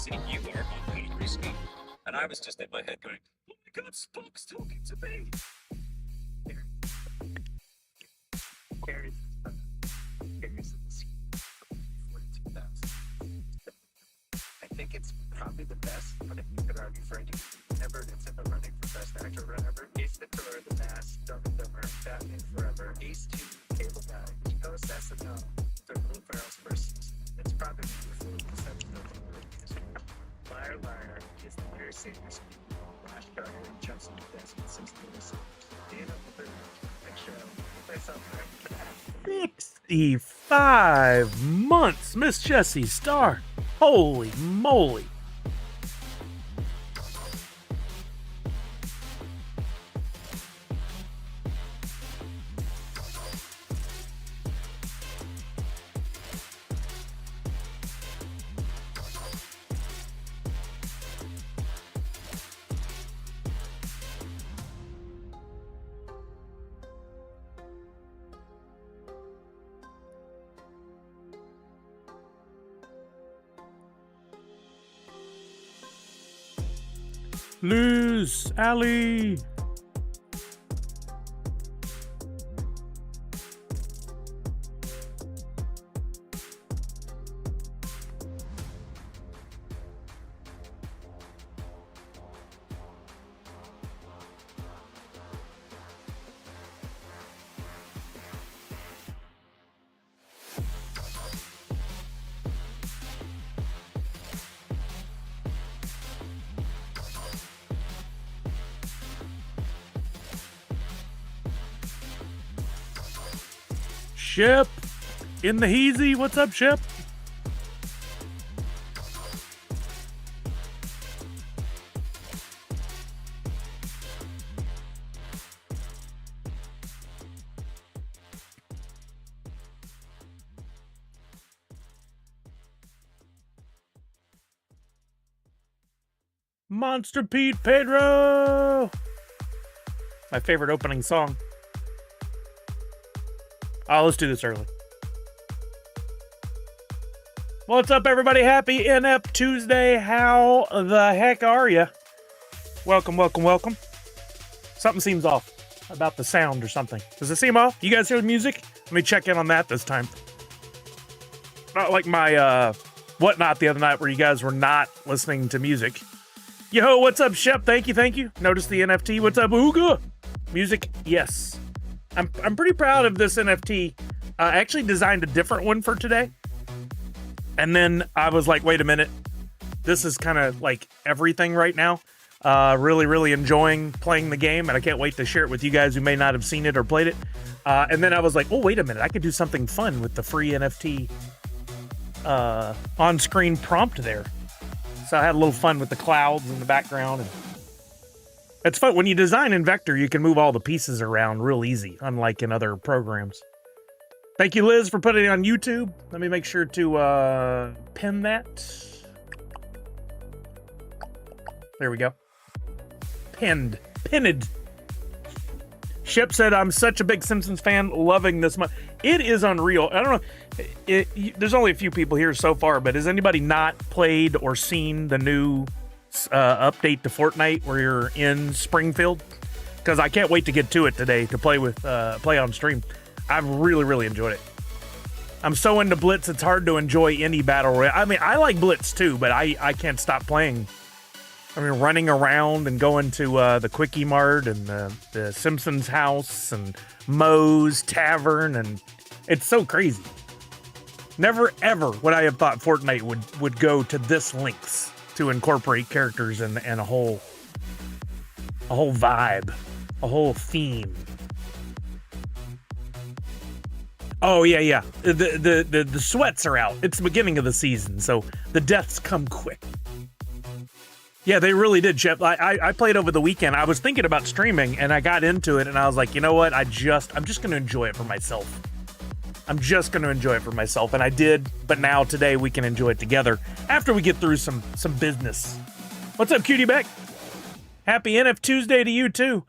seeing you are on me recently, and I was just in my head going, "Oh my God, Spock's talking to me." Here's the 42,000. I think it's probably the best, but if you could argue for any ever that's in the running for best actor or whatever, Ace Ventura, The Mask, Dumb and Dumber, Batman Forever, Ace 2, Cable Guy, Ghost SNL, The Will Ferrell's first season. It's probably the food exception of the movie history. Liar Liar is the Mary Sanders, Flash Gardner, and Chelsea Desmond, Simpsons, Dana Luther, Big Show, myself, 65 months, Miss Jessie Star. Holy moly. Lose, Ali. Shep in the heezy. What's up, Shep? Monster Pete Pedro. My favorite opening song. Oh, let's do this early. What's up, everybody? Happy NFTuesday. How the heck are you? Welcome, welcome, welcome. Something seems off about the sound or something. Does it seem off? You guys hear the music? Let me check in on that this time. Not like my whatnot the other night where you guys were not listening to music. Yo, what's up, Shep? Thank you, thank you. Notice the NFT. What's up, Ooga? Music, yes. I'm pretty proud of this NFT. I actually designed a different one for today. And then I was like, wait a minute. This is kind of like everything right now. Really, really enjoying playing the game. And I can't wait to share it with you guys who may not have seen it or played it. And then I was like, oh, wait a minute. I could do something fun with the free NFT on-screen prompt there. So I had a little fun with the clouds in the background. And it's fun. When you design in Vector, you can move all the pieces around real easy, unlike in other programs. Thank you, Liz, for putting it on YouTube. Let me make sure to pin that. There we go. Pinned. Shep said, I'm such a big Simpsons fan, loving this much. It is unreal. I don't know. There's only a few people here so far, but has anybody not played or seen the new update to Fortnite where you're in Springfield? Because I can't wait to get to it today to play on stream. I've really, really enjoyed it. I'm so into Blitz, it's hard to enjoy any battle royale. I mean, I like Blitz too, but I can't stop playing. I mean, running around and going to the Quickie Mart and the Simpsons house and Moe's Tavern, and it's so crazy. Never ever would I have thought Fortnite would go to this lengths to incorporate characters and a whole vibe, a whole theme. Oh yeah. The sweats are out. It's the beginning of the season, so the deaths come quick. Yeah, they really did, Shep. I played over the weekend. I was thinking about streaming, and I got into it, and I was like, you know what? I'm just going to enjoy it for myself. I'm just going to enjoy it for myself, and I did. But now today we can enjoy it together after we get through some business. What's up, Cutie Beck? Happy NFTuesday to you too.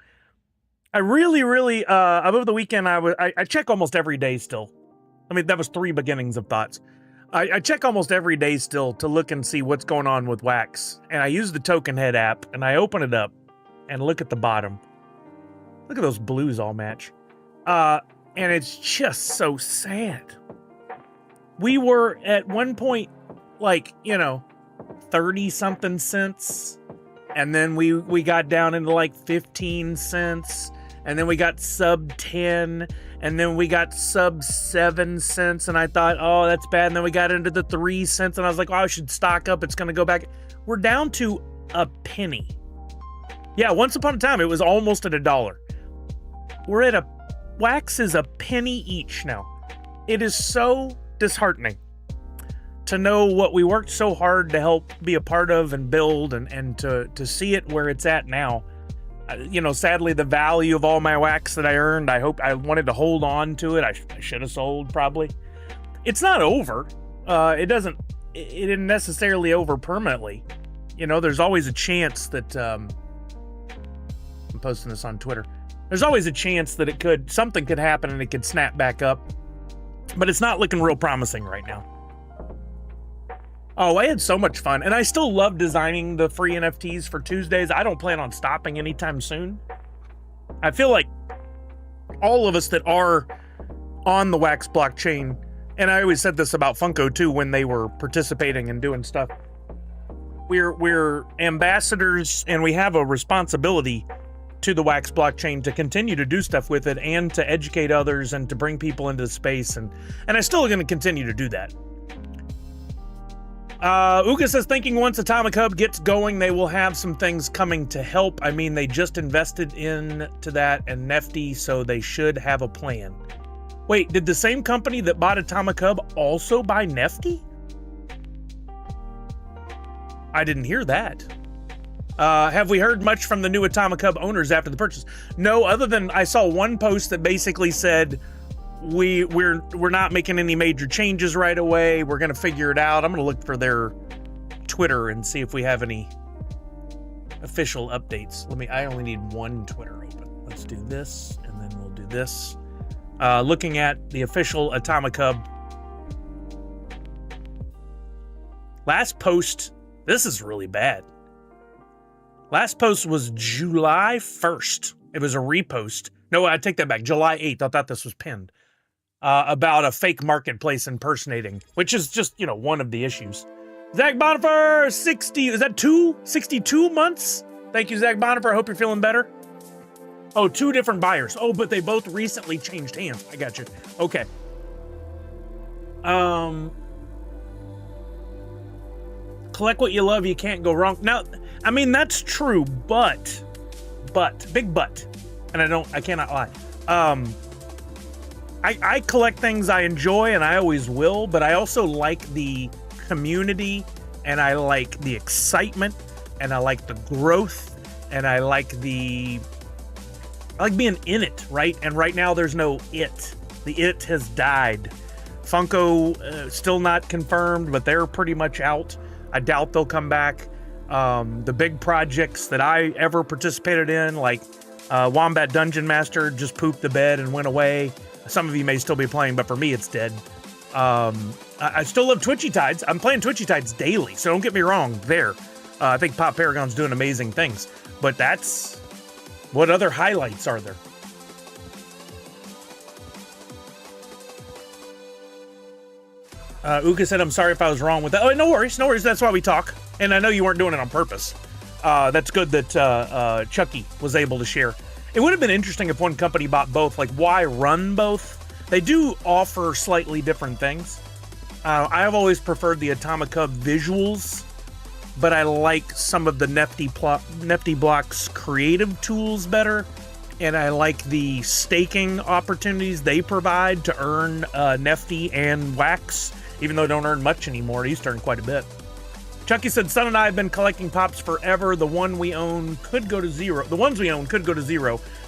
I really, over the weekend I check almost every day still. I mean, that was 3 beginnings of thoughts. I check almost every day still to look and see what's going on with wax. And I use the Token Head app, and I open it up and look at the bottom. Look at those blues all match. And it's just so sad. We were at one point, like, 30-something cents. And then we got down into like 15 cents. And then we got sub 10. And then we got sub 7 cents. And I thought, oh, that's bad. And then we got into the 3 cents. And I was like, oh, I should stock up. It's going to go back. We're down to a penny. Yeah, once upon a time, it was almost at $1. We're at wax is a penny each now. It is so disheartening to know what we worked so hard to help be a part of and build and to see it where it's at now. Sadly, the value of all my wax that I earned, I wanted to hold on to it. I should have sold probably. It's not over. It isn't necessarily over permanently. There's always a chance that, I'm posting this on Twitter. There's always a chance that something could happen and it could snap back up, but it's not looking real promising right now. Oh, I had so much fun, and I still love designing the free NFTs for Tuesdays. I don't plan on stopping anytime soon. I feel like all of us that are on the Wax blockchain, and I always said this about Funko too when they were participating and doing stuff, we're ambassadors and we have a responsibility to the Wax blockchain to continue to do stuff with it and to educate others and to bring people into the space, and I still going to continue to do that. Uga says, thinking once Atomic Hub gets going, they will have some things coming to help. I mean, they just invested into that and Nifty, so they should have a plan. Wait, did the same company that bought Atomic Hub also buy Nifty? I didn't hear that. Have we heard much from the new Atomic Hub owners after the purchase? No, other than I saw one post that basically said, we're not making any major changes right away. We're going to figure it out. I'm going to look for their Twitter and see if we have any official updates. I only need one Twitter open. Let's do this, and then we'll do this. Looking at the official Atomic Hub. Last post, this is really bad. Last post was July 1st. It was a repost. No, I take that back. July 8th. I thought this was pinned. About a fake marketplace impersonating, which is just, one of the issues. Zach Bonifer, 62 months? Thank you, Zach Bonifer. I hope you're feeling better. Oh, 2 different buyers. Oh, but they both recently changed hands. I got you. Okay. Collect what you love, you can't go wrong. Now, I mean, that's true, but, big but, and I cannot lie. I collect things I enjoy, and I always will, but I also like the community, and I like the excitement, and I like the growth, and I like being in it, right? And right now there's no it. The it has died. Funko, still not confirmed, but they're pretty much out. I doubt they'll come back. The big projects that I ever participated in, like Wombat Dungeon Master, just pooped the bed and went away. Some of you may still be playing, but for me, it's dead. I still love Twitchy Tides. I'm playing Twitchy Tides daily, so don't get me wrong there. I think Pop Paragon's doing amazing things, but that's... What other highlights are there? Uka said, I'm sorry if I was wrong with that. Oh, no worries, no worries. That's why we talk. And I know you weren't doing it on purpose. That's good that Chucky was able to share. It would have been interesting if one company bought both. Like, why run both? They do offer slightly different things. I have always preferred the Atomic Hub visuals, but I like some of the Nifty Block's creative tools better, and I like the staking opportunities they provide to earn Nifty and Wax, even though I don't earn much anymore. I used to earn quite a bit. Chucky said, Son and I have been collecting pops forever. The ones we own could go to zero.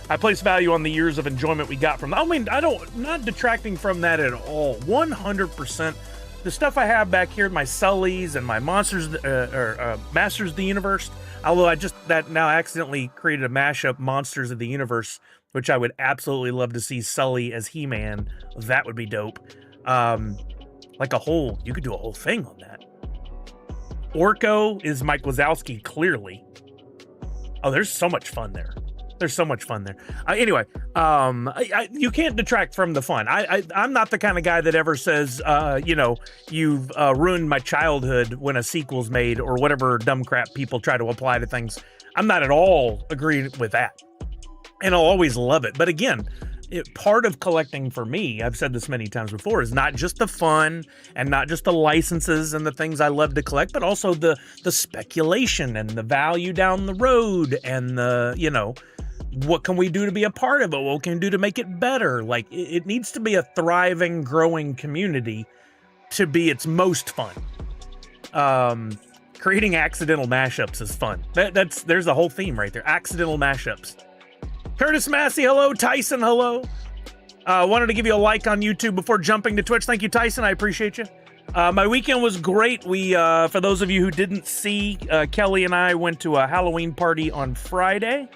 I place value on the years of enjoyment we got from them. I mean, not detracting from that at all. 100%. The stuff I have back here, my Sullys and my Masters of the Universe, although that now accidentally created a mashup, Monsters of the Universe, which I would absolutely love to see Sully as He-Man. That would be dope. Like you could do a whole thing on that. Orko is Mike Wazowski, clearly. Oh, there's so much fun there. Anyway, you can't detract from the fun. I'm not the kind of guy that ever says, you've ruined my childhood when a sequel's made or whatever dumb crap people try to apply to things. I'm not at all agreeing with that. And I'll always love it. But again, part of collecting for me, I've said this many times before, is not just the fun and not just the licenses and the things I love to collect, but also the speculation and the value down the road and what can we do to be a part of it? What can we do to make it better? Like, it needs to be a thriving, growing community to be its most fun. Creating accidental mashups is fun. There's a whole theme right there. Accidental mashups. Curtis Massey, hello. Tyson, hello. Wanted to give you a like on YouTube before jumping to Twitch. Thank you, Tyson. I appreciate you. My weekend was great. We, for those of you who didn't see, Kelly and I went to a Halloween party on Friday.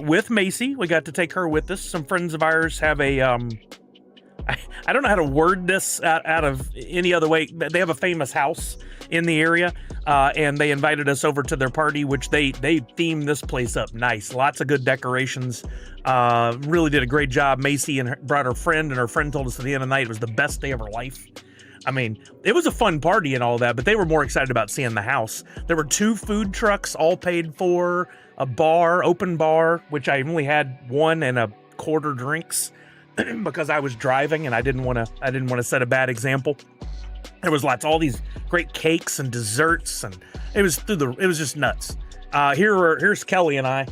With Macy. We got to take her with us. Some friends of ours have a, I don't know how to word this out of any other way. They have a famous house in the area, and they invited us over to their party, which they themed this place up nice. Lots of good decorations. Really did a great job. Macy brought her friend, and her friend told us at the end of the night it was the best day of her life. I mean, it was a fun party and all that, but they were more excited about seeing the house. There were 2 food trucks, all paid for, a bar, open bar, which I only had 1 and a quarter drinks because I was driving and I didn't want to set a bad example. There was all these great cakes and desserts, and it was just nuts. Here's Kelly and I.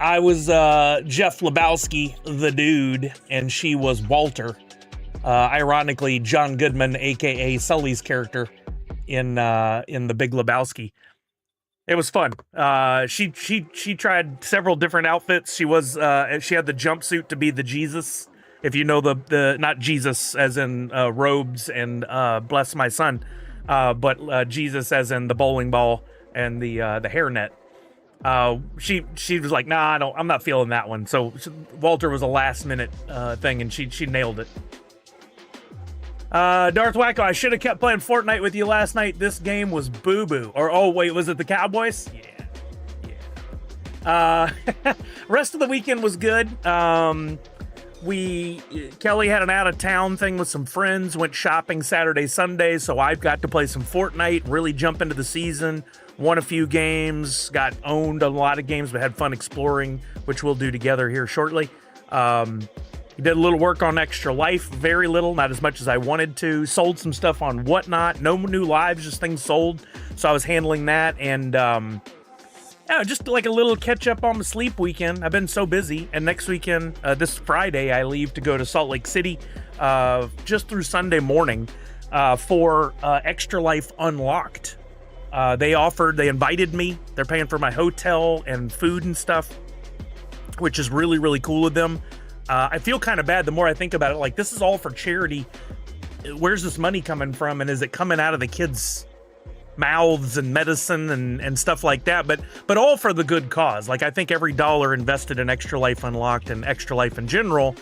I was Jeff Lebowski, the dude, and she was Walter. Ironically, John Goodman, aka Sully's character in The Big Lebowski. It was fun. She tried several different outfits. She had the jumpsuit to be the Jesus. If you know the not Jesus as in robes and bless my son, but Jesus as in the bowling ball and the hairnet. She was like, nah, I'm not feeling that one. So Walter was a last minute thing, and she nailed it. Darth Wacko, I should have kept playing Fortnite with you last night. This game was boo-boo. Or, oh, wait, was it the Cowboys? Yeah. Rest of the weekend was good. Kelly had an out-of-town thing with some friends, went shopping Saturday, Sunday, so I've got to play some Fortnite, really jump into the season, won a few games, got owned a lot of games, but had fun exploring, which we'll do together here shortly. Did a little work on Extra Life, very little, not as much as I wanted to. Sold some stuff on Whatnot, no new lives, just things sold. So I was handling that, and just like a little catch up on the sleep weekend. I've been so busy, and next weekend, this Friday, I leave to go to Salt Lake City just through Sunday morning for Extra Life Unlocked. They invited me. They're paying for my hotel and food and stuff, which is really, really cool of them. I feel kind of bad the more I think about it. Like, this is all for charity. Where's this money coming from? And is it coming out of the kids' mouths and medicine and stuff like that? But all for the good cause. Like, I think every dollar invested in Extra Life Unlocked and Extra Life in general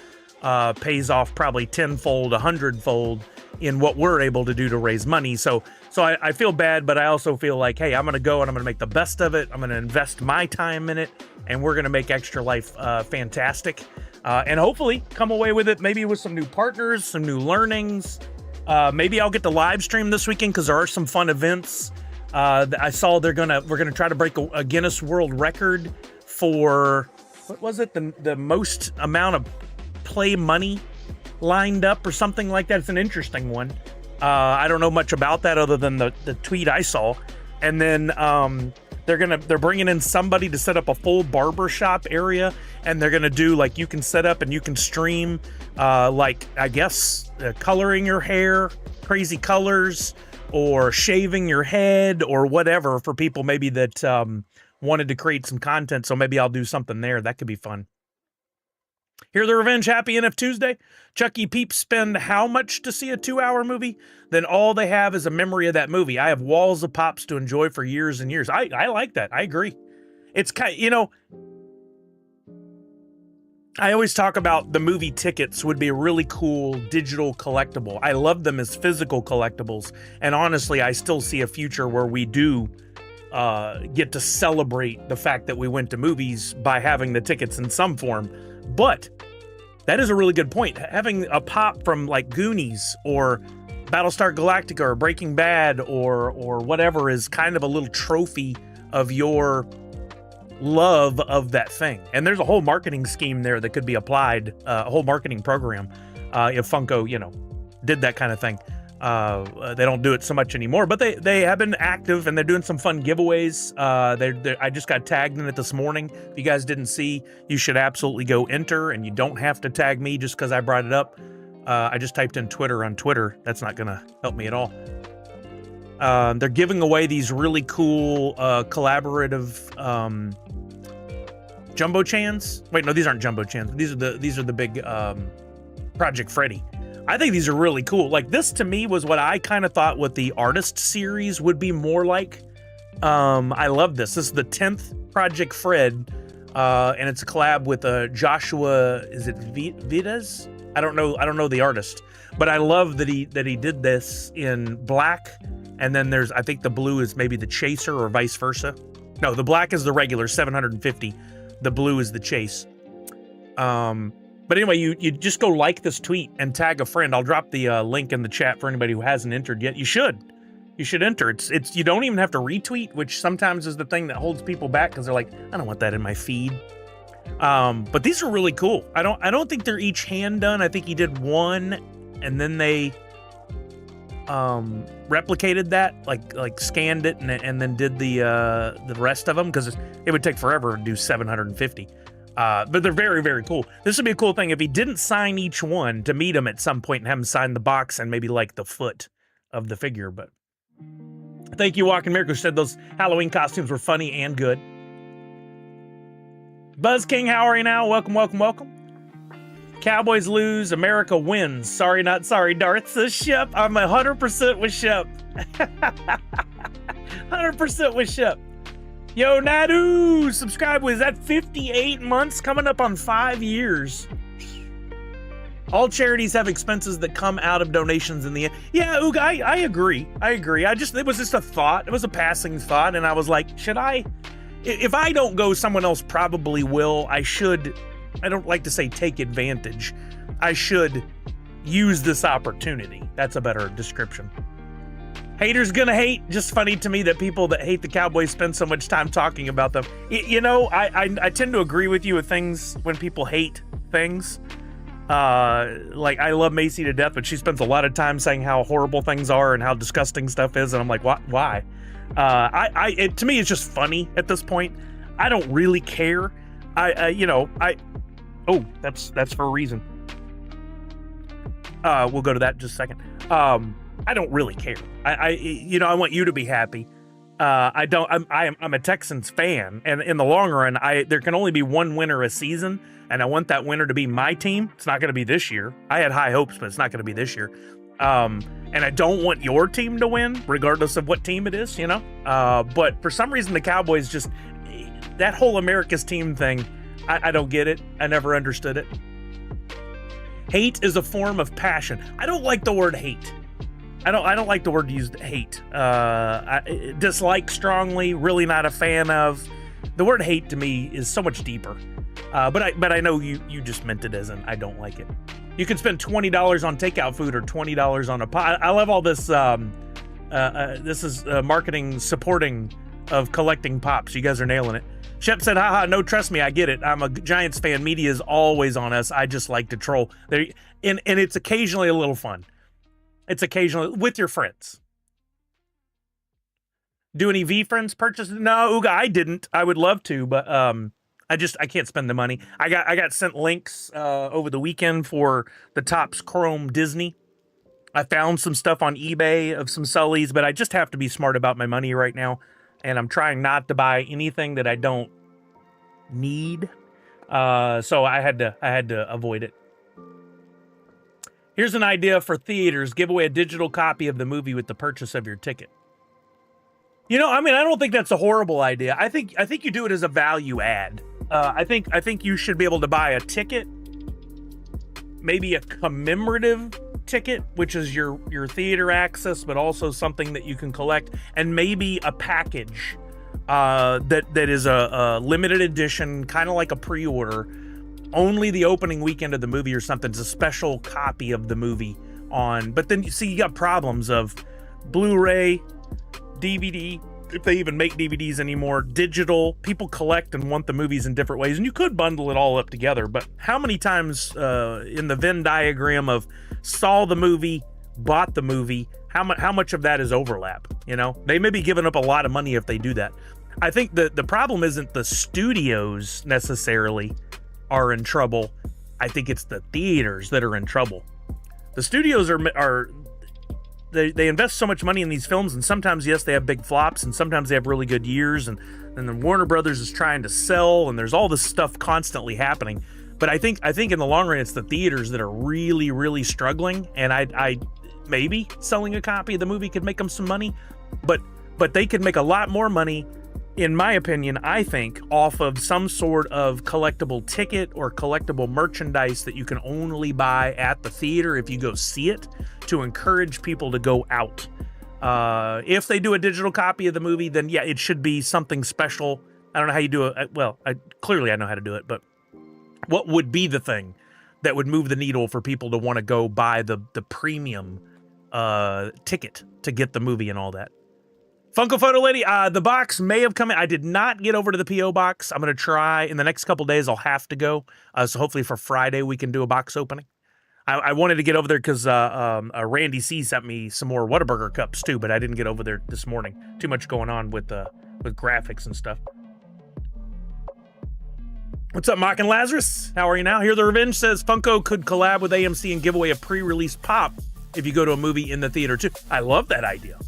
pays off probably 10-fold, 100-fold in what we're able to do to raise money. So I feel bad, but I also feel like, hey, I'm going to go and I'm going to make the best of it. I'm going to invest my time in it, and we're going to make Extra Life fantastic. And hopefully come away with it, maybe with some new partners, some new learnings. Maybe I'll get to live stream this weekend because there are some fun events. I saw we're gonna try to break a Guinness World Record for, what was it? The most amount of play money lined up or something like that. It's an interesting one. I don't know much about that other than the tweet I saw. And then they're bringing in somebody to set up a full barbershop area, and they're gonna do, like, you can set up and you can stream like, I guess, coloring your hair, crazy colors, or shaving your head, or whatever, for people maybe that wanted to create some content. So maybe I'll do something there. That could be fun. Hear the revenge. Happy NFTuesday. Chucky peeps spend how much to see a 2-hour movie? Then all they have is a memory of that movie. I have walls of pops to enjoy for years and years. I like that. I agree. It's kind, I always talk about the movie tickets would be a really cool digital collectible. I love them as physical collectibles. And honestly, I still see a future where we do get to celebrate the fact that we went to movies by having the tickets in some form. But that is a really good point. Having a pop from like Goonies or Battlestar Galactica or Breaking Bad or whatever is kind of a little trophy of your love of that thing. And there's a whole marketing scheme there that could be applied, a whole marketing program, if Funko, did that kind of thing. They don't do it so much anymore, but they have been active and they're doing some fun giveaways. I just got tagged in it this morning. If you guys didn't see, you should absolutely go enter, and you don't have to tag me just because I brought it up. I just typed in Twitter on Twitter. That's not going to help me at all. They're giving away these really cool collaborative Jumbo Chans. Wait, no, these aren't Jumbo Chans. These are the big Project Freddy. I think these are really cool. Like, this to me was what I kind of thought what the artist series would be more like. I love this. This is the 10th Project Fred, and it's a collab with Joshua. Is it Vidas? I don't know the artist, but I love that he did this in black. And then I think the blue is maybe the chaser or vice versa. No, the black is the regular 750. The blue is the chase. But anyway, you just go like this tweet and tag a friend. I'll drop the link in the chat for anybody who hasn't entered yet. You should enter. It's you don't even have to retweet, which sometimes is the thing that holds people back because they're like, I don't want that in my feed. But these are really cool. I don't think they're each hand done. I think he did one, and then they replicated that, like scanned it and then did the rest of them, because it would take forever to do 750. But they're very, very cool. This would be a cool thing if he didn't sign each one, to meet him at some point and have him sign the box and maybe like the foot of the figure. But thank you, Walking Miracle, said those Halloween costumes were funny and good. Buzz King, how are you now? Welcome, welcome, welcome. Cowboys lose, America wins. Sorry, not sorry. Darth says Shep. I'm 100% with Shep. 100% with Shep. Yo, Nadu, subscribe. Was that 58 months? Coming up on 5 years. All charities have expenses that come out of donations in the end. Yeah, Oog, I agree. It was just a thought. It was a passing thought. And I was like, should I? If I don't go, someone else probably will. I don't like to say take advantage. I should use this opportunity. That's a better description. Haters gonna hate. Just funny to me that people that hate the Cowboys spend so much time talking about them. I tend to agree with you with things when people hate things. Like, I love Macy to death, but she spends a lot of time saying how horrible things are and how disgusting stuff is, and I'm like, why? To me, it's just funny at this point. I don't really care. Oh, that's for a reason. We'll go to that in just a second. I don't really care. I want you to be happy. I'm a Texans fan, and in the long run, there can only be one winner a season, and I want that winner to be my team. It's not going to be this year. I had high hopes, but it's not going to be this year. And I don't want your team to win, regardless of what team it is, But for some reason, the Cowboys just, that whole America's team thing, I don't get it. I never understood it. Hate is a form of passion. I don't like the word hate. I don't like the word used, hate. Dislike strongly, really not a fan of. The word hate to me is so much deeper. But I know you just meant it as an I don't like it. You can spend $20 on takeout food or $20 on a pot. I love all this. This is marketing supporting of collecting pops. You guys are nailing it. Shep said, haha, no, trust me, I get it. I'm a Giants fan. Media is always on us. I just like to troll. And it's occasionally a little fun. It's occasionally with your friends. Do any V-Friends purchases? No, Uga, I didn't. I would love to, but I can't spend the money. I got sent links over the weekend for the Topps Chrome Disney. I found some stuff on eBay of some Sullys, but I just have to be smart about my money right now. And I'm trying not to buy anything that I don't need. So I had to avoid it. Here's an idea for theaters. Give away a digital copy of the movie with the purchase of your ticket. I don't think that's a horrible idea. I think you do it as a value add. I think you should be able to buy a ticket, maybe a commemorative ticket, which is your theater access, but also something that you can collect, and maybe a package that is a limited edition, kind of like a pre-order. Only the opening weekend of the movie or something. It's a special copy of the movie on. But then you got problems of Blu-ray, DVD, if they even make DVDs anymore, digital. People collect and want the movies in different ways, and you could bundle it all up together. But how many times in the Venn diagram of saw the movie, bought the movie, how much of that is overlap? You know, they may be giving up a lot of money if they do that. I think the problem isn't the studios necessarily are in trouble. I think it's the theaters that are in trouble. The studios they invest so much money in these films, and sometimes, yes, they have big flops, and sometimes they have really good years, and then Warner Brothers is trying to sell, and there's all this stuff constantly happening. But I think in the long run, it's the theaters that are really, really struggling, and I maybe selling a copy of the movie could make them some money, but they could make a lot more money, in my opinion, I think, off of some sort of collectible ticket or collectible merchandise that you can only buy at the theater if you go see it, to encourage people to go out. If they do a digital copy of the movie, then yeah, it should be something special. I don't know how you do it. Well, clearly I know how to do it, but what would be the thing that would move the needle for people to want to go buy the premium ticket to get the movie and all that? Funko Photo Lady, the box may have come in. I did not get over to the P.O. box. I'm going to try. In the next couple days, I'll have to go. So hopefully for Friday, we can do a box opening. I wanted to get over there because Randy C. sent me some more Whataburger cups, too, but I didn't get over there this morning. Too much going on with graphics and stuff. What's up, Mock and Lazarus? How are you now? Here the Revenge says Funko could collab with AMC and give away a pre-release pop if you go to a movie in the theater, too. I love that idea.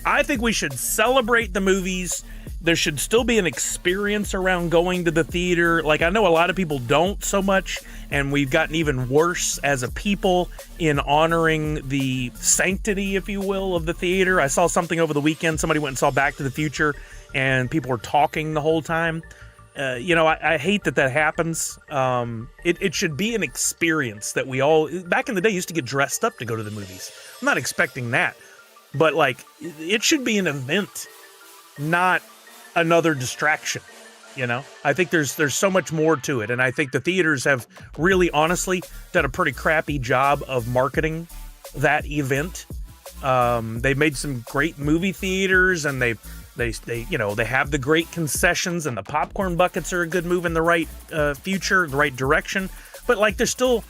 I think we should celebrate the movies. There should still be an experience around going to the theater. Like, I know a lot of people don't so much, and we've gotten even worse as a people in honoring the sanctity, if you will, of the theater. I saw something over the weekend. Somebody went and saw Back to the Future, and people were talking the whole time. I hate that happens. It should be an experience that we all, back in the day, used to get dressed up to go to the movies. I'm not expecting that, but like, it should be an event, not another distraction. I think there's so much more to it, and I think the theaters have really, honestly, done a pretty crappy job of marketing that event. They made some great movie theaters, and they have the great concessions, and the popcorn buckets are a good move in the right the right direction. But like, they're still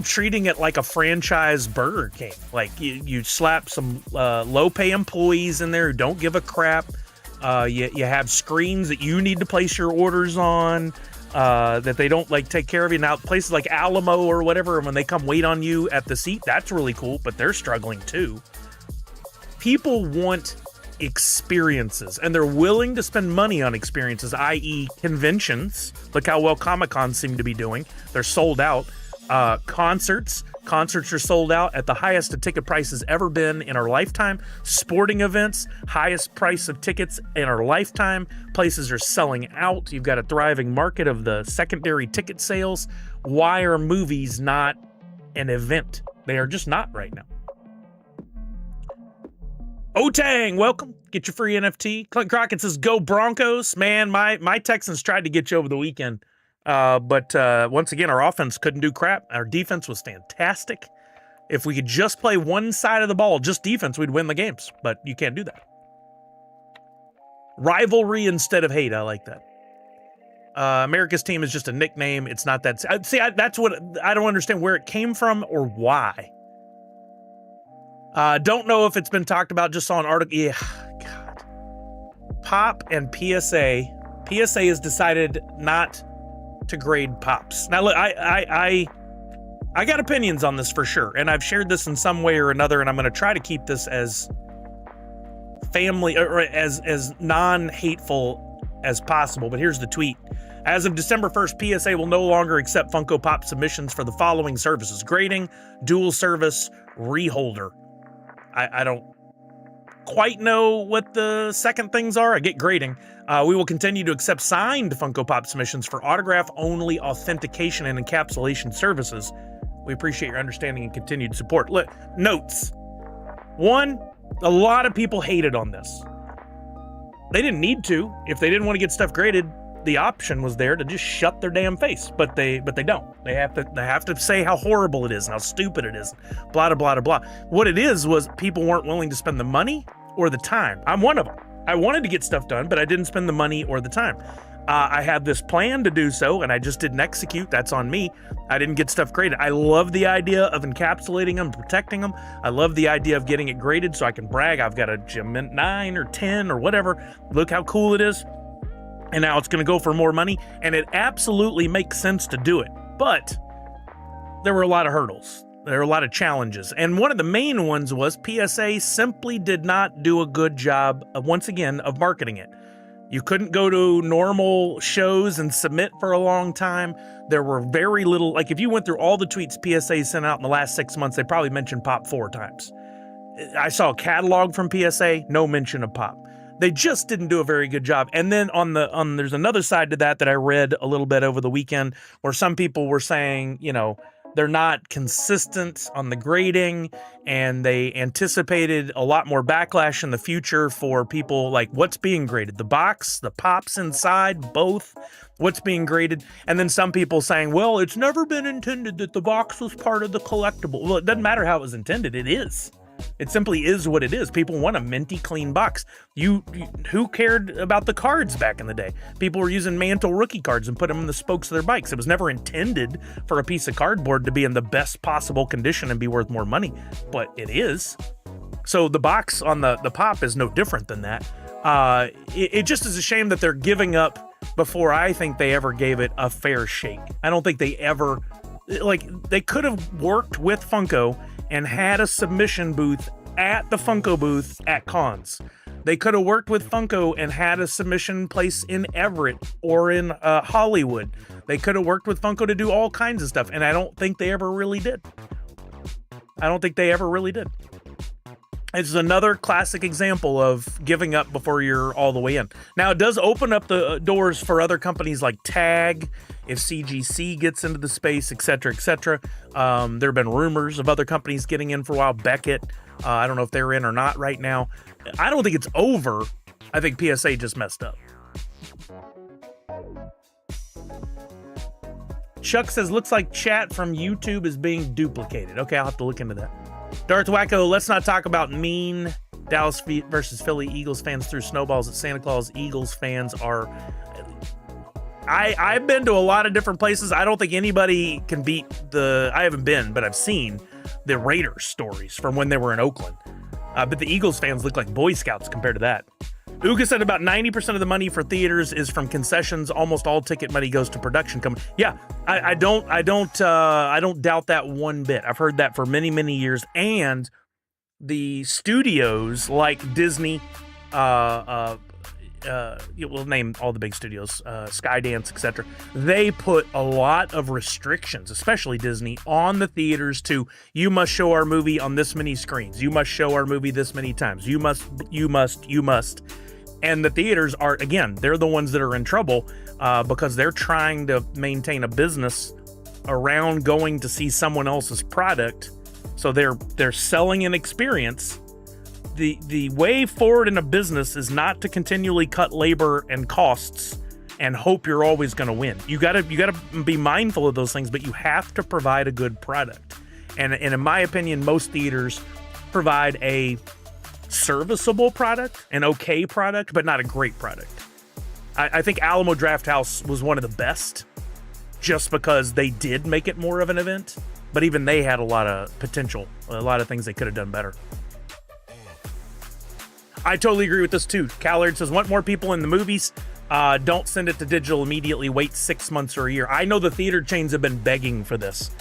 treating it like a franchise Burger King. Like, you slap some low pay employees in there who don't give a crap. You have screens that you need to place your orders on, that they don't like take care of you. Now, places like Alamo or whatever, when they come wait on you at the seat, that's really cool, but they're struggling too. People want experiences, and they're willing to spend money on experiences, i.e. conventions. Look how well Comic-Con seem to be doing. They're sold out. Concerts are sold out at the highest a ticket price has ever been in our lifetime. Sporting events, highest price of tickets in our lifetime. Places are selling out. You've got a thriving market of the secondary ticket sales. Why are movies not an event? They are just not right now. Otang, welcome. Get your free NFT. Clint Crockett says, go Broncos. Man, my Texans tried to get you over the weekend. But once again, our offense couldn't do crap. Our defense was fantastic. If we could just play one side of the ball, just defense, we'd win the games. But you can't do that. Rivalry instead of hate. I like that. America's team is just a nickname. It's not that. That's what I don't understand where it came from or why. Don't know if it's been talked about. Just saw an article. Yeah, God. Pop and PSA. PSA has decided not to grade pops. Now, look, I got opinions on this for sure, and I've shared this in some way or another, and I'm going to try to keep this as family or as non-hateful as possible. But here's the tweet. As of December 1st, PSA will no longer accept Funko Pop submissions for the following services: grading, dual service, reholder. I quite know what the second things are. I get grading. We will continue to accept signed Funko Pop submissions for autograph-only authentication and encapsulation services. We appreciate your understanding and continued support. Look, notes. One, a lot of people hated on this. They didn't need to. If they didn't want to get stuff graded, the option was there to just shut their damn face, but they don't. They have to say how horrible it is and how stupid it is. Blah blah blah blah. What it is was people weren't willing to spend the money or the time. I'm one of them. I wanted to get stuff done, but I didn't spend the money or the time. I had this plan to do so, and I just didn't execute. That's on me. I didn't get stuff graded. I love the idea of encapsulating them, protecting them. I love the idea of getting it graded so I can brag. I've got a Gem 9 or 10 or whatever. Look how cool it is. And now it's going to go for more money, and it absolutely makes sense to do it. But there were a lot of hurdles. There were a lot of challenges. And one of the main ones was PSA simply did not do a good job, once again, of marketing it. You couldn't go to normal shows and submit for a long time. There were very little, like if you went through all the tweets PSA sent out in the last 6 months, they probably mentioned Pop 4 times. I saw a catalog from PSA, no mention of Pop. They just didn't do a very good job. And then there's another side to that I read a little bit over the weekend where some people were saying, you know, they're not consistent on the grading, and they anticipated a lot more backlash in the future for people like what's being graded, the box, the pops inside, both, what's being graded. And then some people saying, well, it's never been intended that the box was part of the collectible. Well, it doesn't matter how it was intended. It is. It simply is what it is. People want a minty clean box. Who cared about the cards back in the day? People were using Mantle rookie cards and put them in the spokes of their bikes. It was never intended for a piece of cardboard to be in the best possible condition and be worth more money, but it is. So the box on the Pop is no different than that. It just is a shame that they're giving up before I think they ever gave it a fair shake. I don't think they ever, they could have worked with Funko and had a submission booth at the Funko booth at cons. They could have worked with Funko and had a submission place in Everett or in Hollywood. They could have worked with Funko to do all kinds of stuff, and I don't think they ever really did. It's another classic example of giving up before you're all the way in. Now, it does open up the doors for other companies like Tag, if CGC gets into the space, et cetera, et cetera. There have been rumors of other companies getting in for a while. Beckett, I don't know if they're in or not right now. I don't think it's over. I think PSA just messed up. Chuck says, looks like chat from YouTube is being duplicated. Okay, I'll have to look into that. Darth Wacko, let's not talk about mean Dallas versus Philly Eagles fans threw snowballs at Santa Claus. Eagles fans are... I've been to a lot of different places. I don't think anybody can beat I haven't been, but I've seen the Raiders stories from when they were in Oakland. But the Eagles fans look like Boy Scouts compared to that. Uga said about 90% of the money for theaters is from concessions. Almost all ticket money goes to production company. Yeah, I don't doubt that one bit. I've heard that for many, many years. And the studios like Disney, we'll name all the big studios, Skydance, etc. They put a lot of restrictions, especially Disney, on the theaters to, you must show our movie on this many screens. You must show our movie this many times. You must. And the theaters are, again, they're the ones that are in trouble because they're trying to maintain a business around going to see someone else's product. So they're selling an experience. The way forward in a business is not to continually cut labor and costs and hope you're always going to win. You gotta be mindful of those things, but you have to provide a good product. And in my opinion, most theaters provide a serviceable product, an okay product, but not a great product. I think Alamo Drafthouse was one of the best just because they did make it more of an event, but even they had a lot of potential, a lot of things they could have done better. I totally agree with this too. Callard says, want more people in the movies? Don't send it to digital immediately. Wait 6 months or a year. I know the theater chains have been begging for this.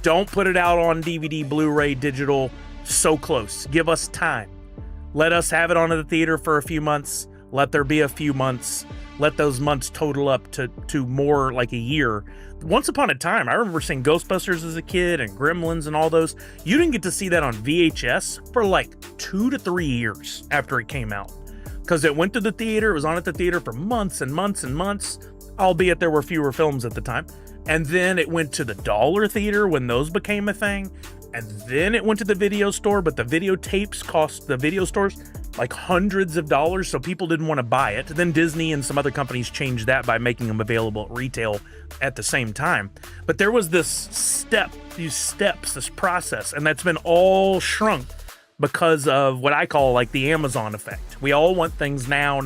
Don't put it out on DVD, Blu-ray, digital so close. Give us time. Let us have it on at the theater for a few months. Let there be a few months. let those months total up to more like a year. Once upon a time, I remember seeing Ghostbusters as a kid and Gremlins and all those. You didn't get to see that on VHS for like 2 to 3 years after it came out, because it went to the theater. It was on at the theater for months and months and months, albeit there were fewer films at the time. And then it went to the dollar theater when those became a thing. And then it went to the video store, but the videotapes cost the video stores like hundreds of dollars, so people didn't want to buy it. Then Disney and some other companies changed that by making them available at retail at the same time. But there was this this process, and that's been all shrunk because of what I call like the Amazon effect. We all want things now.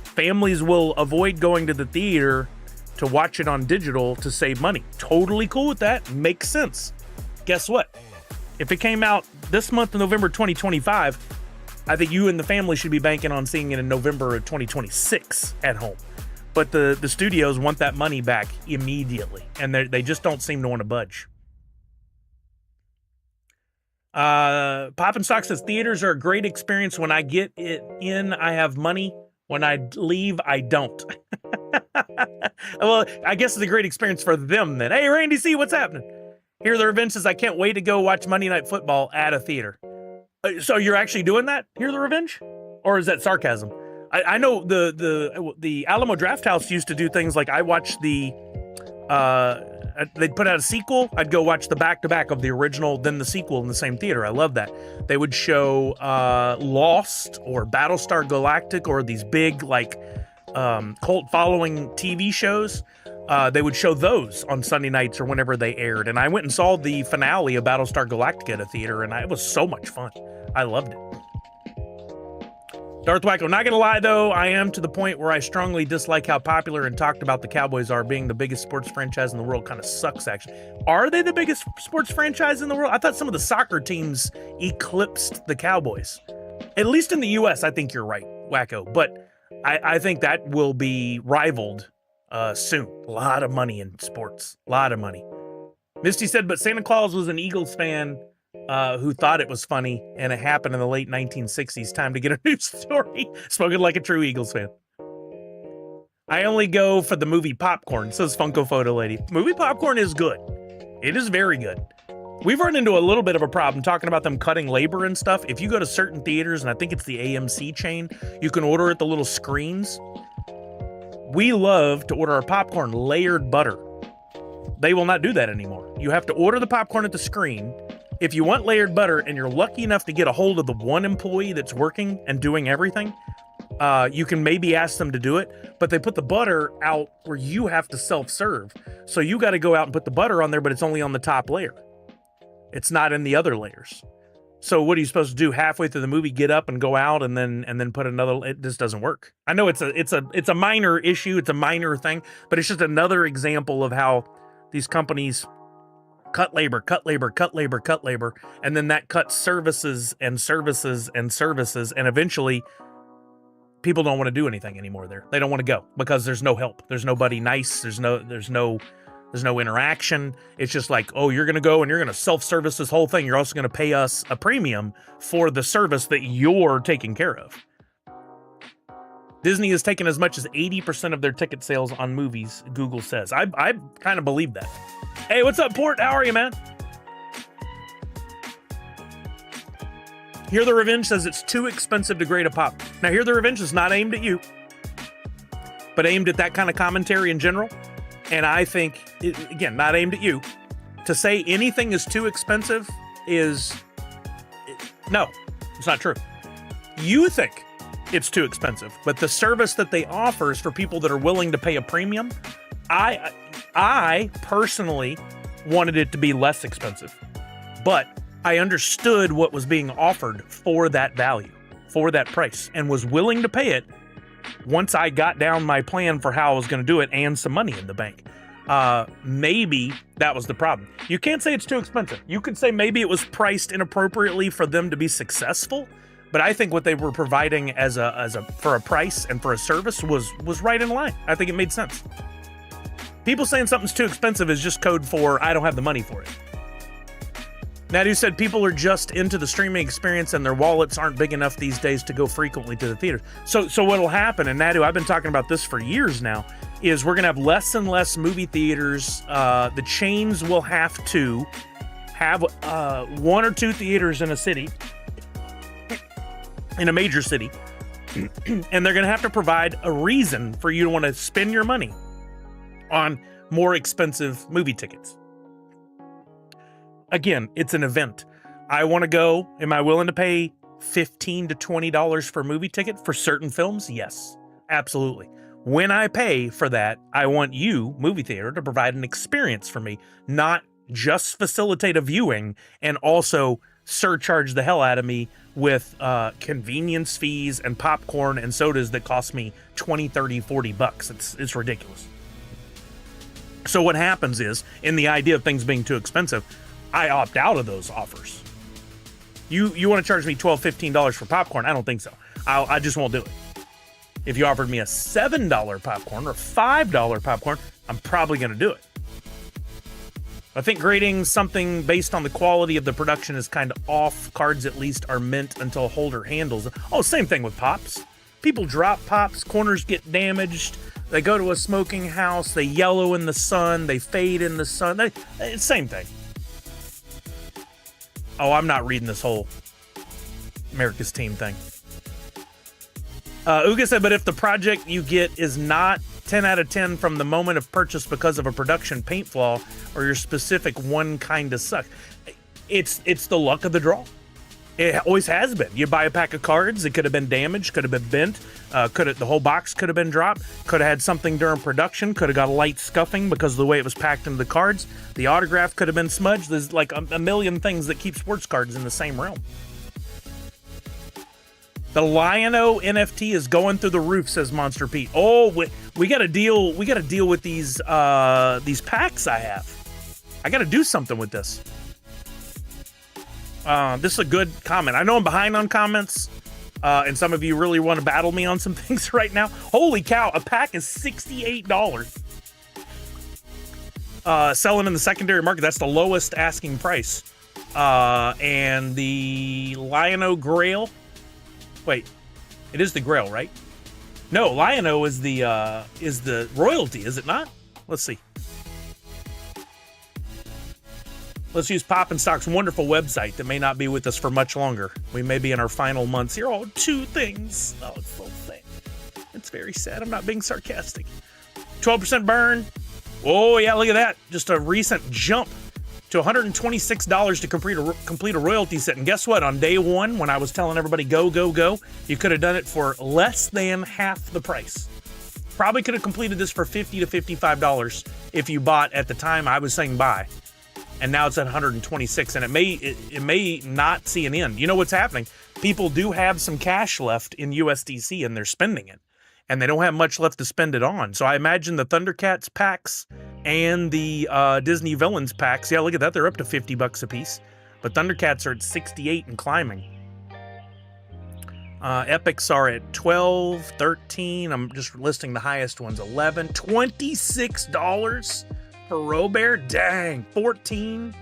Families will avoid going to the theater to watch it on digital to save money. Totally cool with that. Makes sense. Guess what? If it came out this month of November 2025, I think you and the family should be banking on seeing it in November of 2026 at home. But the studios want that money back immediately, and they just don't seem to want to budge. Poppin' Sock says, theaters are a great experience. When I get it in, I have money. When I leave, I don't. Well, I guess it's a great experience for them then. Hey, Randy C., what's happening? Here, the Revenge says, I can't wait to go watch Monday Night Football at a theater. So you're actually doing that? Hear the Revenge? Or is that sarcasm? I know the Alamo Drafthouse used to do things like I watched they'd put out a sequel. I'd go watch the back-to-back of the original, then the sequel in the same theater. I love that. They would show Lost or Battlestar Galactic or these big like cult following TV shows. They would show those on Sunday nights or whenever they aired. And I went and saw the finale of Battlestar Galactica at a theater, and it was so much fun. I loved it. Darth Wacko, not gonna lie though, I am to the point where I strongly dislike how popular and talked about the Cowboys are. Being the biggest sports franchise in the world kind of sucks, actually. Are they the biggest sports franchise in the world? I thought some of the soccer teams eclipsed the Cowboys. At least in the US, I think you're right, Wacko. But I think that will be rivaled soon. A lot of money in sports. A lot of money. Misty said, but Santa Claus was an Eagles fan who thought it was funny, and it happened in the late 1960s. Time to get a news story. Spoken like a true Eagles fan. I only go for the movie popcorn, says Funko Photo Lady. Movie popcorn is good. It is very good. We've run into a little bit of a problem talking about them cutting labor and stuff. If you go to certain theaters, and I think it's the AMC chain, you can order at the little screens. We love to order our popcorn layered butter. They will not do that anymore. You have to order the popcorn at the screen. If you want layered butter and you're lucky enough to get a hold of the one employee that's working and doing everything, you can maybe ask them to do it, but they put the butter out where you have to self-serve. So you got to go out and put the butter on there, but it's only on the top layer. It's not in the other layers. So what are you supposed to do halfway through the movie? Get up and go out and then put another? It just doesn't work. I know it's a minor issue. It's a minor thing, but it's just another example of how these companies cut labor, and then that cuts services, and eventually people don't want to do anything anymore there. They don't want to go because there's no help. There's nobody nice. There's no interaction. It's just like, oh, you're going to go and you're going to self-service this whole thing. You're also going to pay us a premium for the service that you're taking care of. Disney has taken as much as 80% of their ticket sales on movies, Google says. I kind of believe that. Hey, what's up, Port? How are you, man? Hear the Revenge says it's too expensive to grade a pop. Now, Hear the Revenge is not aimed at you, but aimed at that kind of commentary in general. And I think, again, not aimed at you. To say anything is too expensive is... No, it's not true. You think it's too expensive, but the service that they offer is for people that are willing to pay a premium. I personally wanted it to be less expensive, but I understood what was being offered for that value, for that price, and was willing to pay it once I got down my plan for how I was going to do it and some money in the bank. Maybe that was the problem. You can't say it's too expensive. You could say maybe it was priced inappropriately for them to be successful, but I think what they were providing for a price and for a service was right in line. I think it made sense. People saying something's too expensive is just code for I don't have the money for it. Nadu said people are just into the streaming experience and their wallets aren't big enough these days to go frequently to the theaters. So what'll happen, and Nadu, I've been talking about this for years now, is we're going to have less and less movie theaters. The chains will have to have 1 or 2 theaters in a city, in a major city, and they're going to have to provide a reason for you to want to spend your money on more expensive movie tickets. Again, it's an event. I want to go. Am I willing to pay $15 to $20 for a movie ticket for certain films? Yes, absolutely. When I pay for that, I want you, movie theater, to provide an experience for me, not just facilitate a viewing and also surcharge the hell out of me with convenience fees and popcorn and sodas that cost me $20, $30, $40. It's ridiculous. So what happens is, in the idea of things being too expensive, I opt out of those offers. You want to charge me $12, $15 for popcorn? I don't think so. I just won't do it. If you offered me a $7 popcorn or $5 popcorn, I'm probably going to do it. I think grading something based on the quality of the production is kind of off. Cards at least are mint until holder handles. Oh, same thing with pops. People drop pops, corners get damaged. They go to a smoking house, they yellow in the sun, they fade in the sun. It's same thing. Oh, I'm not reading this whole America's Team thing. Uga said, but if the project you get is not 10 out of 10 from the moment of purchase because of a production paint flaw or your specific one kind of suck, it's the luck of the draw. It always has been. You buy a pack of cards, it could have been damaged, could have been bent, the whole box could have been dropped, could have had something during production, could have got a light scuffing because of the way it was packed into the cards. The autograph could have been smudged. There's like a million things that keep sports cards in the same realm. The Lion-O NFT is going through the roof, says Monster Pete. Oh, we got to deal. We got to deal with these packs I have. I got to do something with this. This is a good comment. I know I'm behind on comments, and some of you really want to battle me on some things right now. Holy cow, a pack is $68. Selling in the secondary market, that's the lowest asking price. And the Lion-O Grail. Wait, it is the Grail, right? No, Lion-O is the royalty, is it not? Let's see. Let's use Pop and Stock's wonderful website that may not be with us for much longer. We may be in our final months here. Oh, 2 things. Oh, it's so sad. It's very sad. I'm not being sarcastic. 12% burn. Oh, yeah, look at that. Just a recent jump to $126 to complete a royalty set. And guess what? On day one, when I was telling everybody go, go, go, you could have done it for less than half the price. Probably could have completed this for $50 to $55 if you bought at the time I was saying buy. And now it's at 126, and it may not see an end. You know what's happening? People do have some cash left in USDC, and they're spending it, and they don't have much left to spend it on. So I imagine the Thundercats packs and the Disney Villains packs. Yeah, look at that. They're up to $50 a piece, but Thundercats are at 68 and climbing. Epics are at 12, 13. I'm just listing the highest ones. 11, $26. For Robert, dang, 14,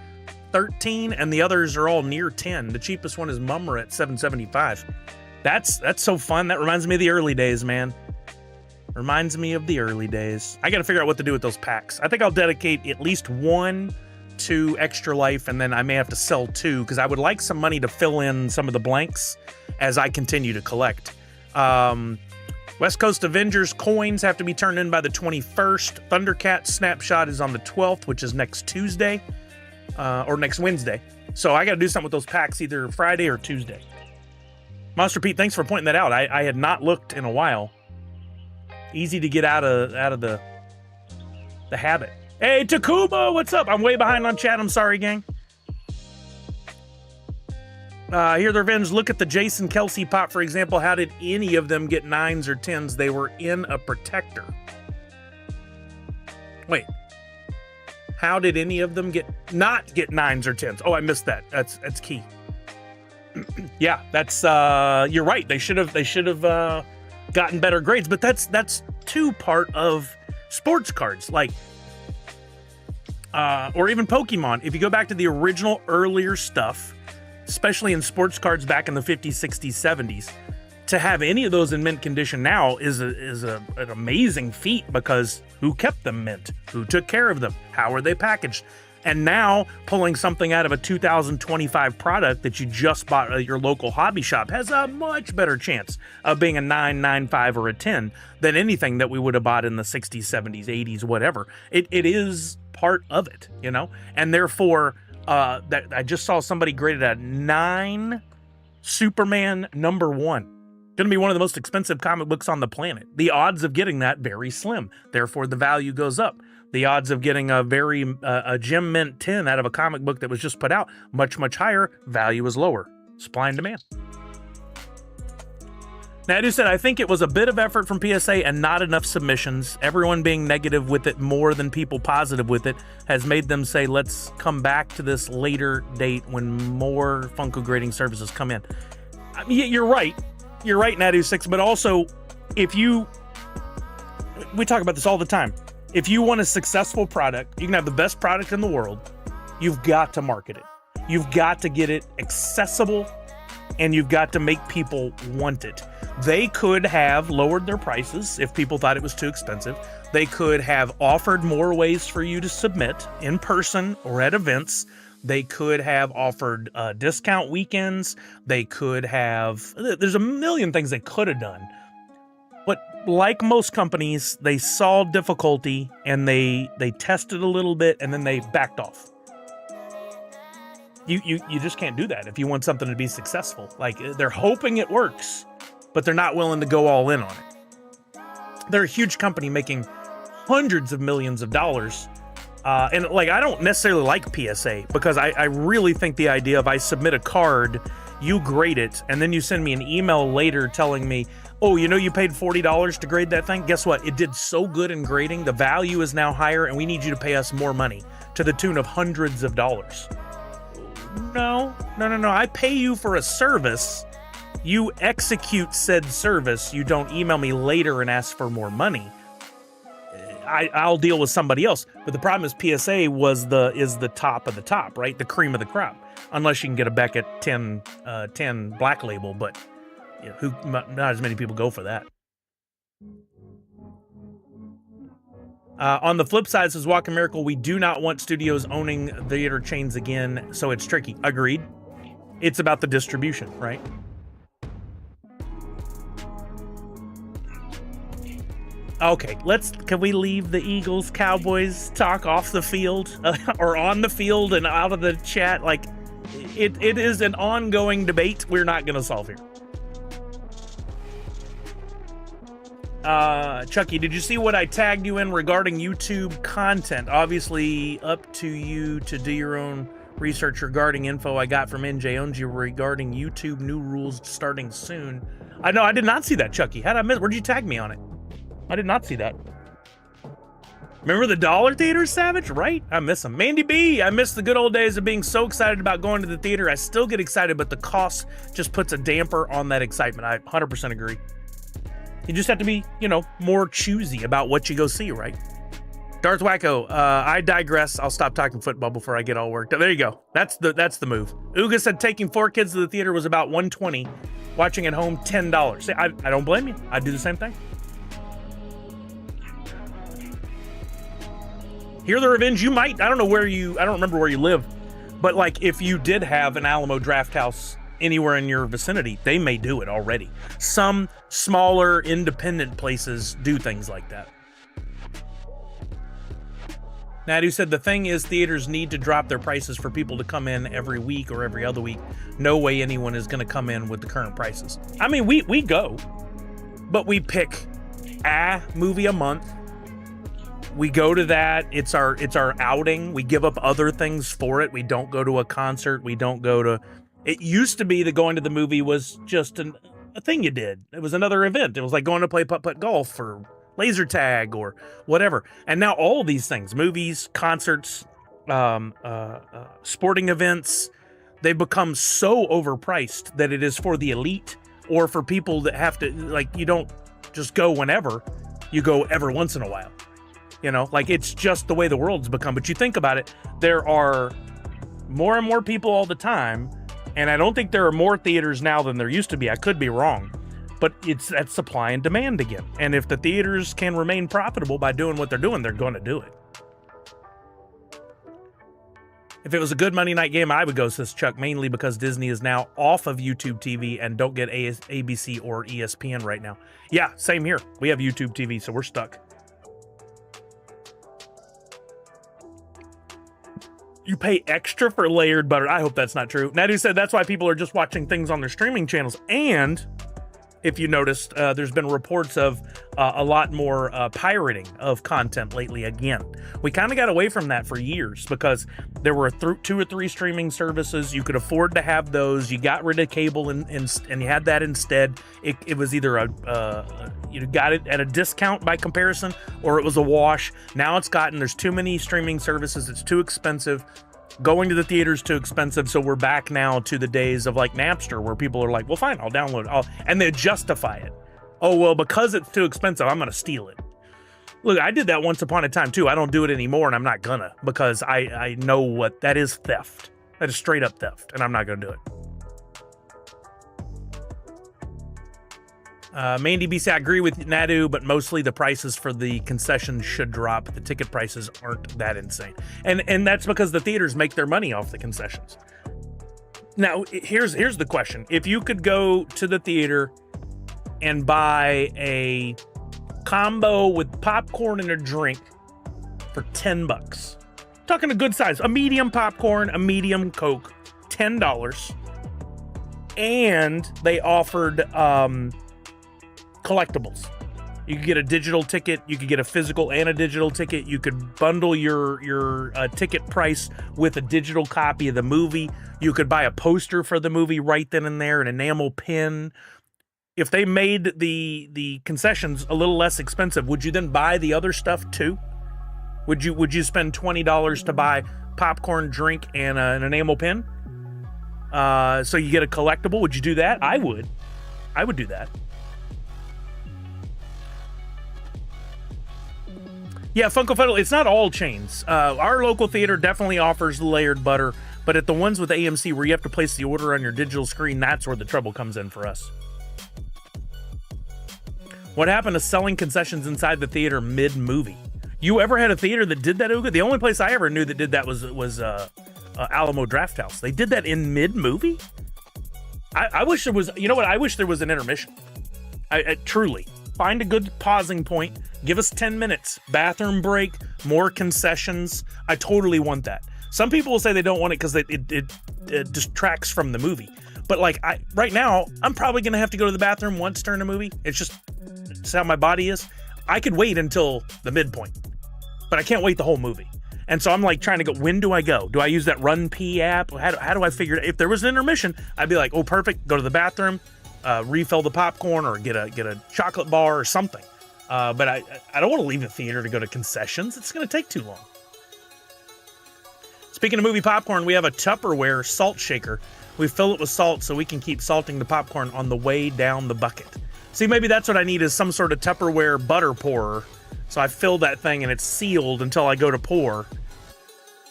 13, and the others are all near 10. The cheapest one is Mummer at $7.75. That's so fun. That reminds me of the early days, man. Reminds me of the early days. I got to figure out what to do with those packs. I think I'll dedicate at least 1 to Extra Life, and then I may have to sell 2 because I would like some money to fill in some of the blanks as I continue to collect. West Coast Avengers coins have to be turned in by the 21st. Thundercat Snapshot is on the 12th, which is next Tuesday, or next Wednesday. So I got to do something with those packs either Friday or Tuesday. Monster Pete, thanks for pointing that out. I had not looked in a while. Easy to get out of the habit. Hey, Takuba, what's up? I'm way behind on chat. I'm sorry, gang. Here the revenge. Look at the Jason Kelsey pop, for example. How did any of them get 9s or 10s? They were in a protector. Wait. How did any of them not get 9s or 10s? Oh, I missed that. That's key. Yeah, that's you're right. They should have gotten better grades, but that's 2 part of sports cards. Like or even Pokemon. If you go back to the original earlier stuff, especially in sports cards back in the 50s, 60s, 70s, to have any of those in mint condition now is an amazing feat, because who kept them mint? Who took care of them? How are they packaged? And now pulling something out of a 2025 product that you just bought at your local hobby shop has a much better chance of being a 9, 9.5, or a 10 than anything that we would have bought in the 60s, 70s, 80s, whatever. It is part of it, you know? And therefore, that I just saw somebody graded a 9 Superman #1. Gonna be one of the most expensive comic books on the planet. The odds of getting that very slim. Therefore, the value goes up. The odds of getting a gem mint 10 out of a comic book that was just put out, much, much higher. Value is lower. Supply and demand. Nadu said, I think it was a bit of effort from PSA and not enough submissions. Everyone being negative with it more than people positive with it has made them say, let's come back to this later date when more Funko grading services come in. I mean, you're right. You're right, Nadu6, but also, we talk about this all the time. If you want a successful product, you can have the best product in the world, you've got to market it. You've got to get it accessible, and you've got to make people want it. They could have lowered their prices if people thought it was too expensive. They could have offered more ways for you to submit in person or at events. They could have offered discount weekends. They could have, there's a million things they could have done. But like most companies, they saw difficulty and they tested a little bit and then they backed off. You just can't do that if you want something to be successful. Like, they're hoping it works, but they're not willing to go all in on it. They're a huge company making hundreds of millions of dollars. And like, I don't necessarily like PSA because I really think the idea of I submit a card, you grade it, and then you send me an email later telling me, oh, you know, you paid $40 to grade that thing. Guess what? It did so good in grading. The value is now higher and we need you to pay us more money to the tune of hundreds of dollars. No. I pay you for a service. You execute said service. You don't email me later and ask for more money. I'll deal with somebody else. But the problem is PSA is the top of the top, right? The cream of the crop. Unless you can get a Beckett 10 Black Label, but you know, not as many people go for that. On the flip side, says Walking Miracle, we do not want studios owning theater chains again, so it's tricky. Agreed. It's about the distribution, right? Okay, can we leave the Eagles Cowboys talk off the field or on the field and out of the chat? Like, it is an ongoing debate we're not going to solve here. Chucky, did you see what I tagged you in regarding YouTube content? Obviously, up to you to do your own research regarding info I got from NJ Owns You regarding YouTube new rules starting soon. I know, I did not see that, Chucky. How'd I miss? Where'd you tag me on it? I did not see that. Remember the dollar theaters, Savage? Right? I miss them. Mandy B, I miss the good old days of being so excited about going to the theater. I still get excited, but the cost just puts a damper on that excitement. I 100% agree. You just have to be, more choosy about what you go see, right? Darth Wacko, I digress. I'll stop talking football before I get all worked up. There you go. That's the move. Uga said taking 4 kids to the theater was about $120. Watching at home, $10. See, I don't blame you. I'd do the same thing. Hear the Revenge, you might, I don't remember where you live, but like if you did have an Alamo Draft House anywhere in your vicinity, they may do it already. Some smaller independent places do things like that. Nadu said the thing is theaters need to drop their prices for people to come in every week or every other week. No way anyone is going to come in with the current prices. I mean, we go, but we pick a movie a month. We go to that. It's our outing. We give up other things for it. We don't go to a concert. We don't go to... It used to be that going to the movie was just a thing you did. It was another event. It was like going to play putt-putt golf or laser tag or whatever. And now all of these things, movies, concerts, sporting events, they've become so overpriced that it is for the elite or for people that have to, like, you don't just go whenever. You go every once in a while. You know, like it's just the way the world's become. But you think about it, there are more and more people all the time. And I don't think there are more theaters now than there used to be. I could be wrong. But it's that supply and demand again. And if the theaters can remain profitable by doing what they're doing, they're going to do it. If it was a good Monday night game, I would go, says Chuck, mainly because Disney is now off of YouTube TV and don't get ABC or ESPN right now. Yeah, same here. We have YouTube TV, so we're stuck. You pay extra for layered butter. I hope that's not true. Nadu said that's why people are just watching things on their streaming channels. And if you noticed, there's been reports of a lot more pirating of content lately again. We kind of got away from that for years because there were 2 or 3 streaming services. You could afford to have those. You got rid of cable and you had that instead. It was either you got it at a discount by comparison or it was a wash. Now there's too many streaming services. It's too expensive. Going to the theater is too expensive, so we're back now to the days of like Napster where people are like, well, fine, I'll download it. And they justify it. Oh, well, because it's too expensive, I'm going to steal it. Look, I did that once upon a time, too. I don't do it anymore, and I'm not gonna because I know what that is theft. That is straight up theft, and I'm not going to do it. Mandy BC, I agree with Nadu, but mostly the prices for the concessions should drop. The ticket prices aren't that insane. And that's because the theaters make their money off the concessions. Now, here's the question. If you could go to the theater and buy a combo with popcorn and a drink for $10, talking a good size, a medium popcorn, a medium Coke, $10, and they offered collectibles. You could get a digital ticket, you could get a physical and a digital ticket, you could bundle your ticket price with a digital copy of the movie, you could buy a poster for the movie right then and there, an enamel pin. If they made the concessions a little less expensive, would you then buy the other stuff too? Would you spend $20 to buy popcorn, drink, and an enamel pin? So you get a collectible. Would you do that? I would do that. Yeah, Funko Federal, it's not all chains. Our local theater definitely offers layered butter, but at the ones with AMC where you have to place the order on your digital screen, that's where the trouble comes in for us. What happened to selling concessions inside the theater mid-movie? You ever had a theater that did that, Uga? The only place I ever knew that did that was Alamo Drafthouse. They did that in mid-movie? I wish there was, you know what? I wish there was an intermission. I truly. Find a good pausing point. Give us 10 minutes. Bathroom break, more concessions. I totally want that. Some people will say they don't want it because it distracts from the movie. But like right now, I'm probably going to have to go to the bathroom once during a movie. It's how my body is. I could wait until the midpoint, but I can't wait the whole movie. And so I'm like trying to go, when do I go? Do I use that Run P app? How do I figure it? If there was an intermission, I'd be like, oh, perfect. Go to the bathroom. Refill the popcorn or get a chocolate bar or something. But I don't want to leave the theater to go to concessions. It's going to take too long. Speaking of movie popcorn, we have a Tupperware salt shaker. We fill it with salt so we can keep salting the popcorn on the way down the bucket. See, maybe that's what I need is some sort of Tupperware butter pourer. So I fill that thing and it's sealed until I go to pour.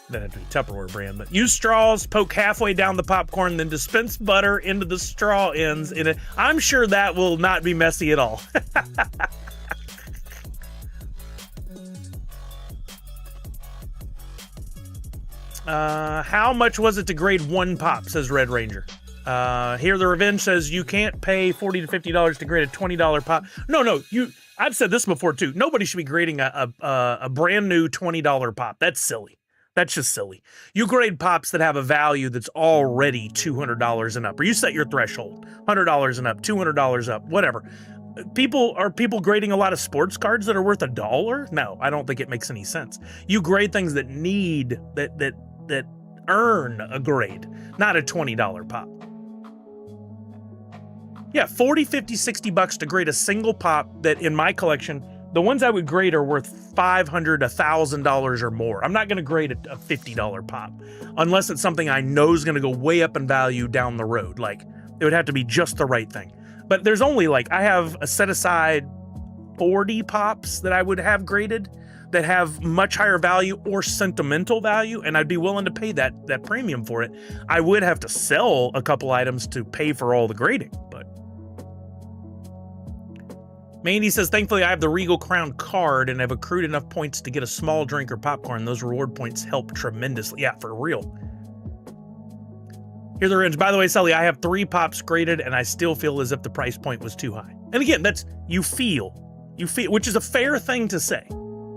That have to be Tupperware brand, but use straws, poke halfway down the popcorn, then dispense butter into the straw ends. I'm sure that will not be messy at all. How much was it to grade one pop, says Red Ranger. Here the Revenge says you can't pay $40 to $50 to grade a $20 pop. No, I've said this before too. Nobody should be grading a brand new $20 pop. That's silly. That's just silly. You grade pops that have a value that's already $200 and up, or you set your threshold, $100 and up, $200 up, whatever. Are people grading a lot of sports cards that are worth $1? No, I don't think it makes any sense. You grade things that need that earn a grade, not a $20 pop. Yeah, $40, $50, $60 to grade a single pop that in my collection, the ones I would grade are worth $500, $1,000 or more. I'm not going to grade a $50 pop unless it's something I know is going to go way up in value down the road. Like, it would have to be just the right thing. But there's only I have a set aside 40 pops that I would have graded. that have much higher value or sentimental value, and I'd be willing to pay that premium for it. I would have to sell a couple items to pay for all the grading, but Mandy says, thankfully I have the Regal Crown card and have accrued enough points to get a small drink or popcorn. Those reward points help tremendously. Yeah, for real. Here's the range. By the way, Sully, I have 3 pops graded and I still feel as if the price point was too high. And again, that's you feel, which is a fair thing to say.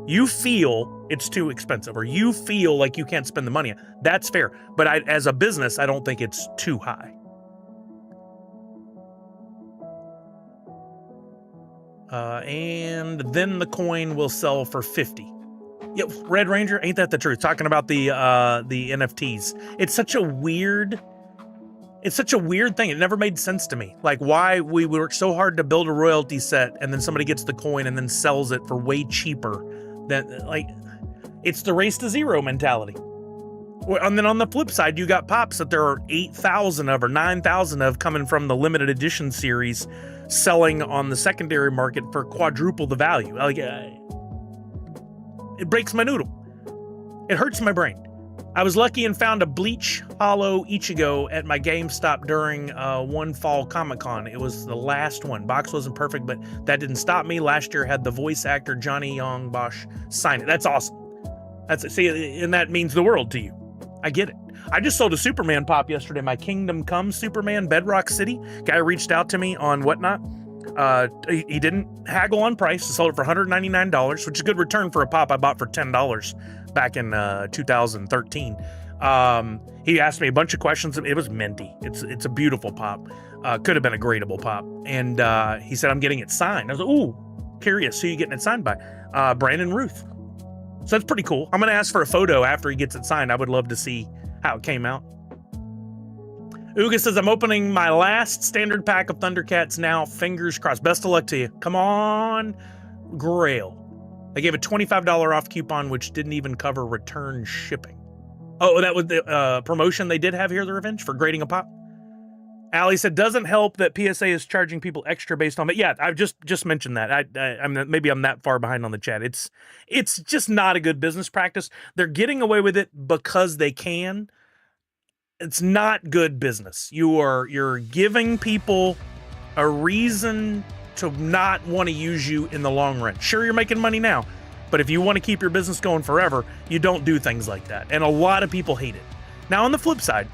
You feel it's too expensive, or you feel like you can't spend the money. That's fair. But as a business, I don't think it's too high. And then the coin will sell for 50. Yep, Red Ranger, ain't that the truth? Talking about the NFTs. It's such a weird thing. It never made sense to me. Like, why we work so hard to build a royalty set and then somebody gets the coin and then sells it for way cheaper than, like, it's the race to zero mentality. And then on the flip side, you got pops that there are 8,000 of or 9,000 of coming from the limited edition series, selling on the secondary market for quadruple the value. Like, it breaks my noodle. It hurts my brain. I was lucky and found a Bleach Hollow Ichigo at my GameStop during one fall Comic-Con. It was the last one. Box wasn't perfect, but that didn't stop me. Last year had the voice actor Johnny Young Bosch sign it. That's awesome. See, and that means the world to you. I get it. I just sold a Superman pop yesterday. My Kingdom Come Superman, Bedrock City. Guy reached out to me on Whatnot. He didn't haggle on price. I sold it for $199, which is a good return for a pop I bought for $10 back in 2013. He asked me a bunch of questions. It was minty. It's a beautiful pop. Could have been a gradable pop. And he said, I'm getting it signed. I was like, ooh, curious who you getting it signed by. Brandon Ruth. So that's pretty cool. I'm going to ask for a photo after he gets it signed. I would love to see how it came out. Uga says, I'm opening my last standard pack of Thundercats now. Fingers crossed. Best of luck to you. Come on, Grail. I gave a $25 off coupon, which didn't even cover return shipping. Oh, that was the promotion they did have here, the Revenge, for grading a pop. Allie said, doesn't help that PSA is charging people extra based on it. Yeah, I've just mentioned that. Maybe I'm that far behind on the chat. It's just not a good business practice. They're getting away with it because they can. It's not good business. You're giving people a reason to not want to use you in the long run. Sure, you're making money now, but if you want to keep your business going forever, you don't do things like that. And a lot of people hate it. Now, on the flip side,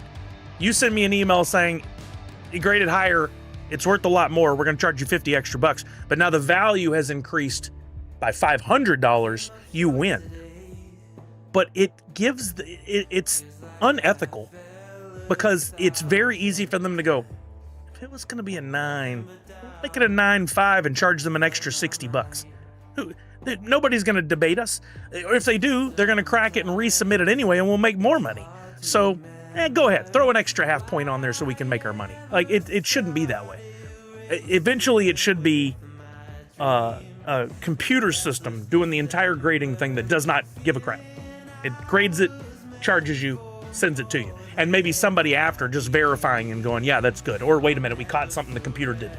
you send me an email saying, you graded higher, it's worth a lot more, we're going to charge you 50 extra bucks, but now the value has increased by $500, you win. But it's unethical, because it's very easy for them to go, if it was going to be a 9, make it a 9.5 and charge them an extra 60 bucks. Nobody's going to debate us. Or if they do, they're going to crack it and resubmit it anyway, and we'll make more money. So go ahead, throw an extra half point on there so we can make our money. Like, it shouldn't be that way. Eventually, it should be a computer system doing the entire grading thing that does not give a crap. It grades it, charges you, sends it to you. And maybe somebody after just verifying and going, yeah, that's good. Or wait a minute, we caught something the computer did.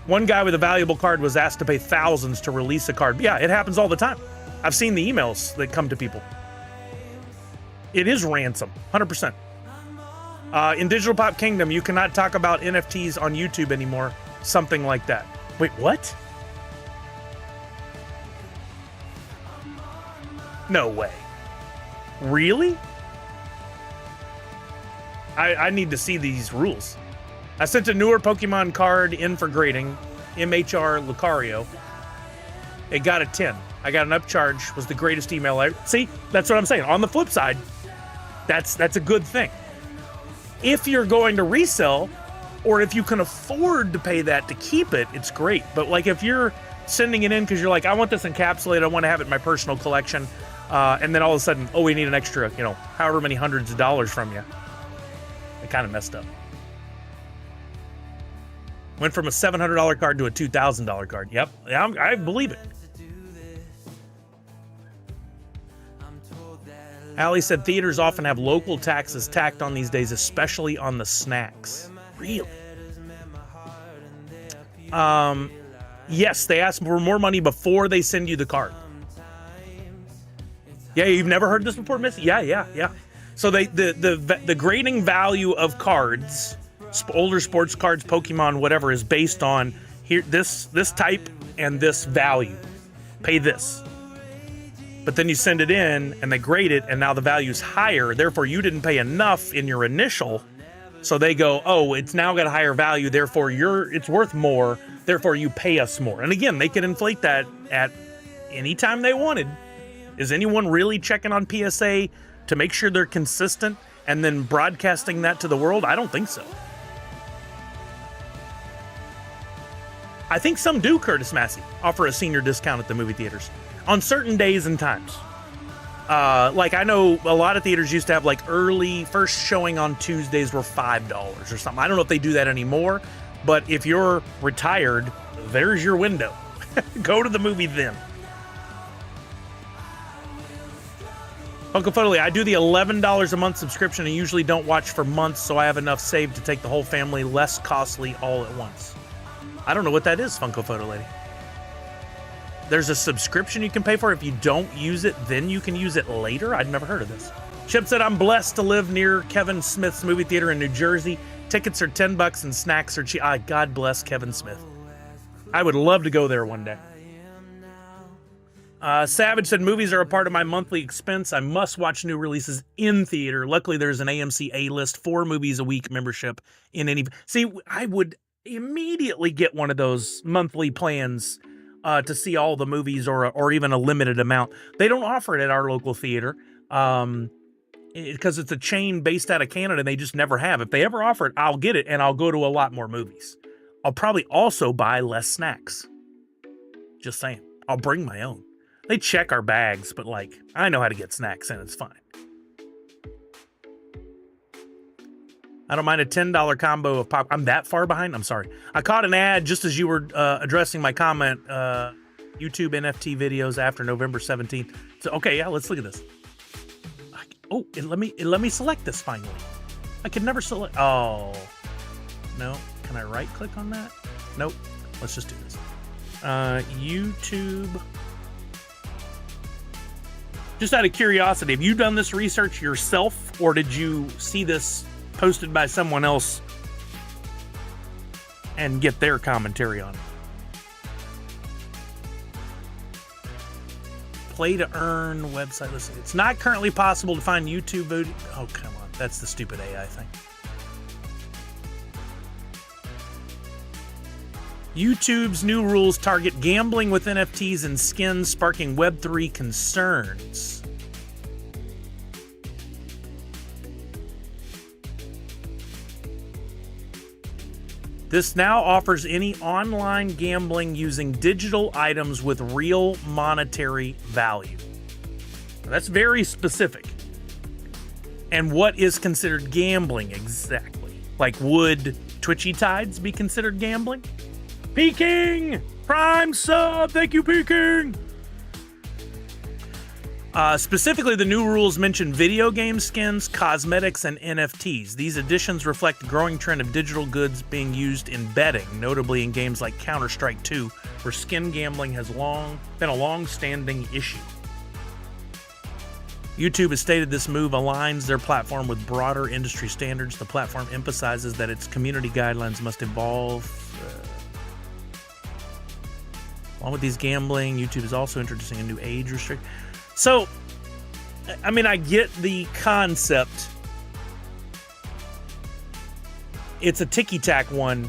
One guy with a valuable card was asked to pay thousands to release a card. Yeah, it happens all the time. I've seen the emails that come to people. It is ransom, 100%. In Digital Pop Kingdom, you cannot talk about NFTs on YouTube anymore. Something like that. Wait, what? No way. Really? I need to see these rules. I sent a newer Pokemon card in for grading, MHR Lucario. It got a 10. I got an upcharge, was the greatest email ever. See, that's what I'm saying. On the flip side, that's a good thing. If you're going to resell, or if you can afford to pay that to keep it, it's great. But like if you're sending it in because you're like, I want this encapsulated, I want to have it in my personal collection, and then all of a sudden, oh, we need an extra, however many hundreds of dollars from you. It kind of messed up. Went from a $700 card to a $2,000 card. Yep, I believe it. Allie said theaters often have local taxes tacked on these days, especially on the snacks. Really? Yes, they ask for more money before they send you the card. Yeah, you've never heard this before, Missy? Yeah. So the grading value of cards, older sports cards, Pokemon, whatever, is based on here this type and this value. Pay this. But then you send it in and they grade it, and now the value's higher. Therefore, you didn't pay enough in your initial. So they go, oh, it's now got a higher value. Therefore, it's worth more. Therefore, you pay us more. And again, they can inflate that at any time they wanted. Is anyone really checking on PSA to make sure they're consistent and then broadcasting that to the world? I don't think so. I think some do, Curtis Massey, offer a senior discount at the movie theaters on certain days and times. Like I know a lot of theaters used to have like early first showing on Tuesdays were $5 or something. I don't know if they do that anymore, but if you're retired, there's your window. Go to the movie then. Uncle Fotoli, I do the $11 a month subscription and usually don't watch for months, so I have enough saved to take the whole family, less costly all at once. I don't know what that is, Funko Photo Lady. There's a subscription you can pay for. If you don't use it, then you can use it later? I'd never heard of this. Chip said, I'm blessed to live near Kevin Smith's movie theater in New Jersey. Tickets are $10 and snacks are cheap. God bless Kevin Smith. I would love to go there one day. Savage said, movies are a part of my monthly expense. I must watch new releases in theater. Luckily, there's an AMC A-list 4 movies a week membership in any. See, I would immediately get one of those monthly plans to see all the movies or even a limited amount. They don't offer it at our local theater because it's a chain based out of Canada and they just never have. If they ever offer it, I'll get it and I'll go to a lot more movies. I'll probably also buy less snacks. Just saying. I'll bring my own. They check our bags, but like, I know how to get snacks and it's fine. I don't mind a $10 combo of pop. I'm that far behind? I'm sorry. I caught an ad just as you were addressing my comment. YouTube NFT videos after November 17th. So, okay, yeah, let's look at this. Let me select this finally. I could never select. Oh, no. Can I right click on that? Nope. Let's just do this. YouTube. Just out of curiosity, have you done this research yourself or did you see this posted by someone else and get their commentary on it? Play to earn website listing. It's not currently possible to find YouTube video. Oh, come on. That's the stupid AI thing. YouTube's new rules target gambling with NFTs and skins, sparking Web3 concerns. This now offers any online gambling using digital items with real monetary value. That's very specific. And what is considered gambling exactly? Like, would Twitchy Tides be considered gambling? Peking! Prime sub! Thank you, Peking! Specifically, the new rules mention video game skins, cosmetics, and NFTs. These additions reflect the growing trend of digital goods being used in betting, notably in games like Counter-Strike 2, where skin gambling has been a long-standing issue. YouTube has stated this move aligns their platform with broader industry standards. The platform emphasizes that its community guidelines must evolve. Along with these gambling, YouTube is also introducing a new age restriction. So, I mean, I get the concept. It's a ticky-tack one,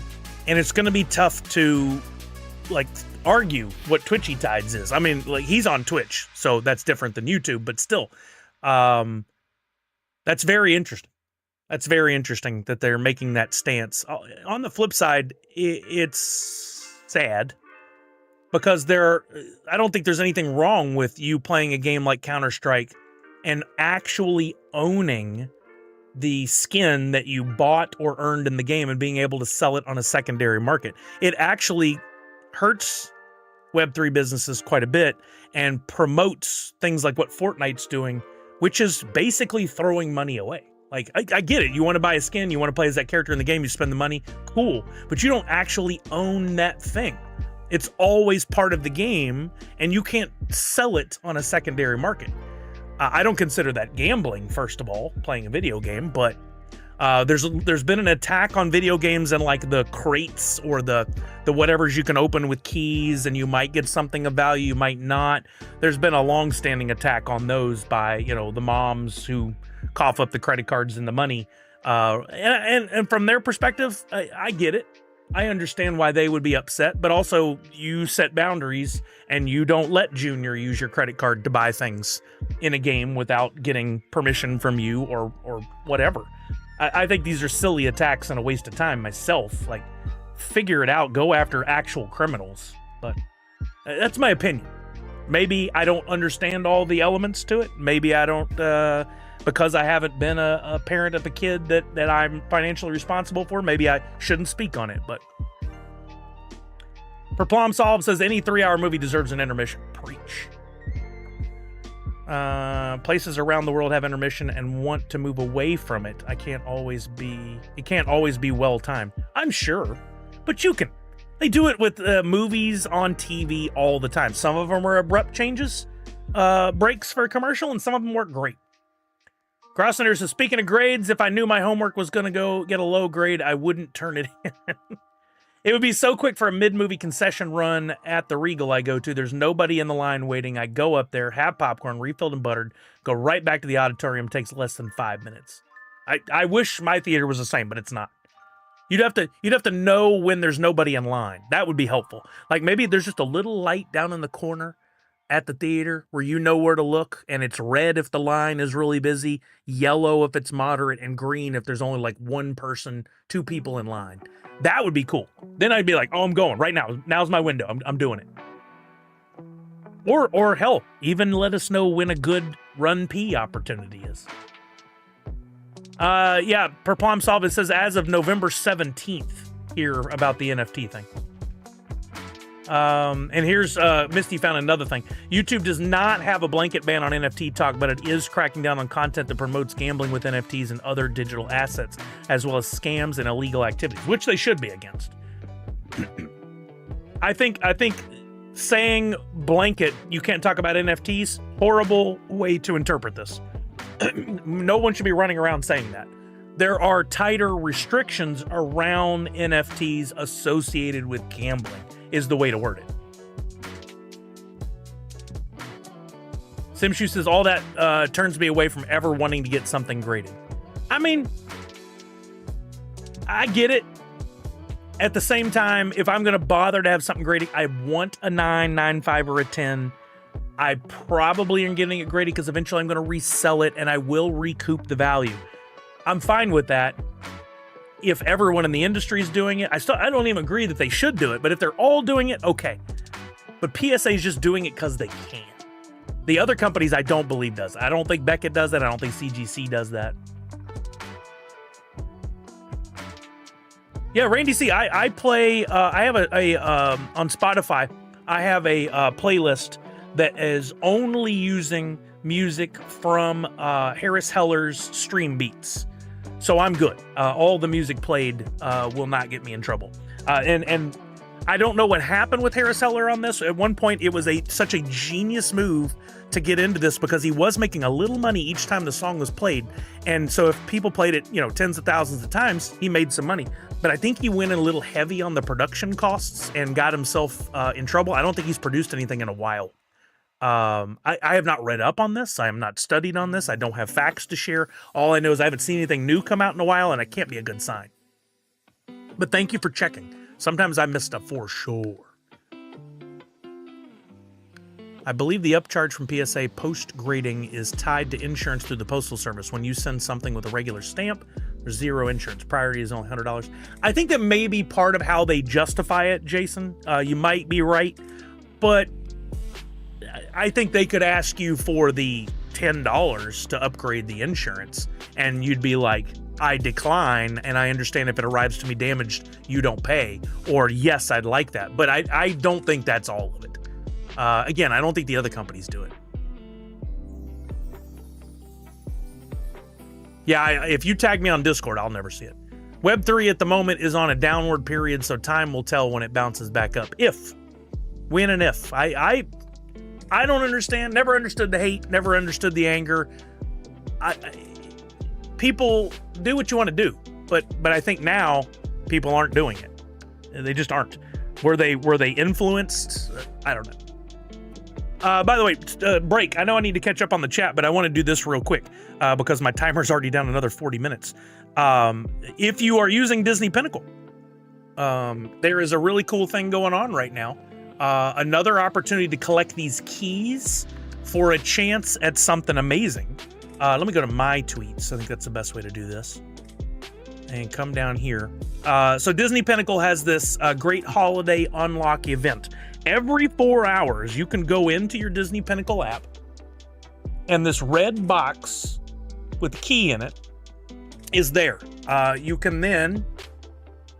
and it's going to be tough to, like, argue what Twitchy Tides is. I mean, like, he's on Twitch, so that's different than YouTube, but still, that's very interesting. That's very interesting that they're making that stance. On the flip side, it's sad. Because I don't think there's anything wrong with you playing a game like Counter-Strike and actually owning the skin that you bought or earned in the game and being able to sell it on a secondary market. It actually hurts Web3 businesses quite a bit and promotes things like what Fortnite's doing, which is basically throwing money away. Like, I get it. You want to buy a skin, you want to play as that character in the game, you spend the money, cool. But you don't actually own that thing. It's always part of the game, and you can't sell it on a secondary market. I don't consider that gambling, first of all, playing a video game, but there's been an attack on video games and like the crates or the whatevers you can open with keys, and you might get something of value, you might not. There's been a long-standing attack on those by, the moms who cough up the credit cards and the money. And from their perspective, I get it. I understand why they would be upset, but also you set boundaries and you don't let Junior use your credit card to buy things in a game without getting permission from you or whatever. I think these are silly attacks and a waste of time myself. Like, figure it out, go after actual criminals. But that's my opinion. Maybe I don't understand all the elements to it. Maybe I don't, because I haven't been a parent of a kid that I'm financially responsible for. Maybe I shouldn't speak on it, but. Perplom Solve says any 3-hour movie deserves an intermission. Preach. Places around the world have intermission and want to move away from it. It can't always be well timed. I'm sure, but you can. They do it with movies on TV all the time. Some of them are abrupt changes, breaks for a commercial, and some of them work great. Crossender says, speaking of grades, if I knew my homework was going to go get a low grade, I wouldn't turn it in. It would be so quick for a mid-movie concession run at the Regal I go to. There's nobody in the line waiting. I go up there, have popcorn, refilled and buttered, go right back to the auditorium. Takes less than 5 minutes. I wish my theater was the same, but it's not. You'd have to know when there's nobody in line. That would be helpful. Like maybe there's just a little light down in the corner at the theater where you know where to look, and it's red if the line is really busy, yellow if it's moderate, and green if there's only like one person, 2 people in line. That would be cool. Then I'd be like, oh, I'm going right now. Now's my window. I'm doing it. Or hell, even let us know when a good run P opportunity is. Yeah, per Plum Solve, it says as of November 17th here about the NFT thing. And here's Misty found another thing. YouTube does not have a blanket ban on NFT talk, but it is cracking down on content that promotes gambling with NFTs and other digital assets, as well as scams and illegal activities, which they should be against. I think saying blanket, you can't talk about NFTs, horrible way to interpret this. No one should be running around saying that. There are tighter restrictions around NFTs associated with gambling, is the way to word it. Simshu says, all that turns me away from ever wanting to get something graded. I mean, I get it. At the same time, if I'm going to bother to have something graded, I want a 9, 9.5, or a 10. I probably am getting it graded because eventually I'm going to resell it and I will recoup the value. I'm fine with that. If everyone in the industry is doing it, I don't even agree that they should do it, but if they're all doing it, okay. But PSA is just doing it because they can. The other companies, I don't believe does. I don't think Beckett does that. I don't think CGC does that. Yeah, Randy C, I play, I have on Spotify, I have a playlist that is only using music from Harris Heller's Stream Beats. So I'm good. All the music played will not get me in trouble. And I don't know what happened with Harris Heller on this. At one point, it was such a genius move to get into this because he was making a little money each time the song was played. And so if people played it, tens of thousands of times, he made some money. But I think he went in a little heavy on the production costs and got himself in trouble. I don't think he's produced anything in a while. I have not read up on this. I am not studied on this. I don't have facts to share. All I know is I haven't seen anything new come out in a while, and it can't be a good sign. But thank you for checking. Sometimes I miss stuff for sure. I believe the upcharge from PSA post-grading is tied to insurance through the Postal Service. When you send something with a regular stamp, there's zero insurance. Priority is only $100. I think that may be part of how they justify it, Jason. You might be right, but I think they could ask you for the $10 to upgrade the insurance, and you'd be like, I decline, and I understand if it arrives to me damaged, you don't pay. Or, yes, I'd like that. But I don't think that's all of it. Again, I don't think the other companies do it. Yeah, if you tag me on Discord, I'll never see it. Web3 at the moment is on a downward period, so time will tell when it bounces back up. When and if. I don't understand. Never understood the hate. Never understood the anger. People do what you want to do, but I think now people aren't doing it. They just aren't. Were they influenced? I don't know. By the way, break. I know I need to catch up on the chat, but I want to do this real quick because my timer's already down another 40 minutes. If you are using Disney Pinnacle, there is a really cool thing going on right now. Another opportunity to collect these keys for a chance at something amazing. Let me go to my tweets. I think that's the best way to do this. And come down here. So Disney Pinnacle has this great holiday unlock event. Every 4 hours, you can go into your Disney Pinnacle app, and this red box with the key in it is there. You can then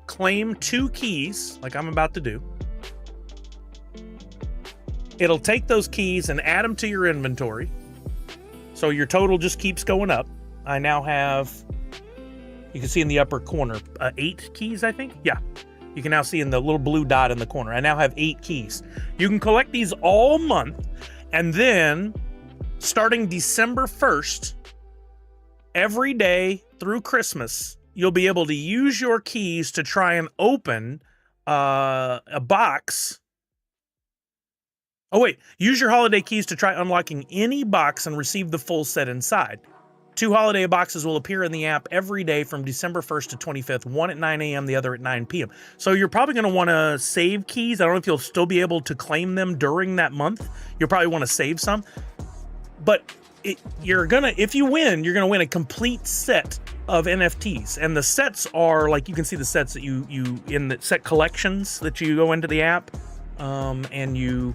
claim 2 keys, like I'm about to do. It'll take those keys and add them to your inventory. So your total just keeps going up. I now have, you can see in the upper corner, 8 keys, I think? Yeah. You can now see in the little blue dot in the corner. I now have 8 keys. You can collect these all month, and then starting December 1st, every day through Christmas, you'll be able to use your keys to try and open a box. Oh wait, use your holiday keys to try unlocking any box and receive the full set inside. 2 holiday boxes will appear in the app every day from December 1st to 25th, one at 9 a.m., the other at 9 p.m. So you're probably going to want to save keys. I don't know if you'll still be able to claim them during that month. You'll probably want to save some. But if you win, you're going to win a complete set of NFTs. And the sets are, like, you can see the sets that you in the set collections that you go into the app, and you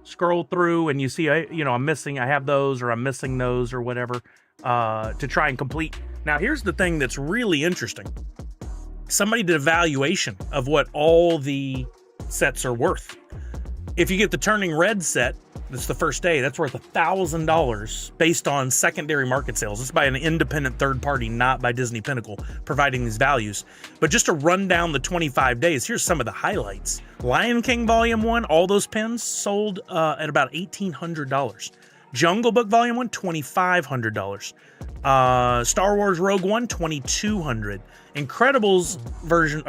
scroll through and you see, I'm missing, I have those, or I'm missing those, or whatever, to try and complete. Now, here's the thing that's really interesting. Somebody did a valuation of what all the sets are worth. If you get the Turning Red set, that's the first day, that's worth $1,000 based on secondary market sales. It's by an independent third party, not by Disney Pinnacle, providing these values. But just to run down the 25 days, here's some of the highlights. Lion King Volume 1, all those pins sold at about $1,800. Jungle Book Volume 1, $2,500. Star Wars Rogue One, $2,200. Incredibles version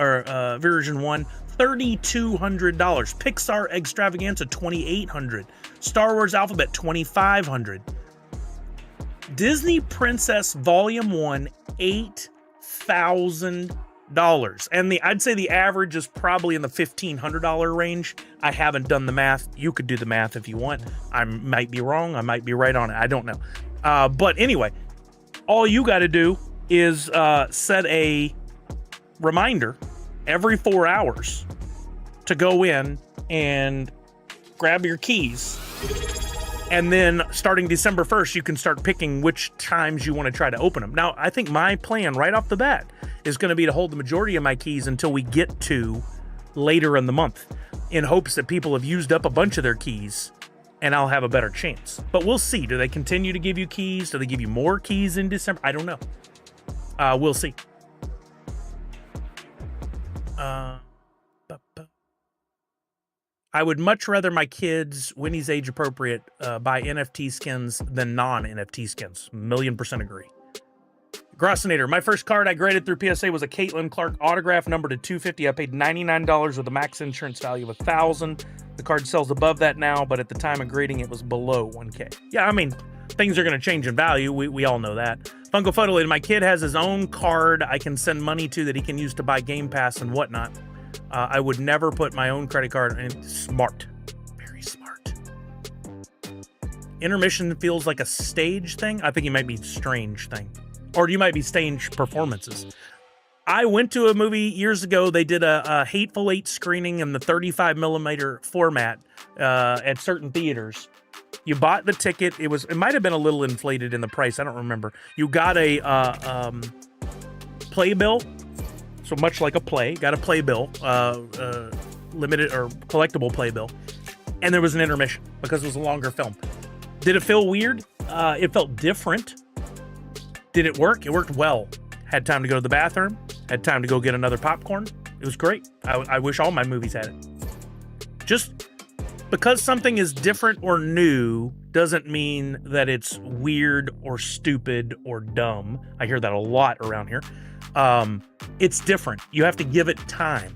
1, $3,200. Pixar Extravaganza, $2,800. Star Wars Alphabet, $2,500. Disney Princess Volume 1, $8,000. And I'd say the average is probably in the $1,500 range. I haven't done the math. You could do the math if you want. I might be wrong. I might be right on it. I don't know. But anyway, all you got to do is set a reminder every 4 hours to go in and grab your keys. And then starting December 1st, you can start picking which times you want to try to open them. Now, I think my plan right off the bat is going to be to hold the majority of my keys until we get to later in the month, in hopes that people have used up a bunch of their keys and I'll have a better chance. But we'll see. Do they continue to give you keys? Do they give you more keys in December? I don't know. We'll see. I would much rather my kids, when he's age appropriate, buy NFT skins than non-NFT skins. 1,000,000% agree. Grossinator, my first card I graded through PSA was a Caitlin Clark autograph, numbered to $250. I paid $99 with a max insurance value of $1,000. The card sells above that now, but at the time of grading, it was below $1K. Yeah, I mean, things are going to change in value. We all know that. Funko Photo, my kid has his own card I can send money to that he can use to buy Game Pass and whatnot. I would never put my own credit card in. Smart. Very smart. Intermission feels like a stage thing. I think it might be strange thing. Or you might be stage performances. I went to a movie years ago. They did a Hateful Eight screening in the 35mm format at certain theaters. You bought the ticket. It might have been a little inflated in the price. I don't remember. You got a playbill. So much like a play, got a playbill, limited or collectible playbill, and there was an intermission because it was a longer film. Did it feel weird? It felt different. Did it work? It worked well. Had time to go to the bathroom, had time to go get another popcorn. It was great. I wish all my movies had it. because something is different or new doesn't mean that it's weird or stupid or dumb. I hear that a lot around here. It's different. You have to give it time.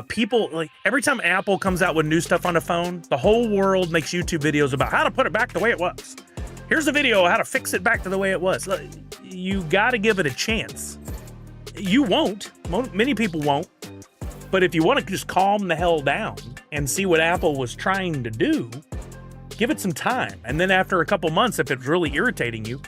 People, like, every time Apple comes out with new stuff on a phone, the whole world makes YouTube videos about how to put it back the way it was. Here's a video of how to fix it back to the way it was. You got to give it a chance. You won't. Many people won't. But if you want to just calm the hell down and see what Apple was trying to do, give it some time. And then after a couple months, if it's really irritating you,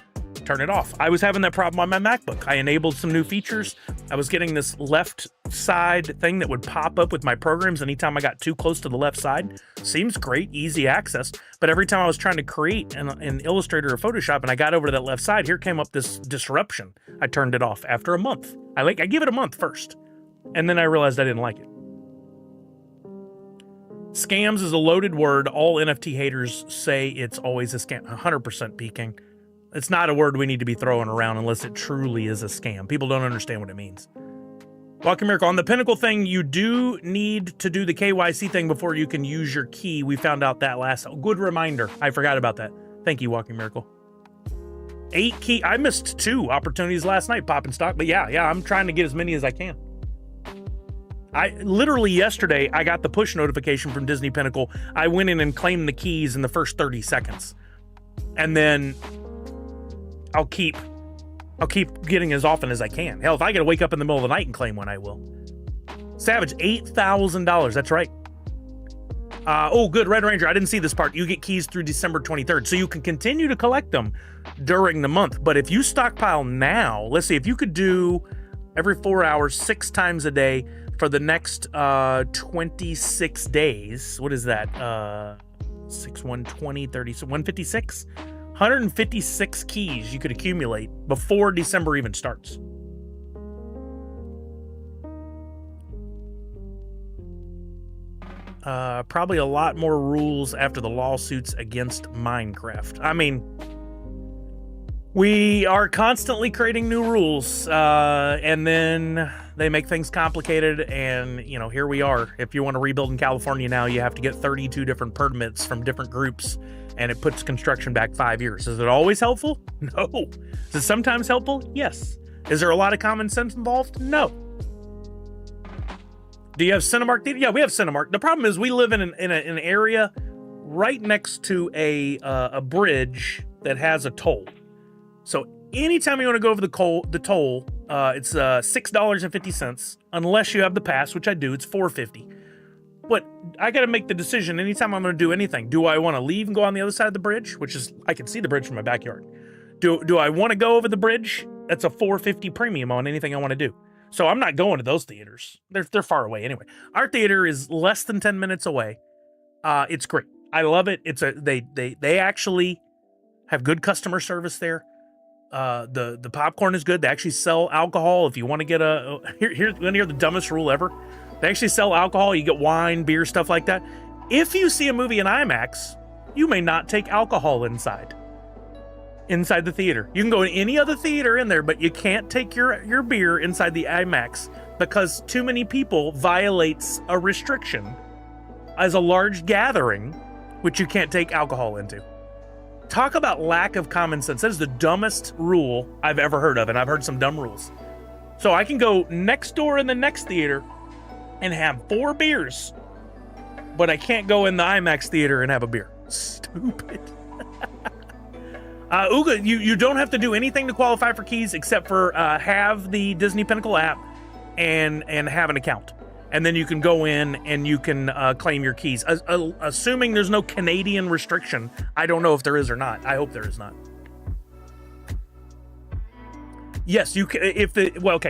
turn it off. I was having that problem on my MacBook. I enabled some new features. I was getting this left side thing that would pop up with my programs anytime I got too close to the left side. Seems great, easy access. But every time I was trying to create an Illustrator or Photoshop and I got over to that left side, here came up this disruption. I turned it off after a month. I give it a month first. And then I realized I didn't like it. Scams is a loaded word. All NFT haters say it's always a scam. 100% peaking. It's not a word we need to be throwing around unless it truly is a scam. People don't understand what it means. Walking Miracle, on the Pinnacle thing, you do need to do the KYC thing before you can use your key. We found out that last. Good reminder. I forgot about that. Thank you, Walking Miracle. 8 key. I missed 2 opportunities last night popping stock, but yeah, I'm trying to get as many as I can. I literally yesterday, I got the push notification from Disney Pinnacle. I went in and claimed the keys in the first 30 seconds. And then I'll keep getting as often as I can. Hell, if I gotta wake up in the middle of the night and claim one, I will. Savage, $8,000. That's right. Oh, good, Red Ranger. I didn't see this part. You get keys through December 23rd, so you can continue to collect them during the month. But if you stockpile now, let's see, if you could do every 4 hours, 6 times a day for the next 26 days. What is that? 6, 120, 30, so 156? 156 keys you could accumulate before December even starts. Probably a lot more rules after the lawsuits against Minecraft. I mean, we are constantly creating new rules, and then they make things complicated, and, you know, here we are. If you want to rebuild in California now, you have to get 32 different permits from different groups, and it puts construction back 5 years. Is it always helpful? No. Is it sometimes helpful? Yes. Is there a lot of common sense involved? No. Do you have Cinemark Theater? Yeah, we have Cinemark. The problem is we live in an area right next to a bridge that has a toll. So anytime you want to go over the toll, it's $6.50. Unless you have the pass, which I do, it's $4.50. But I got to make the decision anytime I'm going to do anything. Do I want to leave and go on the other side of the bridge, which is, I can see the bridge from my backyard. Do I want to go over the bridge? That's a $4.50 premium on anything I want to do. So I'm not going to those theaters. They're far away anyway. Our theater is less than 10 minutes away. It's great. I love it. They actually have good customer service there. The popcorn is good. They actually sell alcohol if you want to get here's the dumbest rule ever. They actually sell alcohol. You get wine, beer, stuff like that. If you see a movie in IMAX, you may not take alcohol inside the theater. You can go in any other theater in there, but you can't take your beer inside the IMAX because too many people violates a restriction as a large gathering, which you can't take alcohol into. Talk about lack of common sense. That is the dumbest rule I've ever heard of, and I've heard some dumb rules. So I can go next door in the next theater and have 4 beers, but I can't go in the IMAX theater and have a beer. Stupid. Uga, you don't have to do anything to qualify for keys except for have the Disney Pinnacle app and have an account. And then you can go in and you can claim your keys. Assuming there's no Canadian restriction. I don't know if there is or not. I hope there is not. Yes, you can.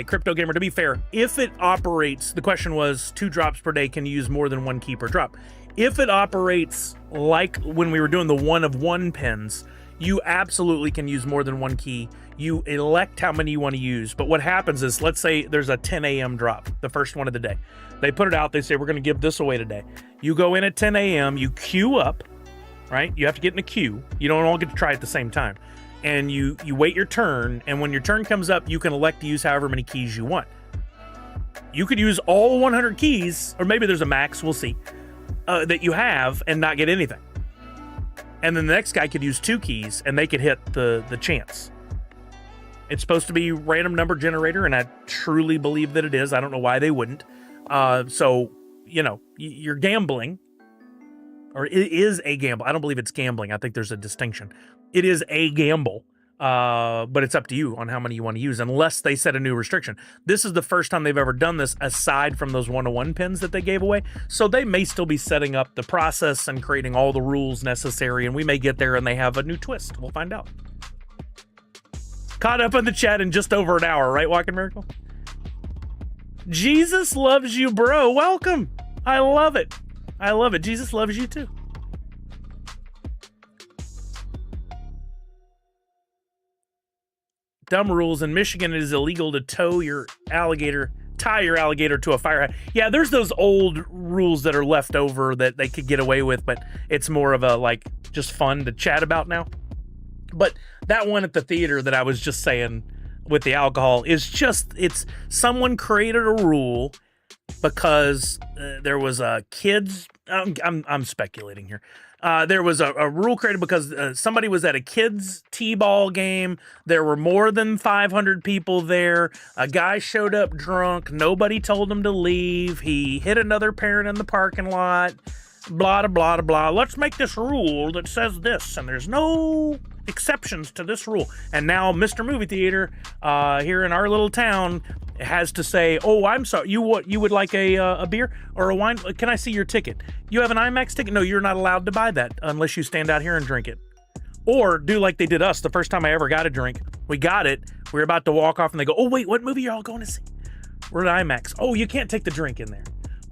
Crypto Gamer, to be fair, if it operates, the question was 2 drops per day, can you use more than 1 key per drop? If it operates like when we were doing the 1-of-1 pins, you absolutely can use more than 1 key. You elect how many you want to use. But what happens is, let's say there's a 10 a.m. drop, the first one of the day. They put it out. They say, we're going to give this away today. You go in at 10 a.m. You queue up, right? You have to get in a queue. You don't all get to try at the same time. And you wait your turn. And when your turn comes up, you can elect to use however many keys you want. You could use all 100 keys, or maybe there's a max. We'll see. that you have and not get anything. And then the next guy could use 2 keys and they could hit the chance. It's supposed to be random number generator, and I truly believe that it is. I don't know why they wouldn't. So, you know, you're gambling, or it is a gamble. I don't believe it's gambling. I think there's a distinction. It is a gamble, but it's up to you on how many you want to use, unless they set a new restriction. This is the first time they've ever done this, aside from those 1-to-1 pins that they gave away. So they may still be setting up the process and creating all the rules necessary, and we may get there and they have a new twist. We'll find out. Caught up in the chat in just over an hour, right, Walking Miracle? Jesus loves you, bro. Welcome. I love it. I love it. Jesus loves you too. Dumb rules. In Michigan, it is illegal to tie your alligator to a fire. Yeah, there's those old rules that are left over that they could get away with, but it's more of a, like, just fun to chat about now. But that one at the theater that I was just saying with the alcohol is just, it's someone created a rule because there was a kids. I'm speculating here. There was a rule created because somebody was at a kids t-ball game. There were more than 500 people there. A guy showed up drunk. Nobody told him to leave. He hit another parent in the parking lot. Blah, blah, blah, blah. Let's make this rule that says this, and there's no exceptions to this rule. And now Mr. Movie Theater here in our little town has to say, oh, I'm sorry, you would like a beer or a wine? Can I see your ticket? You have an IMAX ticket? No, you're not allowed to buy that unless you stand out here and drink it. Or do like they did us the first time I ever got a drink. We got it. We were about to walk off and they go, oh, wait, what movie are y'all going to see? We're at IMAX. Oh, you can't take the drink in there.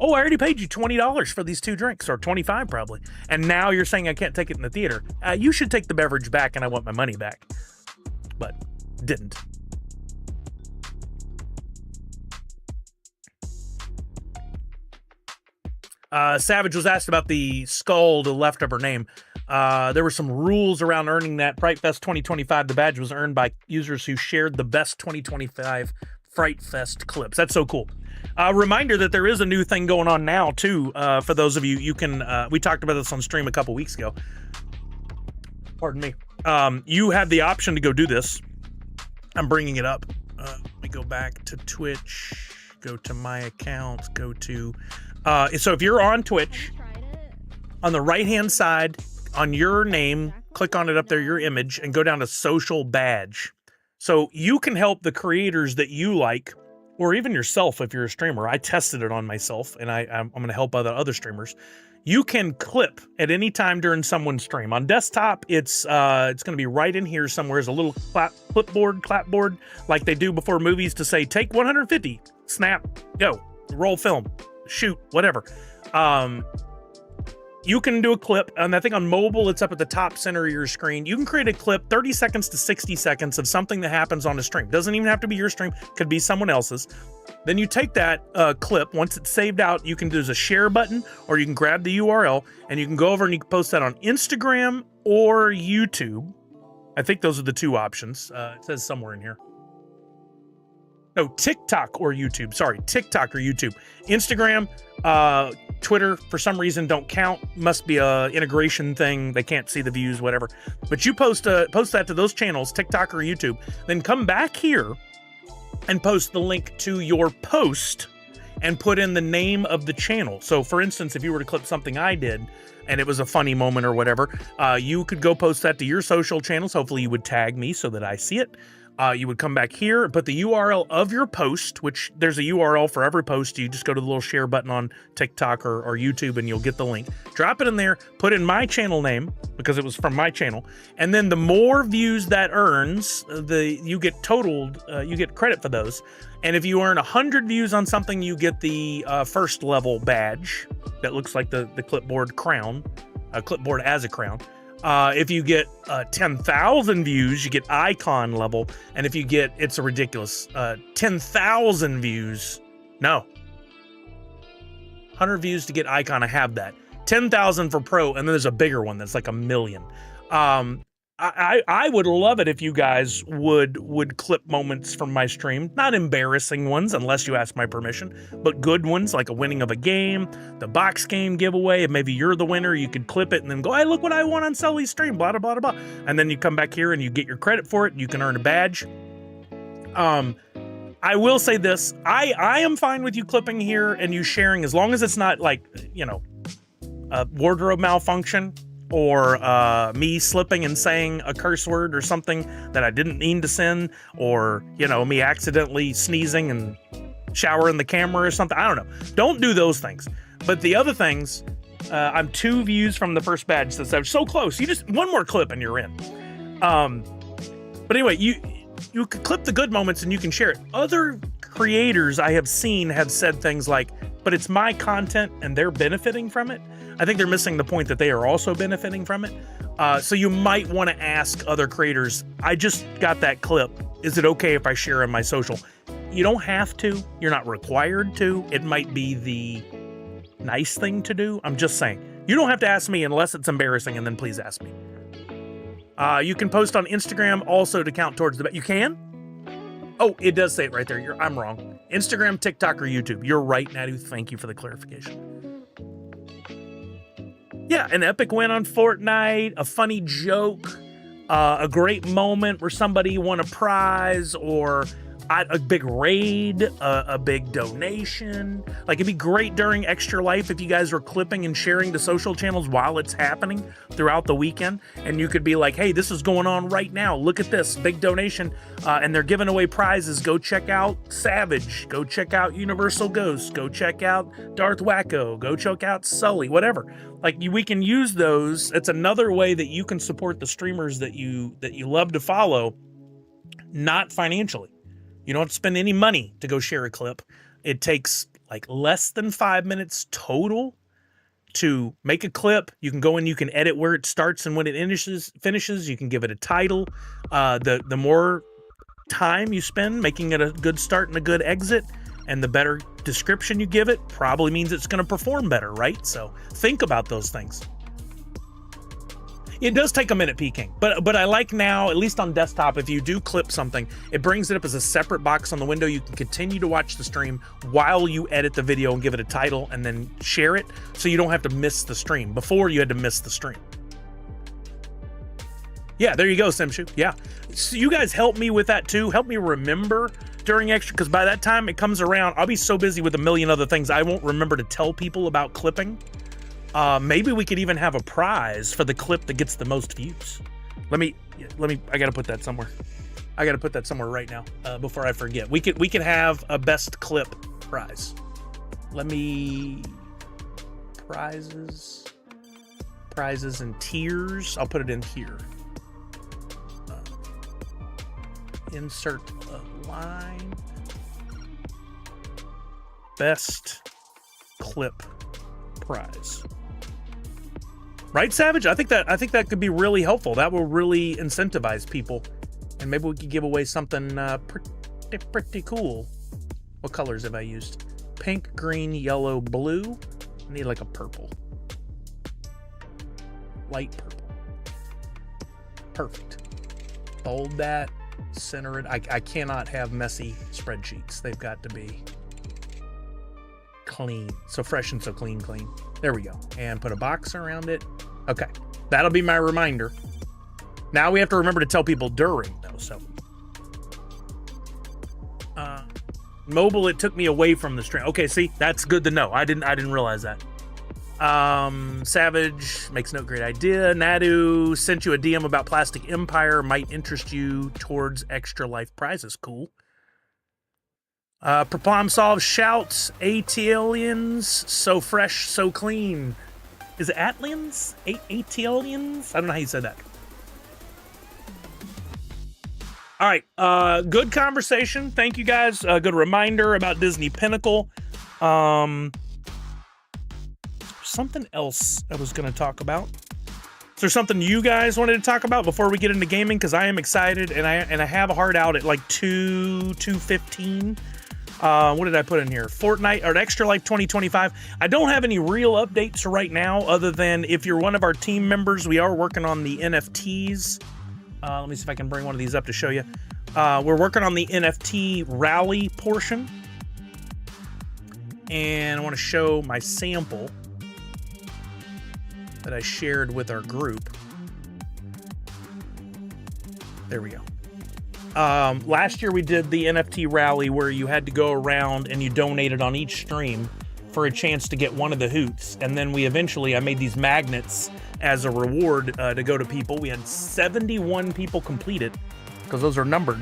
Oh, I already paid you $20 for these 2 drinks, or $25 probably. And now you're saying I can't take it in the theater. You should take the beverage back and I want my money back. But didn't. Savage was asked about the skull to the left of her name. There were some rules around earning that. Fright Fest 2025, the badge was earned by users who shared the best 2025 Fright Fest clips. That's so cool. Reminder that there is a new thing going on now too. For those of you, you can, we talked about this on stream a couple weeks ago. Pardon me. You have the option to go do this. I'm bringing it up. Let me go back to Twitch, go to my account, go to, so if you're on Twitch, on the right-hand side, on your name, click on it up there, your image, and go down to social badge. So you can help the creators that you like, or even yourself if you're a streamer. I tested it on myself, and I'm going to help other streamers. You can clip at any time during someone's stream. On desktop, it's going to be right in here somewhere. There's a little clapboard, like they do before movies to say, take 150, snap, go, roll film, shoot, whatever. You can do a clip, and I think on mobile, it's up at the top center of your screen. You can create a clip, 30 seconds to 60 seconds of something that happens on a stream. Doesn't even have to be your stream, could be someone else's. Then you take that clip, once it's saved out, you can do a share button, or you can grab the URL, and you can go over and you can post that on Instagram or YouTube. I think those are the 2 options. It says somewhere in here. No, TikTok or YouTube. Sorry, TikTok or YouTube. Instagram, Twitter, for some reason, don't count. Must be a integration thing. They can't see the views, whatever. But you post that to those channels, TikTok or YouTube. Then come back here and post the link to your post and put in the name of the channel. So, for instance, if you were to clip something I did and it was a funny moment or whatever, you could go post that to your social channels. Hopefully you would tag me so that I see it. You would come back here, put the URL of your post, which there's a URL for every post. You just go to the little share button on TikTok or YouTube and you'll get the link. Drop it in there, put in my channel name because it was from my channel. And then the more views that earns, you get totaled, you get credit for those. And if you earn 100 views on something, you get the first level badge that looks like the clipboard crown, clipboard as a crown. If you get 10,000 views, you get icon level. And if you get, it's a ridiculous, 10,000 views, no. 100 views to get icon, I have that. 10,000 for pro, and then there's a bigger one that's like 1 million. I would love it if you guys would clip moments from my stream, not embarrassing ones unless you ask my permission, but good ones like a winning of a game, the box game giveaway. If maybe you're the winner, you could clip it and then go, hey, look what I won on Sully's stream, blah, blah, blah, blah. And then you come back here and you get your credit for it. And you can earn a badge. I will say this. I am fine with you clipping here and you sharing as long as it's not like, you know, a wardrobe malfunction or me slipping and saying a curse word or something that I didn't mean to send, or, you know, me accidentally sneezing and showering the camera or something. I don't know. Don't do those things. But the other things, I'm 2 views from the first badge. That's so close. You just one more clip and you're in. But anyway, you could clip the good moments and you can share it. Other creators I have seen have said things like, but it's my content and they're benefiting from it. I think they're missing the point that they are also benefiting from it. So you might want to ask other creators, I just got that clip. Is it okay if I share on my social? You don't have to. You're not required to. It might be the nice thing to do. I'm just saying. You don't have to ask me unless it's embarrassing, and then please ask me. You can post on Instagram also to count towards the... You can? Oh, it does say it right there. I'm wrong. Instagram, TikTok, or YouTube. You're right, Nadu. Thank you for the clarification. Yeah, an epic win on Fortnite, a funny joke, a great moment where somebody won a prize, or a big raid, a big donation. Like, it'd be great during Extra Life if you guys were clipping and sharing to social channels while it's happening throughout the weekend. And you could be like, hey, this is going on right now. Look at this big donation. And they're giving away prizes. Go check out Savage. Go check out Universal Ghost. Go check out Darth Wacko. Go check out Sully, whatever. Like, we can use those. It's another way that you can support the streamers that you love to follow, not financially. You don't have to spend any money to go share a clip. It takes like less than 5 minutes total to make a clip. You can go in, you can edit where it starts and when it finishes. You can give it a title. The more time you spend making it a good start and a good exit, and the better description you give it, probably means it's going to perform better, right? So think about those things. It does take a minute peeking, but I like now, at least on desktop, if you do clip something, it brings it up as a separate box on the window. You can continue to watch the stream while you edit the video and give it a title and then share it, so you don't have to miss the stream. Before, you had to miss the stream. Yeah, there you go, Simshu. Yeah. So you guys help me with that too. Help me remember during Extra, because by that time it comes around, I'll be so busy with a million other things, I won't remember to tell people about clipping. Maybe we could even have a prize for the clip that gets the most views. Let me, I gotta put that somewhere. I gotta put that somewhere right now, before I forget. We could have a best clip prize. Prizes and tiers. I'll put it in here. Insert a line. Best clip prize. Right, Savage? I think that could be really helpful. That will really incentivize people, and maybe we could give away something pretty cool. What colors have I used? Pink, green, yellow, blue. I need like a purple, light purple. Perfect. Bold that, center it. I cannot have messy spreadsheets. They've got to be clean. So fresh and so clean. There we go. And put a box around it. Okay. That'll be my reminder. Now we have to remember to tell people during, though. So mobile, it took me away from the stream. Okay, see, that's good to know. I didn't realize that. Savage makes note, great idea. Nadu sent you a DM about Plastic Empire, might interest you towards Extra Life prizes. Cool. Problem Solve shouts, ATLians, so fresh, so clean. Is it Atlians? ATLians? I don't know how you said that. All right, good conversation. Thank you guys. Good reminder about Disney Pinnacle. Something else I was going to talk about. Is there something you guys wanted to talk about before we get into gaming? Because I am excited, and I have a hard out at like 2:15. What did I put in here? Fortnite or Extra Life 2025. I don't have any real updates right now, other than if you're one of our team members, we are working on the NFTs Let me see if I can bring one of these up to show you. We're working on the NFT rally portion. And I want to show my sample that I shared with our group. There we go. Last year we did the NFT rally where you had to go around and you donated on each stream for a chance to get one of the hoots. And then I made these magnets as a reward to go to people. We had 71 people complete it because those are numbered.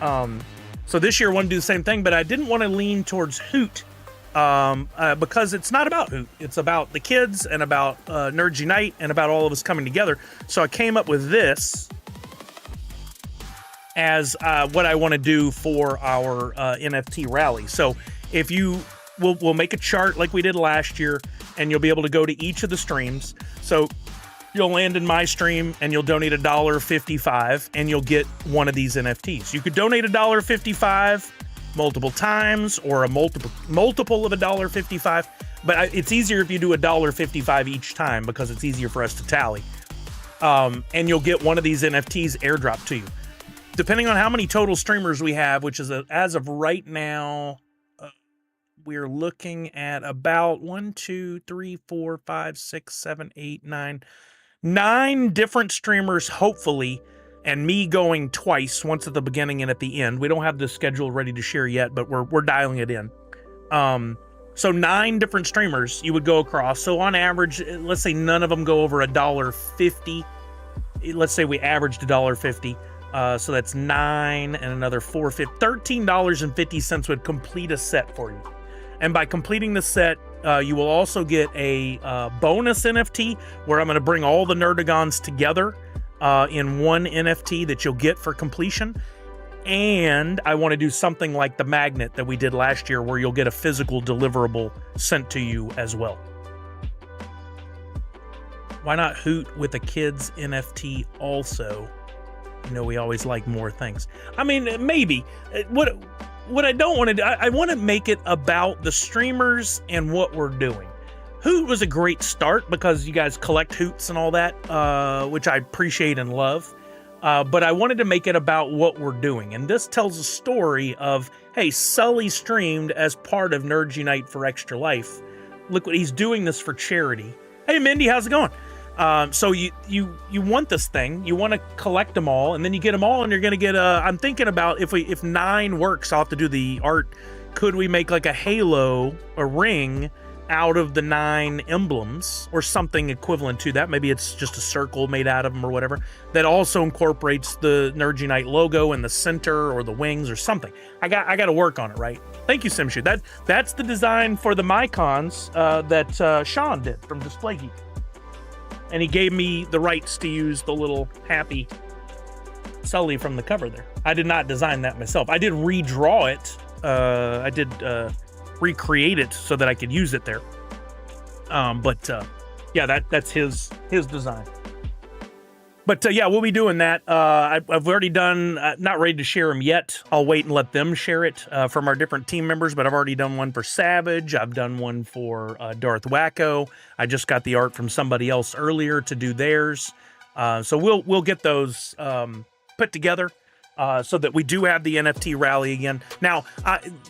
So this year I want to do the same thing, but I didn't want to lean towards hoot because it's not about hoot. It's about the kids and about Nerds Unite and about all of us coming together. So I came up with this as what I want to do for our NFT rally. So if we'll make a chart like we did last year, and you'll be able to go to each of the streams. So you'll land in my stream and you'll donate $1.55 and you'll get one of these NFTs. You could donate $1.55 multiple times or a multiple of $1.55, but it's easier if you do $1.55 each time because it's easier for us to tally. And you'll get one of these NFTs airdropped to you. Depending on how many total streamers we have, which is as of right now, we're looking at about 1, 2, 3, 4, 5, 6, 7, 8, 9 different streamers, hopefully, and me going twice, once at the beginning and at the end. We don't have the schedule ready to share yet, but we're dialing it in. So 9 different streamers you would go across. So on average, let's say none of them go over $1.50. Let's say we averaged $1.50. So that's 9 and another $4.50. $13.50 would complete a set for you. And by completing the set, you will also get a bonus NFT where I'm going to bring all the Nerdagons together in one NFT that you'll get for completion. And I want to do something like the magnet that we did last year where you'll get a physical deliverable sent to you as well. Why not hoot with a kid's NFT also? You know, we always like more things. I mean, maybe. What I don't want to do, I want to make it about the streamers and what we're doing. Hoot was a great start because you guys collect hoots and all that, which I appreciate and love. But I wanted to make it about what we're doing. And this tells a story of, hey, Sully streamed as part of Nerds Unite for Extra Life. Look what he's doing this for charity. Hey, Mindy, how's it going? So you want this thing, you want to collect them all, and then you get them all, and you're going to get I'm thinking about if 9 works, I'll have to do the art. Could we make like a halo, a ring out of the 9 emblems or something equivalent to that? Maybe it's just a circle made out of them or whatever that also incorporates the Nerds Unite logo in the center or the wings or something. I got to work on it, right? Thank you, Simshu. That's the design for the Mycons that Sean did from Display Geek. And he gave me the rights to use the little happy Sully from the cover there. I did not design that myself. I did redraw it. I did recreate it so that I could use it there. Yeah, that's his design. But yeah, we'll be doing that. I've already done, not ready to share them yet. I'll wait and let them share it from our different team members, but I've already done one for Savage. I've done one for Darth Wacko. I just got the art from somebody else earlier to do theirs. So we'll get those put together so that we do have the NFT rally again. Now,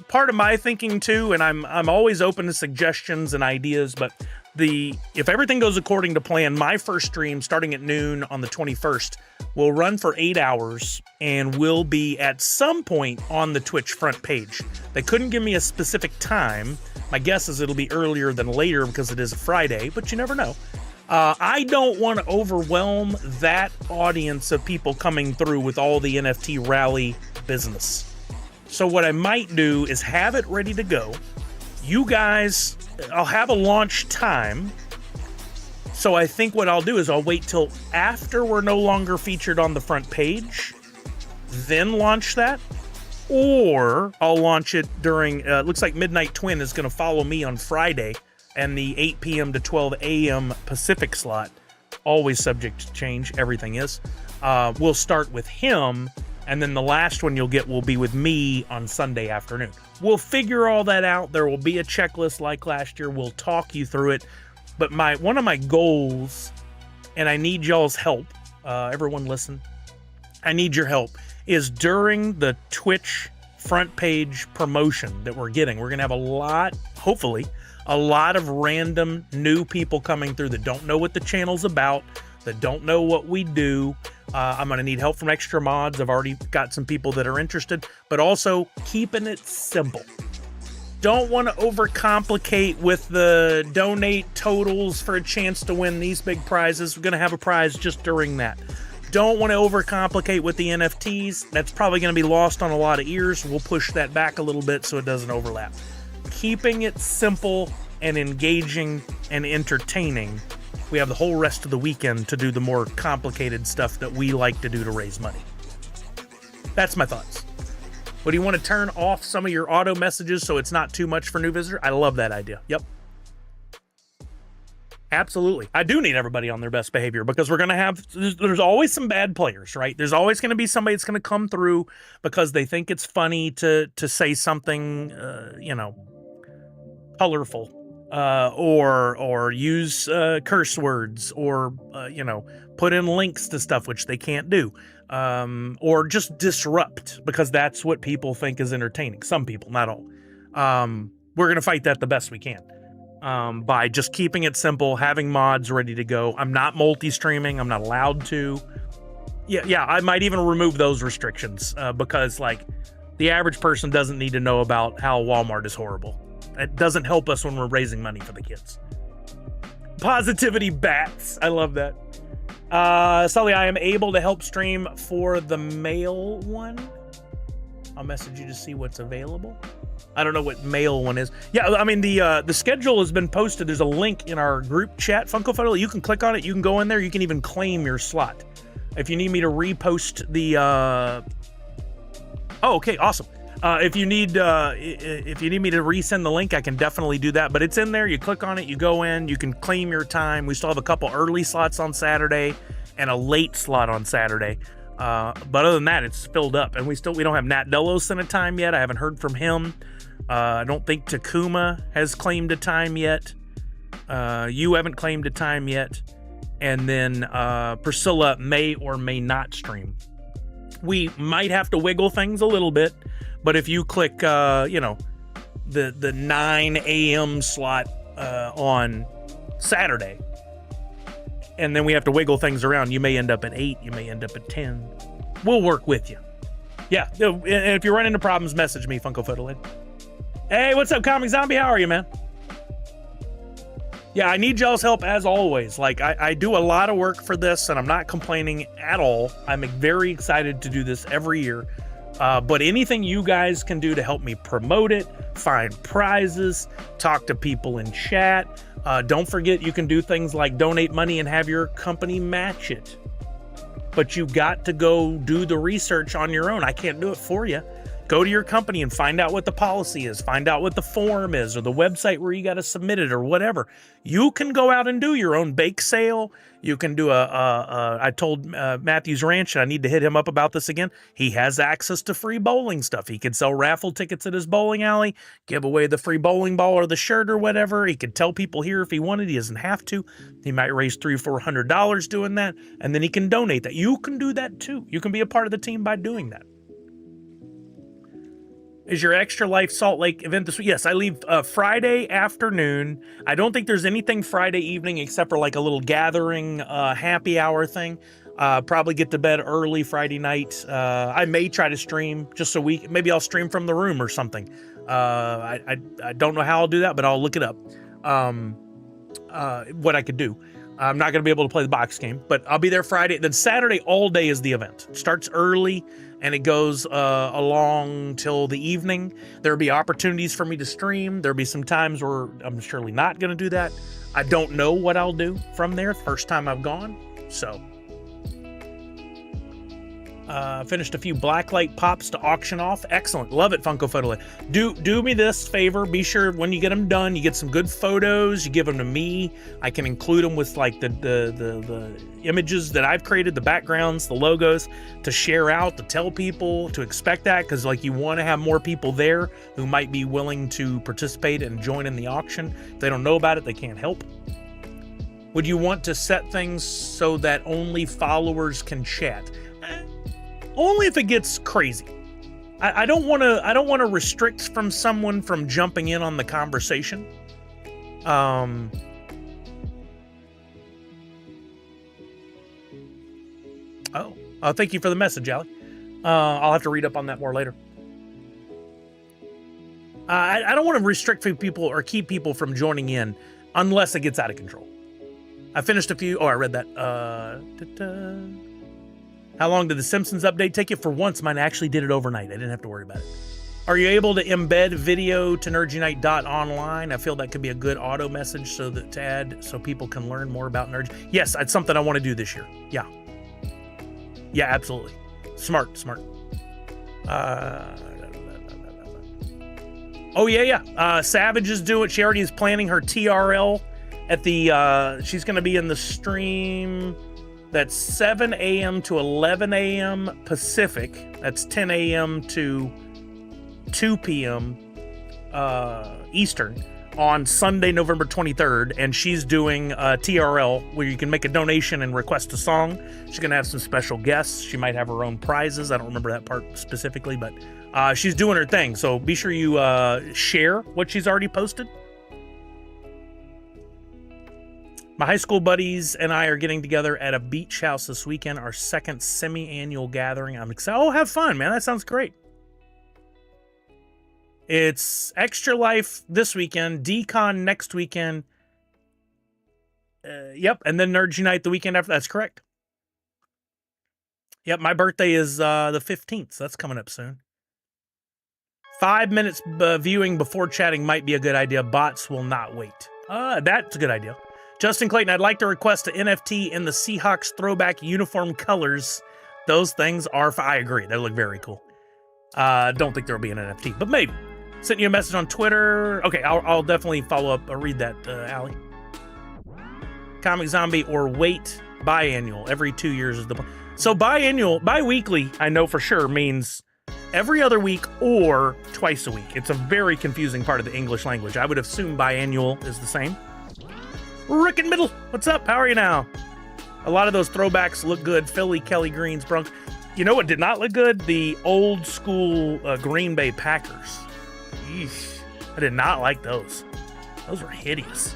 part of my thinking too, and I'm always open to suggestions and ideas, but if everything goes according to plan, my first stream starting at noon on the 21st will run for 8 hours and will be at some point on the Twitch front page. They couldn't give me a specific time. My guess is it'll be earlier than later because it is a Friday, but you never know. I don't want to overwhelm that audience of people coming through with all the NFT rally business. So what I might do is have it ready to go. You guys, I'll have a launch time. So I think what I'll do is I'll wait till after we're no longer featured on the front page, then launch that. Or I'll launch it during, looks like Midnight Twin is going to follow me on Friday and the 8 p.m. to 12 a.m. Pacific slot, always subject to change, everything is. We'll start with him, and then the last one you'll get will be with me on Sunday afternoon. We'll figure all that out. There will be a checklist like last year. We'll talk you through it. But one of my goals, and I need y'all's help, everyone listen, I need your help, is during the Twitch front page promotion that we're getting, we're going to have a lot, hopefully, a lot of random new people coming through that don't know what the channel's about, that don't know what we do. I'm going to need help from extra mods. I've already got some people that are interested, but also keeping it simple. Don't want to overcomplicate with the donate totals for a chance to win these big prizes. We're going to have a prize just during that. Don't want to overcomplicate with the NFTs. That's probably going to be lost on a lot of ears. We'll push that back a little bit so it doesn't overlap. Keeping it simple and engaging and entertaining. We have the whole rest of the weekend to do the more complicated stuff that we like to do to raise money. That's my thoughts. But do you want to turn off some of your auto messages so it's not too much for new visitor? I love that idea. Yep. Absolutely. I do need everybody on their best behavior because we're going to have, there's always some bad players, right? There's always going to be somebody that's going to come through because they think it's funny to say something, colorful, or use curse words, or, put in links to stuff, which they can't do, or just disrupt because that's what people think is entertaining. Some people, not all. We're going to fight that the best we can. By just keeping it simple, having mods ready to go. I'm not multi-streaming. I'm not allowed to. Yeah, I might even remove those restrictions because, like, the average person doesn't need to know about how Walmart is horrible. It doesn't help us when we're raising money for the kids. Positivity bats. I love that. Sully, I am able to help stream for the mail one. I'll message you to see what's available. I don't know what mail one is. Yeah, I mean, the schedule has been posted. There's a link in our group chat, Funko Photo. You can click on it. You can go in there. You can even claim your slot. If you need me to repost the... Oh, okay, awesome. If you need me to resend the link, I can definitely do that. But it's in there. You click on it. You go in. You can claim your time. We still have a couple early slots on Saturday and a late slot on Saturday. But other than that, it's filled up. And we don't have Nat Delos in a time yet. I haven't heard from him. I don't think Takuma has claimed a time yet. You haven't claimed a time yet. And then Priscilla may or may not stream. We might have to wiggle things a little bit. But if you click, the 9 a.m. slot on Saturday, and then we have to wiggle things around, you may end up at 8, you may end up at 10. We'll work with you. Yeah, and if you run into problems, message me, Funko Photolid. Hey, what's up, Comic Zombie? How are you, man? Yeah, I need y'all's help as always. Like, I do a lot of work for this, and I'm not complaining at all. I'm very excited to do this every year. But anything you guys can do to help me promote it, find prizes, talk to people in chat. Don't forget, you can do things like donate money and have your company match it. But you got to go do the research on your own. I can't do it for you. Go to your company and find out what the policy is, find out what the form is, or the website where you got to submit it, or whatever. You can go out and do your own bake sale. You can do I told Matthew's Ranch, and I need to hit him up about this again. He has access to free bowling stuff. He could sell raffle tickets at his bowling alley, give away the free bowling ball or the shirt or whatever. He could tell people here if he wanted. He doesn't have to. He might raise $300 or $400 doing that, and then he can donate that. You can do that too. You can be a part of the team by doing that. Is your Extra Life Salt Lake event this week? Yes, I leave Friday afternoon. I don't think there's anything Friday evening except for like a little gathering happy hour thing. Probably get to bed early Friday night. I may try to stream just so maybe I'll stream from the room or something. I don't know how I'll do that, but I'll look it up. What I could do. I'm not going to be able to play the box game, but I'll be there Friday. Then Saturday all day is the event. It starts early and it goes along till the evening. There'll be opportunities for me to stream. There'll be some times where I'm surely not going to do that. I don't know what I'll do from there. First time I've gone. So finished a few blacklight pops to auction off. Excellent. Love it, Funko Photo. Do me this favor. Be sure when you get them done, you get some good photos. You give them to me. I can include them with like the images that I've created, the backgrounds, the logos, to share out, to tell people to expect that, because like you want to have more people there who might be willing to participate and join in the auction. If they don't know about it, they can't help. Would you want to set things so that only followers can chat? Only if it gets crazy. I don't want to restrict from someone from jumping in on the conversation. Oh, thank you for the message, Allie. I'll have to read up on that more later. I don't want to restrict people or keep people from joining in unless it gets out of control. I finished a few. Oh, I read that. How long did the Simpsons update take you? For once, mine actually did it overnight. I didn't have to worry about it. Are you able to embed video to nerdunite.online? I feel that could be a good auto message to add so people can learn more about nerds. Yes, it's something I want to do this year. Yeah. Yeah, absolutely. Smart. Oh, yeah. Savage is doing it. She already is planning her TRL at the, she's going to be in the stream that's 7 a.m. to 11 a.m. Pacific. That's 10 a.m. to 2 p.m. Eastern on Sunday, November 23rd. And she's doing a TRL where you can make a donation and request a song. She's going to have some special guests. She might have her own prizes. I don't remember that part specifically, but she's doing her thing. So be sure you share what she's already posted. My high school buddies and I are getting together at a beach house this weekend, our second semi-annual gathering. I'm excited. Oh, have fun, man. That sounds great. It's Extra Life this weekend, Decon next weekend. Yep, and then Nerds Unite the weekend after. That's correct. Yep, my birthday is the 15th, so that's coming up soon. 5 minutes viewing before chatting might be a good idea. Bots will not wait. That's a good idea. Justin Clayton, I'd like to request an NFT in the Seahawks throwback uniform colors. Those things are, I agree, they look very cool. Don't think there'll be an NFT, but maybe. Sent you a message on Twitter. Okay, I'll definitely follow up or read that, Allie. Comic Zombie or wait biannual. Every 2 years is the plan. So bi-weekly, I know for sure means every other week or twice a week. It's a very confusing part of the English language. I would assume biannual is the same. Rick and Middle, what's up? How are you now? A lot of those throwbacks look good. Philly, Kelly Green's, Broncos. You know what did not look good? The old school Green Bay Packers. Eesh, I did not like those. Those were hideous.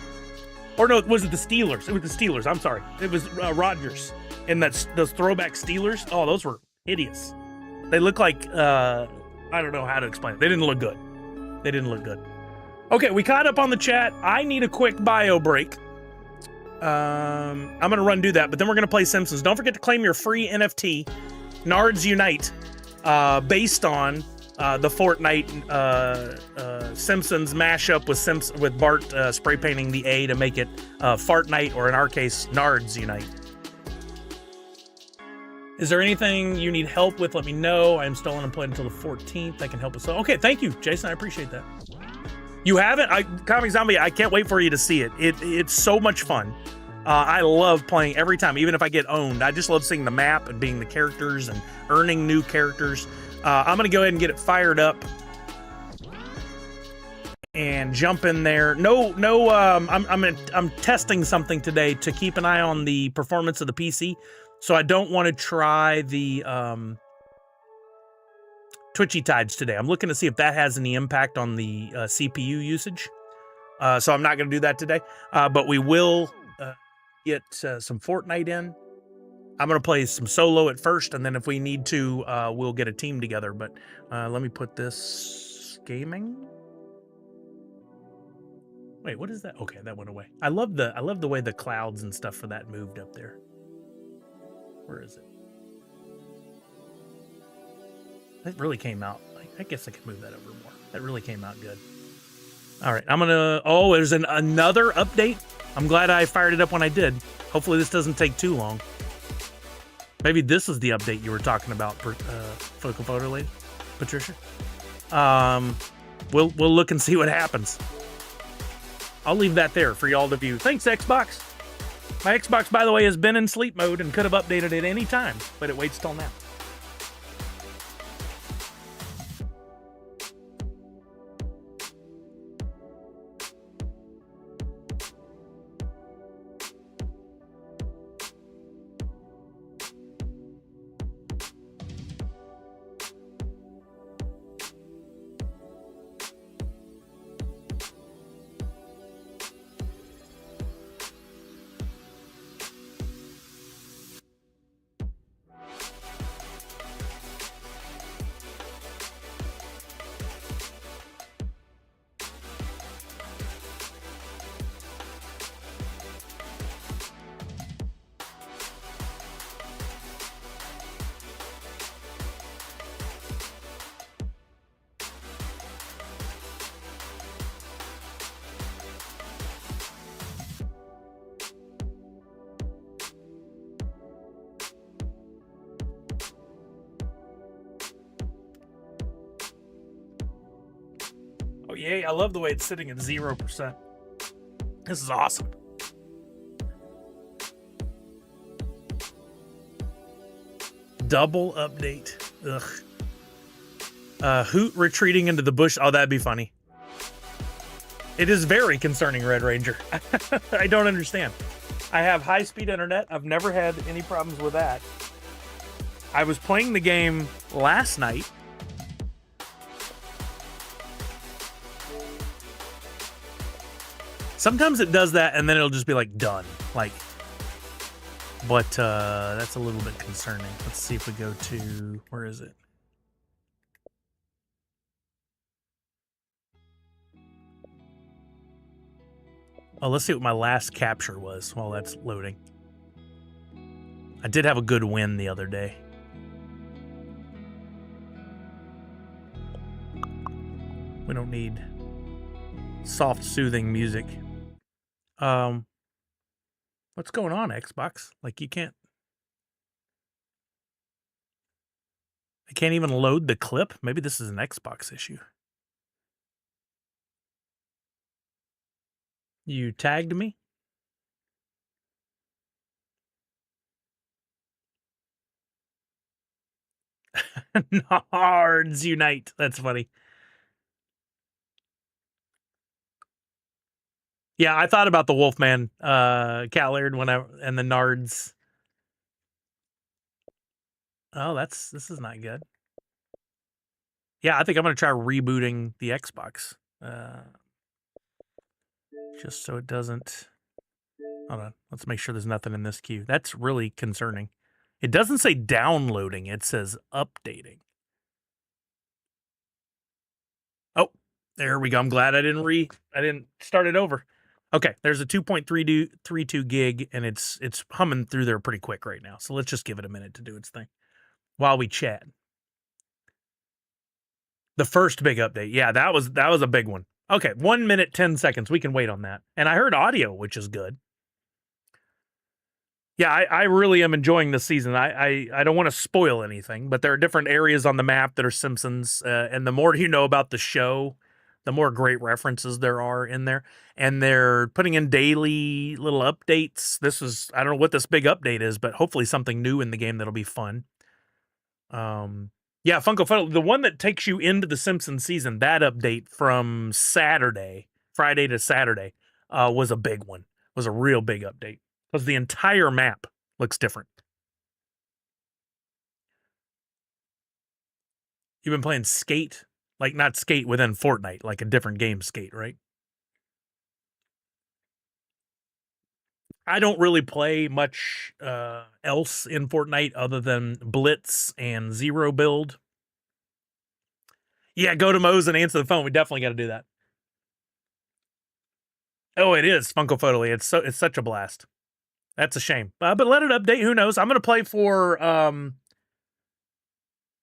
Or no, was it the Steelers? It was the Steelers. I'm sorry. It was Rodgers. And those throwback Steelers. Oh, those were hideous. They look like, I don't know how to explain it. They didn't look good. Okay, we caught up on the chat. I need a quick bio break. I'm going to do that, but then we're going to play Simpsons. Don't forget to claim your free NFT, Nards Unite, based on the Fortnite Simpsons mashup with Bart spray painting the A to make it Fartnite, or in our case, Nards Unite. Is there anything you need help with? Let me know. I'm still unemployed until the 14th. I can help us. Okay, thank you, Jason. I appreciate that. You haven't? Comic Zombie, I can't wait for you to see it. It's so much fun. I love playing every time, even if I get owned. I just love seeing the map and being the characters and earning new characters. I'm going to go ahead and get it fired up and jump in there. I'm testing something today to keep an eye on the performance of the PC. So I don't want to try the Twitchy Tides today. I'm looking to see if that has any impact on the CPU usage. So I'm not going to do that today. But we will get some Fortnite in. I'm going to play some solo at first, and then if we need to, we'll get a team together. But let me put this gaming. Wait, what is that? Okay, that went away. I love the way the clouds and stuff for that moved up there. Where is it? That really came out. I guess I could move that over more. That really came out good. All right, I'm gonna. Oh, there's another update. I'm glad I fired it up when I did. Hopefully this doesn't take too long. Maybe this is the update you were talking about, Focal Photo Lady, Patricia. We'll look and see what happens. I'll leave that there for y'all to view. Thanks, Xbox. My Xbox, by the way, has been in sleep mode and could have updated at any time, but it waits till now. yay. I love the way it's sitting at 0%. This is awesome. Double update. Ugh. Hoot retreating into the bush. Oh, that'd be funny. It is very concerning, Red Ranger. I don't understand. I have high-speed internet. I've never had any problems with that. I was playing the game last night. Sometimes it does that, and then it'll just be like done. Like, but that's a little bit concerning. Let's see if we go to, where is it? Oh, let's see what my last capture was while that's loading. I did have a good win the other day. We don't need soft, soothing music. What's going on, Xbox? Like, you can't... I can't even load the clip? Maybe this is an Xbox issue. You tagged me? Nards unite. That's funny. Yeah, I thought about the Wolfman Callard and the Nards. Oh, this is not good. Yeah, I think I'm gonna try rebooting the Xbox. Just so it doesn't. Hold on. Let's make sure there's nothing in this queue. That's really concerning. It doesn't say downloading, it says updating. Oh, there we go. I'm glad I didn't start it over. Okay, there's a 2.32 gig, and it's humming through there pretty quick right now. So let's just give it a minute to do its thing while we chat. The first big update. Yeah, that was a big one. Okay, 1 minute, 10 seconds. We can wait on that. And I heard audio, which is good. Yeah, I really am enjoying this season. I don't want to spoil anything, but there are different areas on the map that are Simpsons, and the more you know about the show, the more great references there are in there. And they're putting in daily little updates. I don't know what this big update is, but hopefully something new in the game that'll be fun. Yeah, Funko Funnel, the one that takes you into the Simpsons season, that update from Friday to Saturday, was a big one. Was a real big update. Because the entire map looks different. You've been playing Skate? Like, not Skate within Fortnite, like a different game, Skate, right? I don't really play much else in Fortnite other than Blitz and Zero Build. Yeah, go to Moe's and answer the phone. We definitely got to do that. Oh, it is Funko Photo. It's such a blast. That's a shame. But let it update. Who knows? I'm going to play for an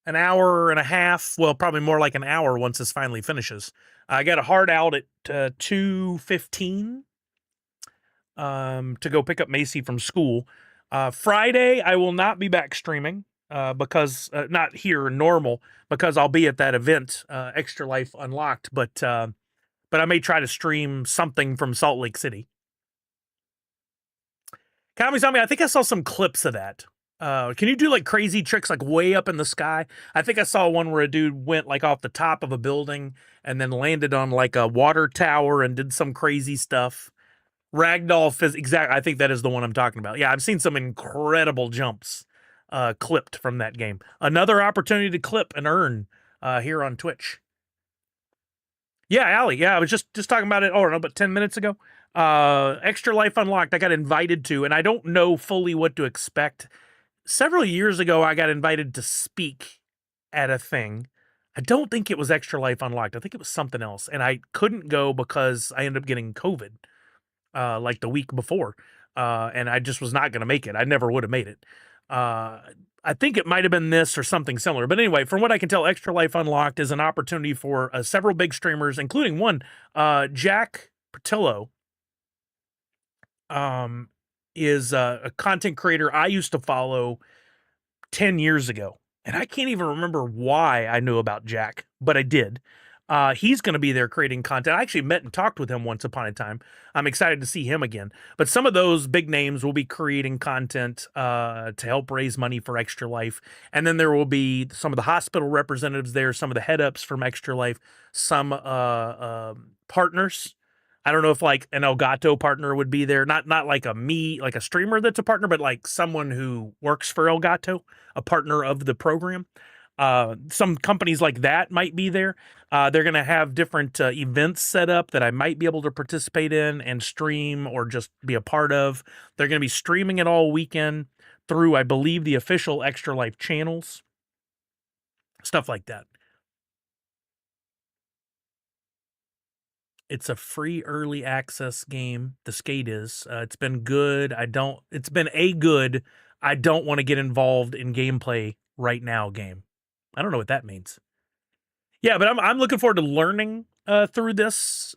hour and a half. Well, probably more like an hour once this finally finishes. I got a hard out at 2:15 to go pick up Macy from school. Friday, I will not be back streaming because not here normal, because I'll be at that event, Extra Life Unlocked. But I may try to stream something from Salt Lake City. Kami, I think I saw some clips of that. Can you do like crazy tricks like way up in the sky? I think I saw one where a dude went like off the top of a building and then landed on like a water tower and did some crazy stuff. Ragdoll exactly. I think that is the one I'm talking about. Yeah, I've seen some incredible jumps clipped from that game. Another opportunity to clip and earn here on Twitch. Yeah, Allie. Yeah, I was just talking about it. Oh, no, but 10 minutes ago. Extra Life Unlocked. I got invited to, and I don't know fully what to expect. Several years ago, I got invited to speak at a thing. I don't think it was Extra Life Unlocked. I think it was something else, and I couldn't go because I ended up getting COVID like the week before, and I just was not going to make it. I never would have made it. I think it might have been this or something similar. But anyway, from what I can tell, Extra Life Unlocked is an opportunity for several big streamers, including one, Jack Patillo, is a content creator I used to follow 10 years ago. And I can't even remember why I knew about Jack, but I did. He's going to be there creating content. I actually met and talked with him once upon a time. I'm excited to see him again. But some of those big names will be creating content to help raise money for Extra Life. And then there will be some of the hospital representatives there, some of the head ups from Extra Life, some partners. I don't know if like an Elgato partner would be there. Not like like a streamer that's a partner, but like someone who works for Elgato, a partner of the program. Some companies like that might be there. They're going to have different events set up that I might be able to participate in and stream or just be a part of. They're going to be streaming it all weekend through, I believe, the official Extra Life channels, stuff like that. It's a free early access game. The Skate is. It's been good. It's been a good. I don't want to get involved in gameplay right now game. I don't know what that means. Yeah, but I'm looking forward to learning through this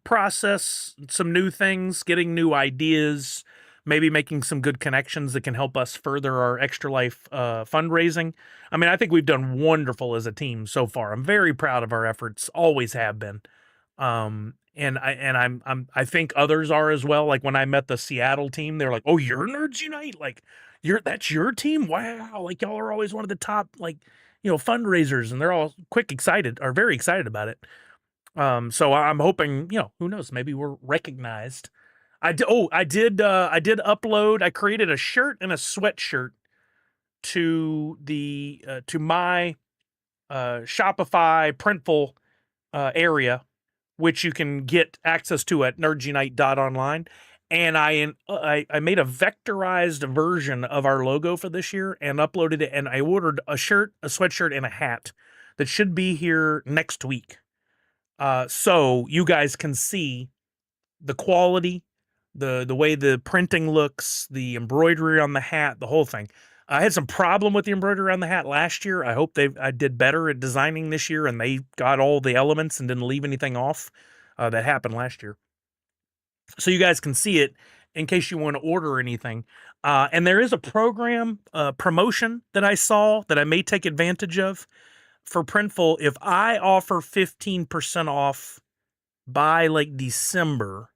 process, some new things, getting new ideas, maybe making some good connections that can help us further our Extra Life fundraising. I mean, I think we've done wonderful as a team so far. I'm very proud of our efforts, always have been. I think others are as well. Like when I met the Seattle team, they're like, "Oh, you're Nerds Unite? Like that's your team? Wow! Like y'all are always one of the top fundraisers," and they're all very excited about it. So I'm hoping, who knows, maybe we're recognized. I did upload. I created a shirt and a sweatshirt to my Shopify Printful area, which you can get access to at nerdsunite.online. And I made a vectorized version of our logo for this year and uploaded it. And I ordered a shirt, a sweatshirt, and a hat that should be here next week. So you guys can see the quality, the way the printing looks, the embroidery on the hat, the whole thing. I had some problem with the embroidery on the hat last year. I hope I did better at designing this year, and they got all the elements and didn't leave anything off. That happened last year. So you guys can see it in case you want to order anything. And there is a program promotion that I saw that I may take advantage of for Printful. If I offer 15% off by like December,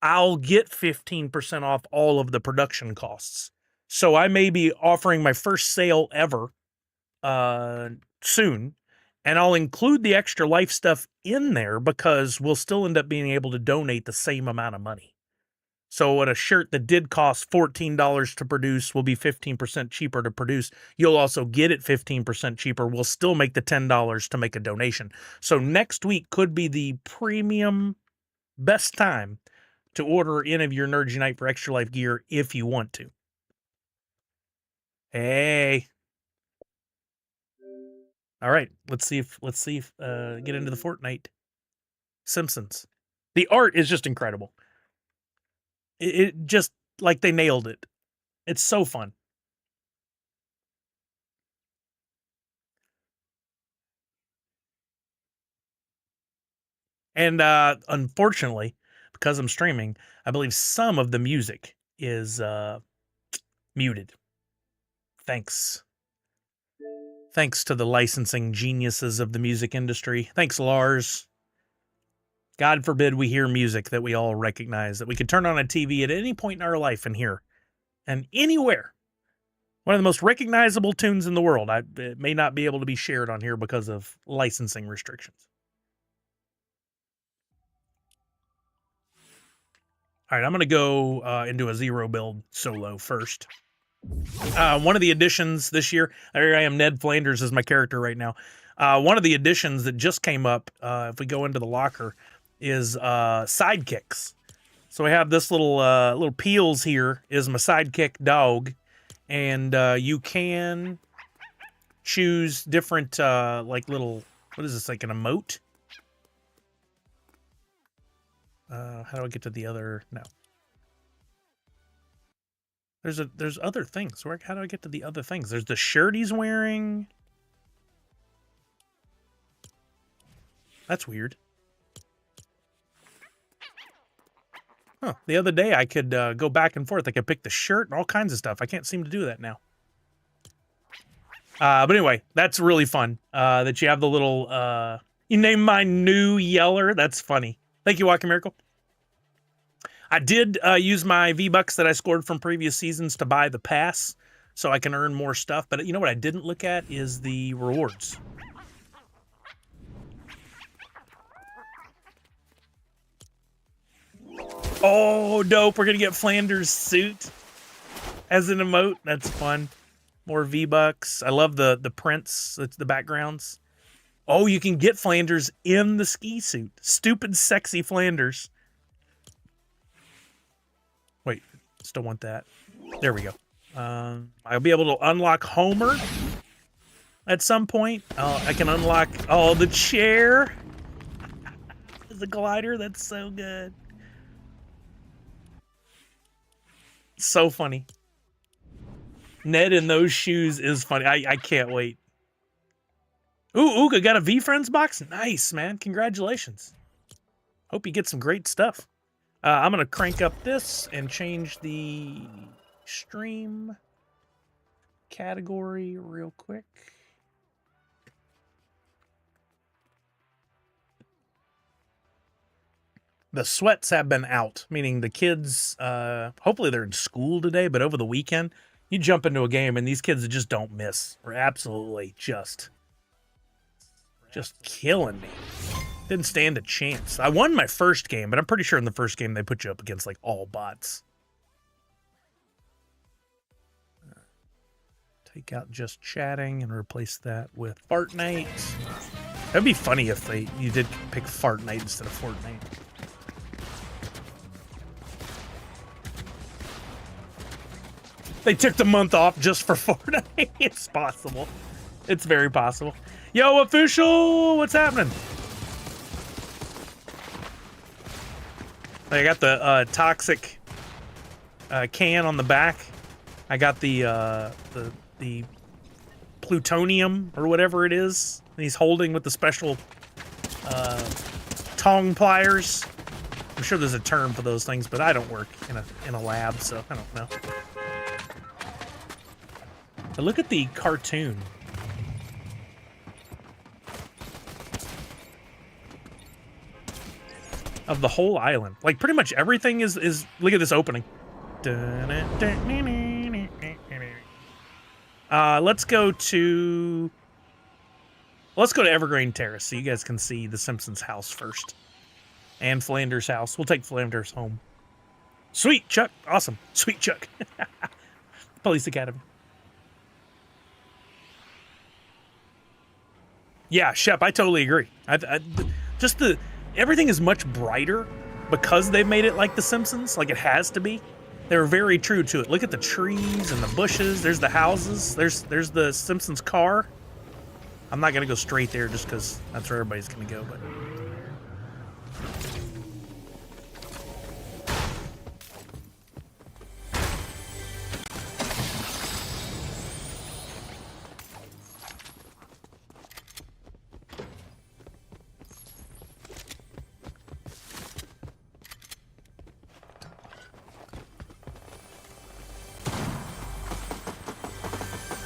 I'll get 15% off all of the production costs. So I may be offering my first sale ever soon, and I'll include the Extra Life stuff in there because we'll still end up being able to donate the same amount of money. So what a shirt that did cost $14 to produce will be 15% cheaper to produce. You'll also get it 15% cheaper. We'll still make the $10 to make a donation. So next week could be the premium best time to order any of your Nerds Unite for Extra Life gear if you want to. Hey. All right, let's see if get into the Fortnite. Simpsons. The art is just incredible. It just like they nailed it. It's so fun. And unfortunately, because I'm streaming, I believe some of the music is muted. Thanks to the licensing geniuses of the music industry. Thanks, Lars. God forbid we hear music that we all recognize, that we could turn on a TV at any point in our life and hear. And anywhere. One of the most recognizable tunes in the world. It may not be able to be shared on here because of licensing restrictions. All right, I'm going to go into a zero build solo first. One of the additions this year, there I am, Ned Flanders is my character right now. One of the additions that just came up, if we go into the locker, is sidekicks. So we have this little Peels here is my sidekick dog, and you can choose different like little, what is this, like an emote? How do I get to the other? No. There's other things. How do I get to the other things? There's the shirt he's wearing. That's weird. Huh. The other day I could go back and forth. I could pick the shirt and all kinds of stuff. I can't seem to do that now. But anyway, that's really fun. That you have the little You named my new Yeller. That's funny. Thank you, Walking Miracle. I did use my V-Bucks that I scored from previous seasons to buy the pass so I can earn more stuff. But you know what I didn't look at is the rewards. Oh, dope. We're going to get Flanders' suit as an emote. That's fun. More V-Bucks. I love the prints. It's the backgrounds. Oh, you can get Flanders in the ski suit. Stupid, sexy Flanders. Wait, still want that. There we go. I'll be able to unlock Homer at some point. I can unlock, the chair. The glider, that's so good. So funny. Ned in those shoes is funny. I can't wait. Ooh, Ooga got a V-Friends box? Nice, man. Congratulations. Hope you get some great stuff. I'm going to crank up this and change the stream category real quick. The sweats have been out, meaning the kids, hopefully they're in school today, but over the weekend, you jump into a game and these kids just don't miss. We're absolutely just killing me. Didn't stand a chance. I won my first game, but I'm pretty sure in the first game they put you up against like all bots. Take out just chatting and replace that with Fortnite. That'd be funny if you did pick Fortnite instead of Fortnite. They took the month off just for Fortnite. It's possible. It's very possible. Yo, official, what's happening? I got the toxic can on the back. I got the plutonium or whatever it is. And he's holding with the special tong pliers. I'm sure there's a term for those things, but I don't work in a lab, so I don't know. But look at the cartoon. Of the whole island. Like, pretty much everything is look at this opening. Let's go to Evergreen Terrace so you guys can see the Simpsons house first. And Flanders' house. We'll take Flanders home. Sweet, Chuck. Awesome. Sweet, Chuck. Police Academy. Yeah, Shep, I totally agree. Everything is much brighter because they've made it like The Simpsons, like it has to be. They were very true to it. Look at the trees and the bushes. There's the houses. There's the Simpsons car. I'm not gonna go straight there just because that's where everybody's gonna go. But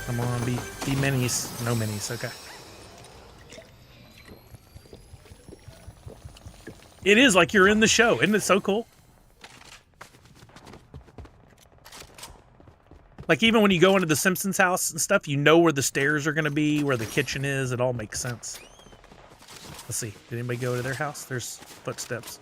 come on, be minis. No minis, okay. It is like you're in the show. Isn't it so cool? Like, even when you go into the Simpsons house and stuff, you know where the stairs are going to be, where the kitchen is. It all makes sense. Let's see. Did anybody go to their house? There's footsteps.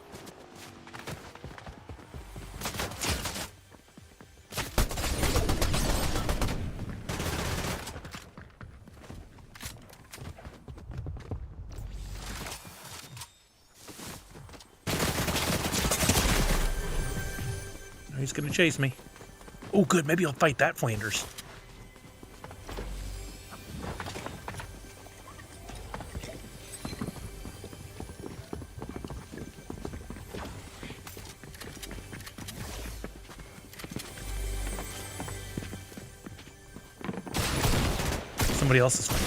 He's gonna chase me. Oh, good. Maybe I'll fight that Flanders. Somebody else is fighting.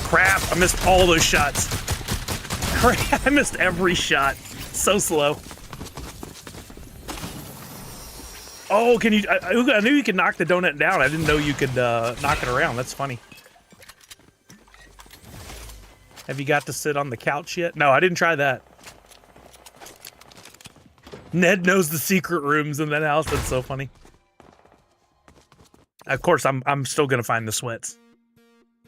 Crap! I missed all those shots. I missed every shot. So slow. Oh, can you? I knew you could knock the donut down. I didn't know you could knock it around. That's funny. Have you got to sit on the couch yet? No, I didn't try that. Ned knows the secret rooms in that house. That's so funny. Of course, I'm still gonna find the sweats.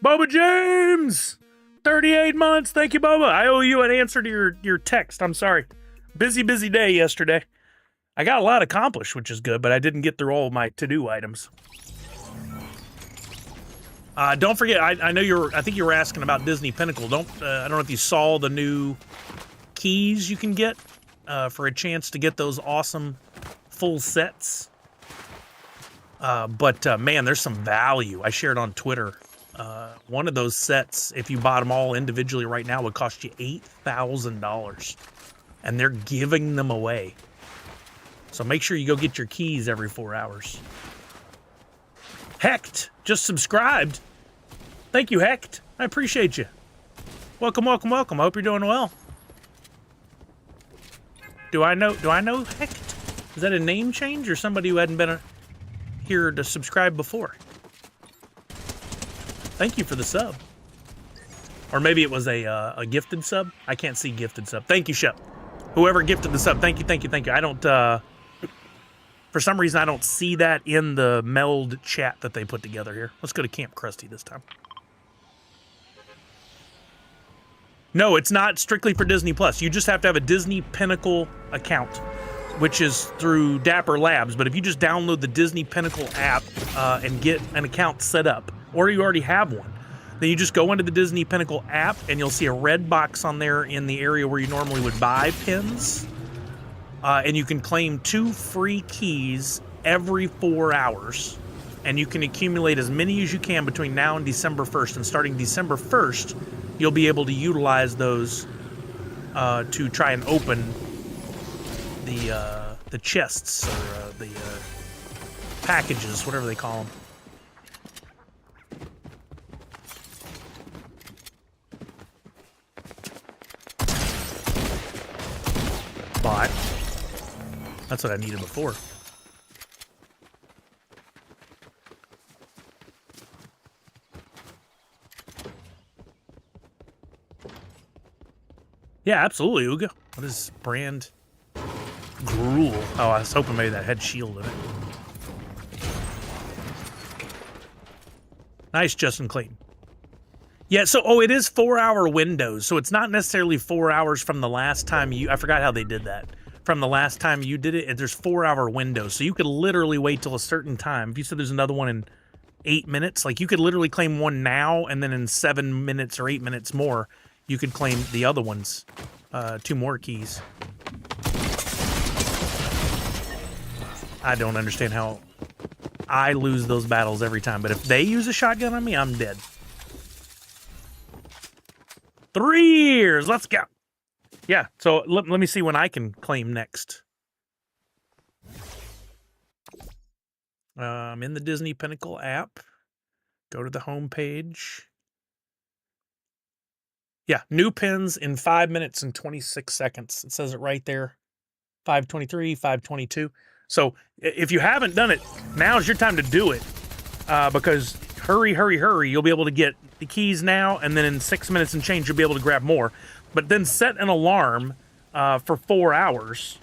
Boba James, 38 months. Thank you, Boba. I owe you an answer to your text. I'm sorry. Busy day yesterday. I got a lot accomplished, which is good, but I didn't get through all of my to-do items. Don't forget, I know I think you were asking about Disney Pinnacle. I don't know if you saw the new keys you can get for a chance to get those awesome full sets. But man, there's some value. I shared on Twitter. One of those sets, if you bought them all individually right now, would cost you $8,000. And they're giving them away. So make sure you go get your keys every 4 hours. Hecht just subscribed. Thank you, Hecht. I appreciate you. Welcome. I hope you're doing well. Do I know Hecht? Is that a name change or somebody who hadn't been here to subscribe before? Thank you for the sub. Or maybe it was a gifted sub. I can't see gifted sub. Thank you, Shep. Whoever gifted the sub, thank you. I don't, for some reason, I don't see that in the meld chat that they put together here. Let's go to Camp Krusty this time. No, it's not strictly for Disney Plus. You just have to have a Disney Pinnacle account, which is through Dapper Labs. But if you just download the Disney Pinnacle app and get an account set up, or you already have one, then you just go into the Disney Pinnacle app and you'll see a red box on there in the area where you normally would buy pins. And you can claim 2 free keys every 4 hours. And you can accumulate as many as you can between now and December 1st. And starting December 1st, you'll be able to utilize those to try and open the chests or the packages, whatever they call them. Bot. That's what I needed before. Yeah, absolutely, Uga. What is brand? Gruel. Oh, I was hoping maybe that had shield in it. Nice, Justin Clayton. Yeah, so, it is 4-hour windows, so it's not necessarily 4 hours from the last time I forgot how they did that. From the last time you did it, there's 4-hour windows, so you could literally wait till a certain time. If you said there's another one in 8 minutes, like you could literally claim one now, and then in 7 minutes or 8 minutes more, you could claim the other ones, 2 more keys. I don't understand how I lose those battles every time, but if they use a shotgun on me, I'm dead. 3 years, let's go. Yeah, so let me see when I can claim next. I'm in the Disney Pinnacle app. Go to the home page. Yeah, new pins in 5 minutes and 26 seconds. It says it right there. 5:23, 5:22. So if you haven't done it, now's your time to do it. Because hurry. You'll be able to get the keys now, and then in 6 minutes and change, you'll be able to grab more. But then set an alarm for 4 hours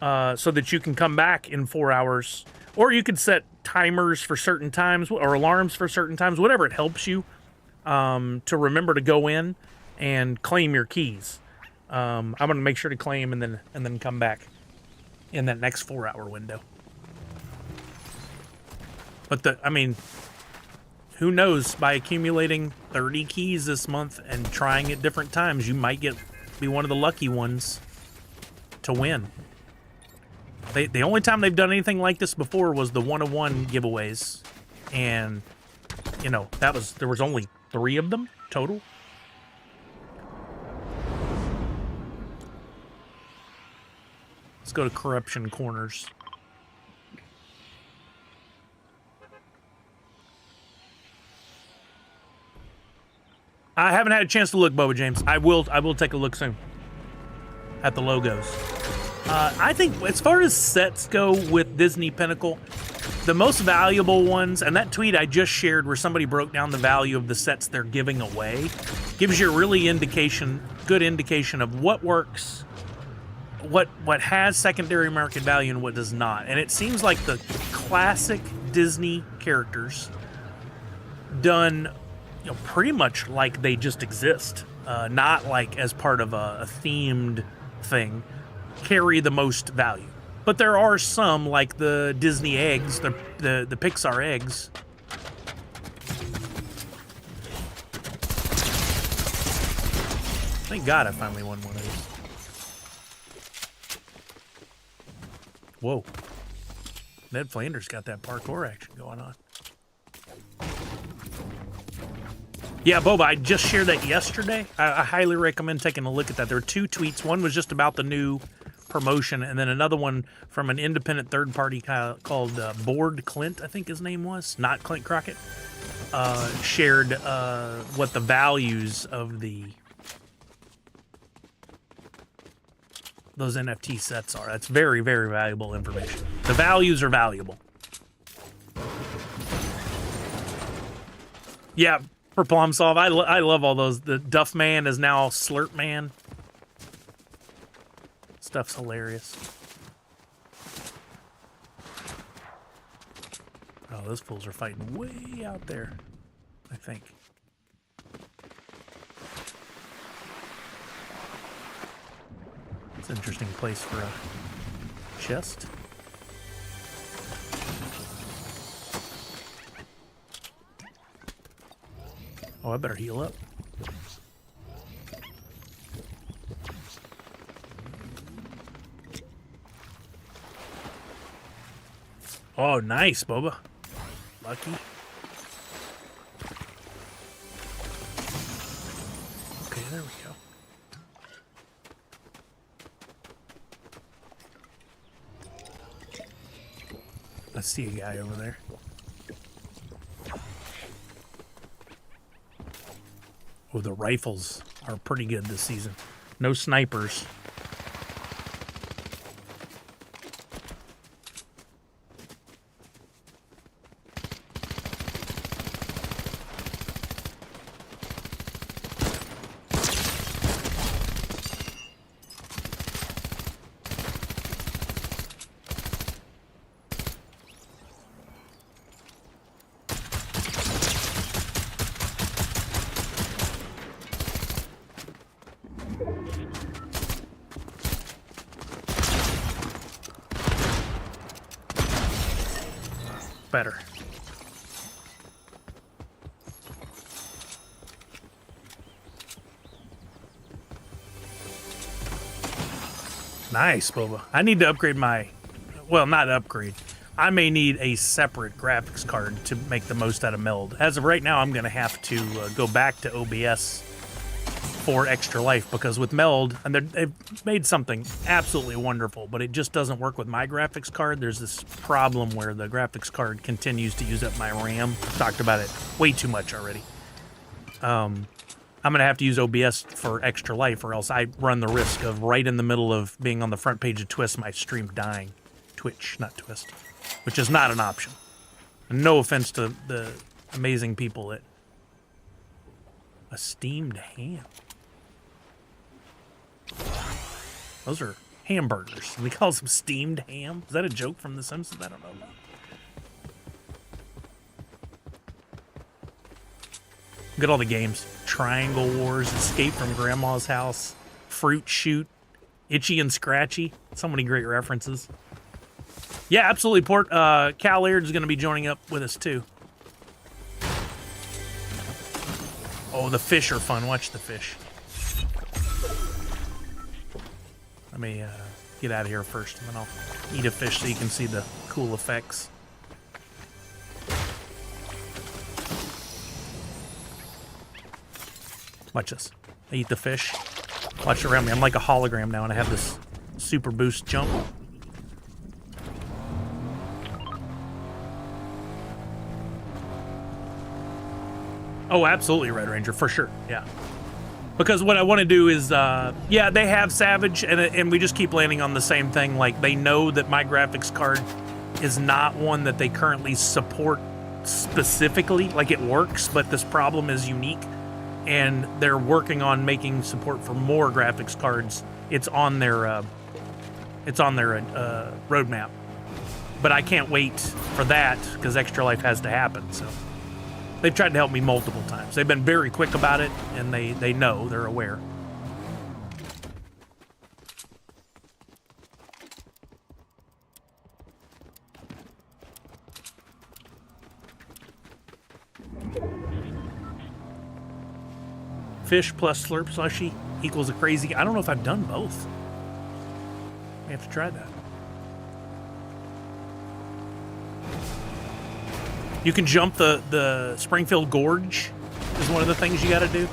so that you can come back in 4 hours. Or you could set timers for certain times or alarms for certain times, whatever it helps you to remember to go in and claim your keys. I'm going to make sure to claim and then come back in that next 4-hour window. But who knows? By accumulating 30 keys this month and trying at different times, you might be one of the lucky ones to win. The only time they've done anything like this before was the 101 giveaways, and there was only 3 of them total. Let's go to Corruption Corners. I haven't had a chance to look, Boba James. I will take a look soon at the logos. I think as far as sets go with Disney Pinnacle, the most valuable ones, and that tweet I just shared where somebody broke down the value of the sets they're giving away, gives you a really good indication of what works, what has secondary market value and what does not. And it seems like the classic Disney characters done, pretty much like they just exist, not like as part of a themed thing, carry the most value. But there are some, like the Disney eggs, the Pixar eggs. Thank God I finally won one of these. Whoa. Ned Flanders got that parkour action going on. Yeah, Boba, I just shared that yesterday. I highly recommend taking a look at that. There were 2 tweets. One was just about the new promotion, and then another one from an independent third party called Board Clint, I think his name was, not Clint Crockett, shared what the values of those NFT sets are. That's very, very valuable information. The values are valuable. Yeah, for Plum Solve, I love all those. The Duff Man is now Slurp Man. Stuff's hilarious. Oh, those fools are fighting way out there, I think. It's an interesting place for a chest. Oh, I better heal up. Oh, nice, Boba. Lucky. Okay, there we go. I see a guy over there. Oh, the rifles are pretty good this season. No snipers. Better. Nice, Boba. I need to upgrade my... Well, not upgrade. I may need a separate graphics card to make the most out of Meld. As of right now, I'm going to have to go back to OBS for Extra Life, because with Meld, and they've made something absolutely wonderful, but it just doesn't work with my graphics card. There's this problem where the graphics card continues to use up my RAM. I've talked about it way too much already. I'm going to have to use OBS for Extra Life, or else I run the risk of right in the middle of being on the front page of Twist, my stream dying. Twitch, not Twist, which is not an option. And no offense to the amazing people at A Steamed Ham. Those are hamburgers. We call them steamed ham. Is that a joke from The Simpsons? I don't know. Look at all the games. Triangle Wars, Escape from Grandma's House, Fruit Shoot, Itchy and Scratchy. So many great references. Yeah, absolutely, Port. Cal Laird is going to be joining up with us, too. Oh, the fish are fun. Watch the fish. Let me get out of here first, and then I'll eat a fish so you can see the cool effects. Watch this. I eat the fish. Watch it around me. I'm like a hologram now, and I have this super boost jump. Oh, absolutely, Red Ranger, for sure. Yeah. Because what I want to do is, yeah, they have Savage, and we just keep landing on the same thing. Like, they know that my graphics card is not one that they currently support specifically. Like, it works, but this problem is unique, and they're working on making support for more graphics cards. It's on their roadmap. But I can't wait for that because Extra Life has to happen. So they've tried to help me multiple times. They've been very quick about it, and they know, they're aware. Fish plus Slurp Slushy equals a crazy... I don't know if I've done both. I have to try that. You can jump the Springfield Gorge is one of the things you got to do.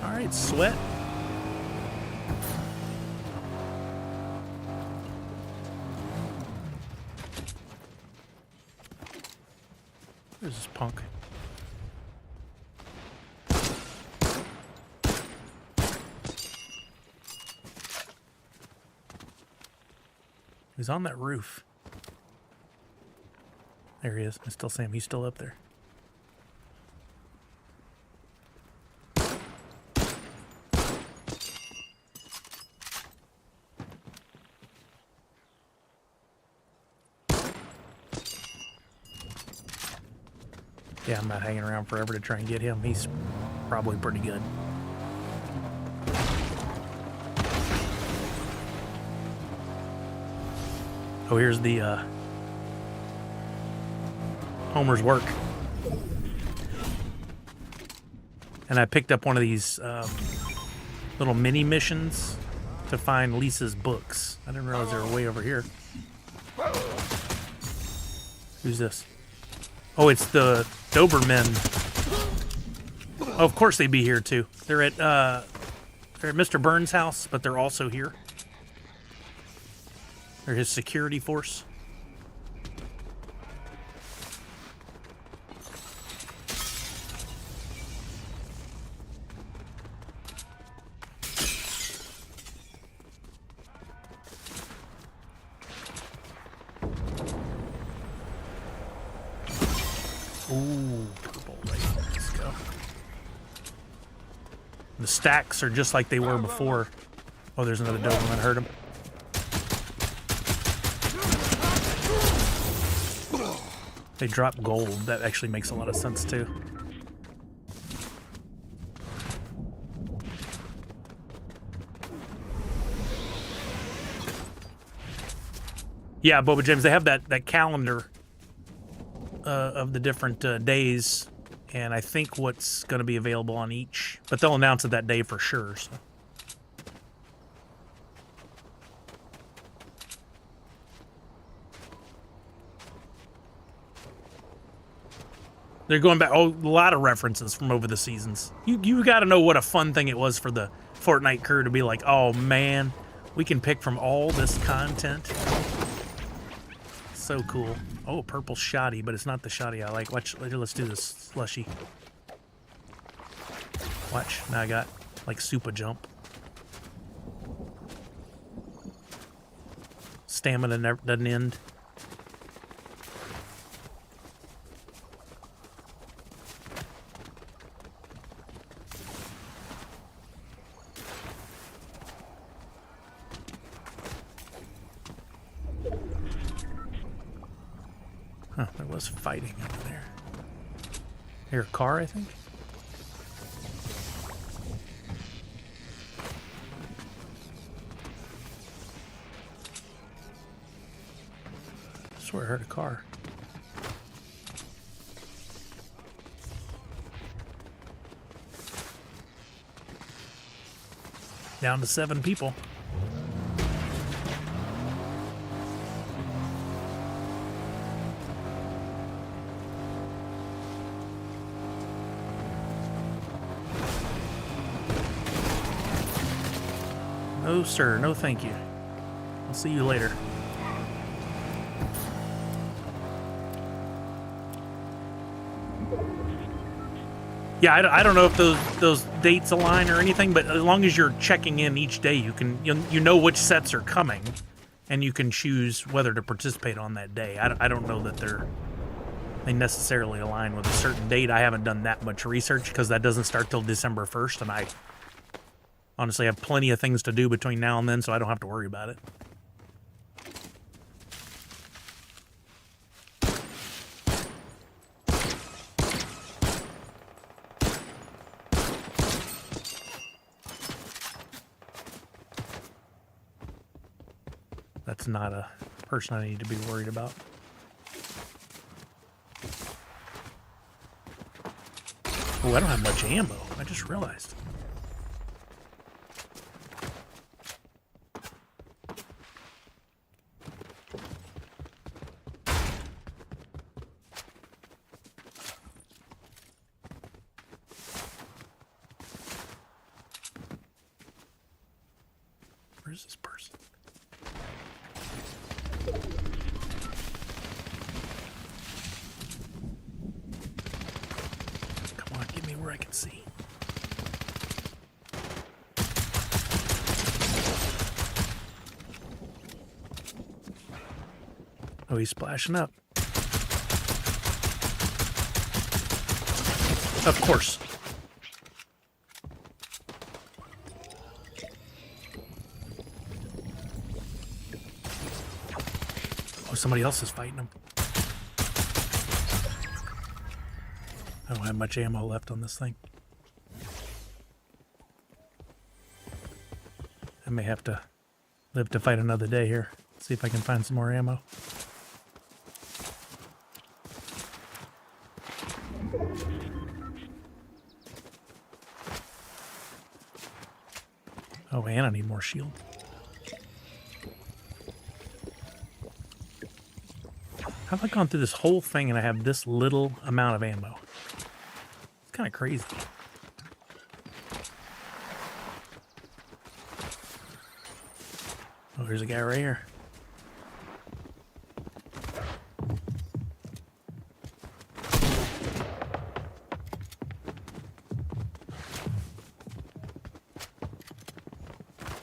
All right, sweat. Where's this punk? He's on that roof. There he is. I still see him. He's still up there. Yeah, I'm not hanging around forever to try and get him. He's probably pretty good. Oh, here's the Homer's work. And I picked up one of these little mini missions to find Lisa's books. I didn't realize they were way over here. Who's this? Oh, it's the Doberman. Oh, of course they'd be here too. They're at Mr. Burns' house, but they're also here. They're his security force. Ooh, purple right there. Let's go. The stacks are just like they were before. Oh, there's another Doberman. Heard him. They drop gold. That actually makes a lot of sense too. Yeah, Boba James, they have that calendar of the different days, and I think what's going to be available on each, but they'll announce it that day for sure. So. They're going back, a lot of references from over the seasons. You got to know what a fun thing it was for the Fortnite crew to be like, oh man, we can pick from all this content. So cool. Oh, purple shoddy, but it's not the shoddy I like. Watch, let's do this slushy. Watch, now I got like super jump. Stamina never doesn't end. Huh, there was fighting over there. Here, a car, I think? I swear I heard a car. Down to 7 people. No, sir. No, thank you. I'll see you later. Yeah, I don't know if those dates align or anything, but as long as you're checking in each day, you know which sets are coming, and you can choose whether to participate on that day. I don't know that they necessarily align with a certain date. I haven't done that much research because that doesn't start till December 1st, and I honestly have plenty of things to do between now and then, so I don't have to worry about it. That's not a person I need to be worried about. Oh, I don't have much ammo. I just realized. Where's this person? Come on, get me where I can see. Oh, he's splashing up. Of course. Oh, somebody else is fighting him. I don't have much ammo left on this thing. I may have to live to fight another day here. See if I can find some more ammo. Oh, and I need more shield. How have I gone through this whole thing and I have this little amount of ammo? It's kind of crazy. Oh, there's a guy right here.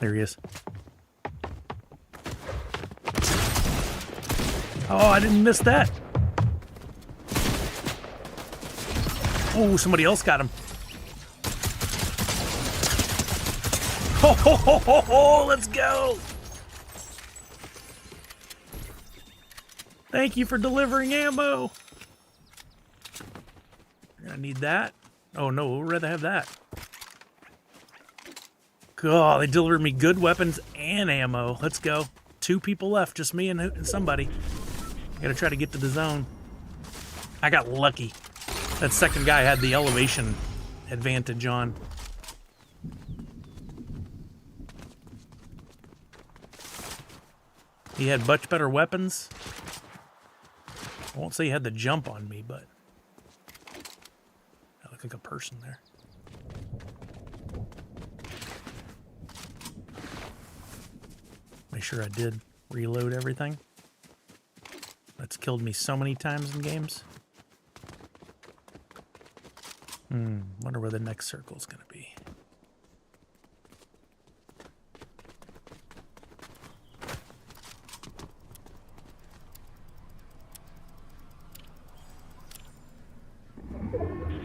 There he is. Oh, I didn't miss that. Oh, somebody else got him. Oh, let's go. Thank you for delivering ammo. You're gonna need that. Oh no, we'd rather have that. God, they delivered me good weapons and ammo. Let's go. 2 people left, just me and somebody. Gotta try to get to the zone. I got lucky. That second guy had the elevation advantage on. He had much better weapons. I won't say he had the jump on me, but I look like a person there. Make sure I did reload everything. That's killed me so many times in games. Wonder where the next circle's gonna be.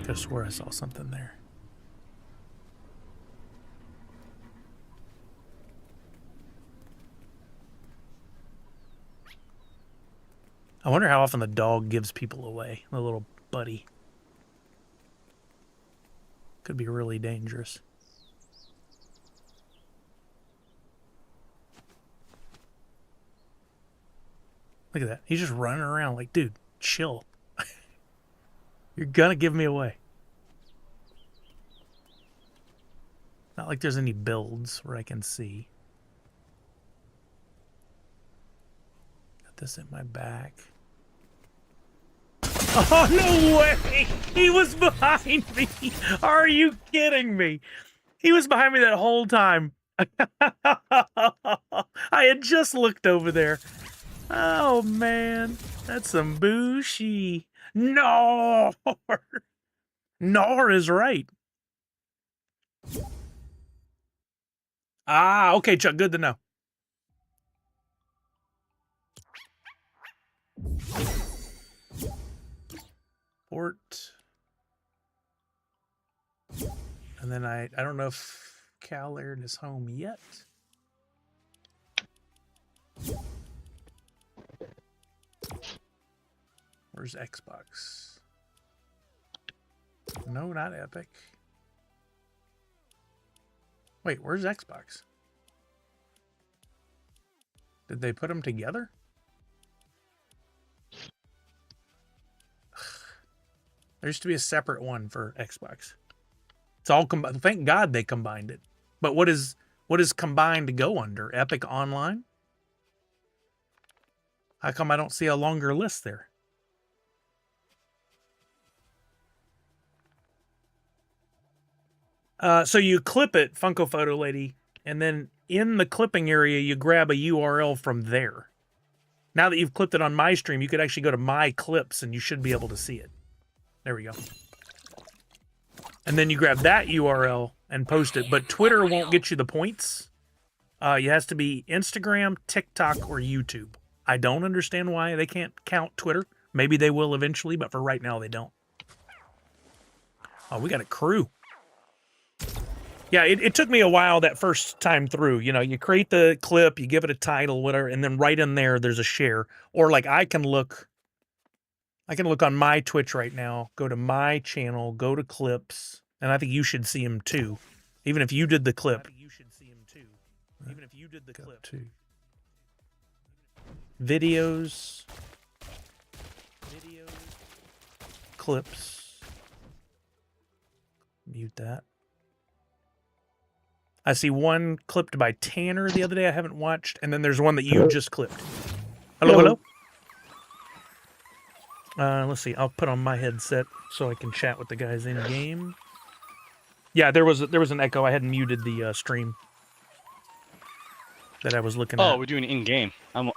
I swear I saw something there. I wonder how often the dog gives people away, the little buddy. Could be really dangerous. Look at that. He's just running around like, dude, chill. You're gonna give me away. Not like there's any builds where I can see. Got this in my back. Oh, no way! He was behind me! Are you kidding me? He was behind me that whole time. I had just looked over there. Oh, man. That's some bushy. No! Nor is right. Ah, okay, Chuck. Good to know. Port. And then I don't know if Cal aired is home yet. Where's Xbox? No, not Epic. Wait, where's Xbox? Did they put them together? There used to be a separate one for Xbox. It's all combined. Thank God they combined it. But what is combined to go under? Epic Online? How come I don't see a longer list there? So you clip it, Funko Photo Lady, and then in the clipping area, you grab a URL from there. Now that you've clipped it on my stream, you could actually go to my clips and you should be able to see it. There we go. And then you grab that URL and post it. But Twitter won't get you the points. It has to be Instagram, TikTok, or YouTube. I don't understand why they can't count Twitter. Maybe they will eventually, but for right now, they don't. Oh, we got a crew. Yeah, it took me a while that first time through. You know, you create the clip, you give it a title, whatever, and then right in there, there's a share. Or like I can look on my Twitch right now, go to my channel, go to clips, and I think you should see them too. Even if you did the clip. Videos. Clips. Mute that. I see one clipped by Tanner the other day I haven't watched, and then there's one that you just clipped. Hello? Let's see. I'll put on my headset so I can chat with the guys in game. Yeah, there was an echo. I hadn't muted the stream that I was looking at. Oh, we're doing it in game. I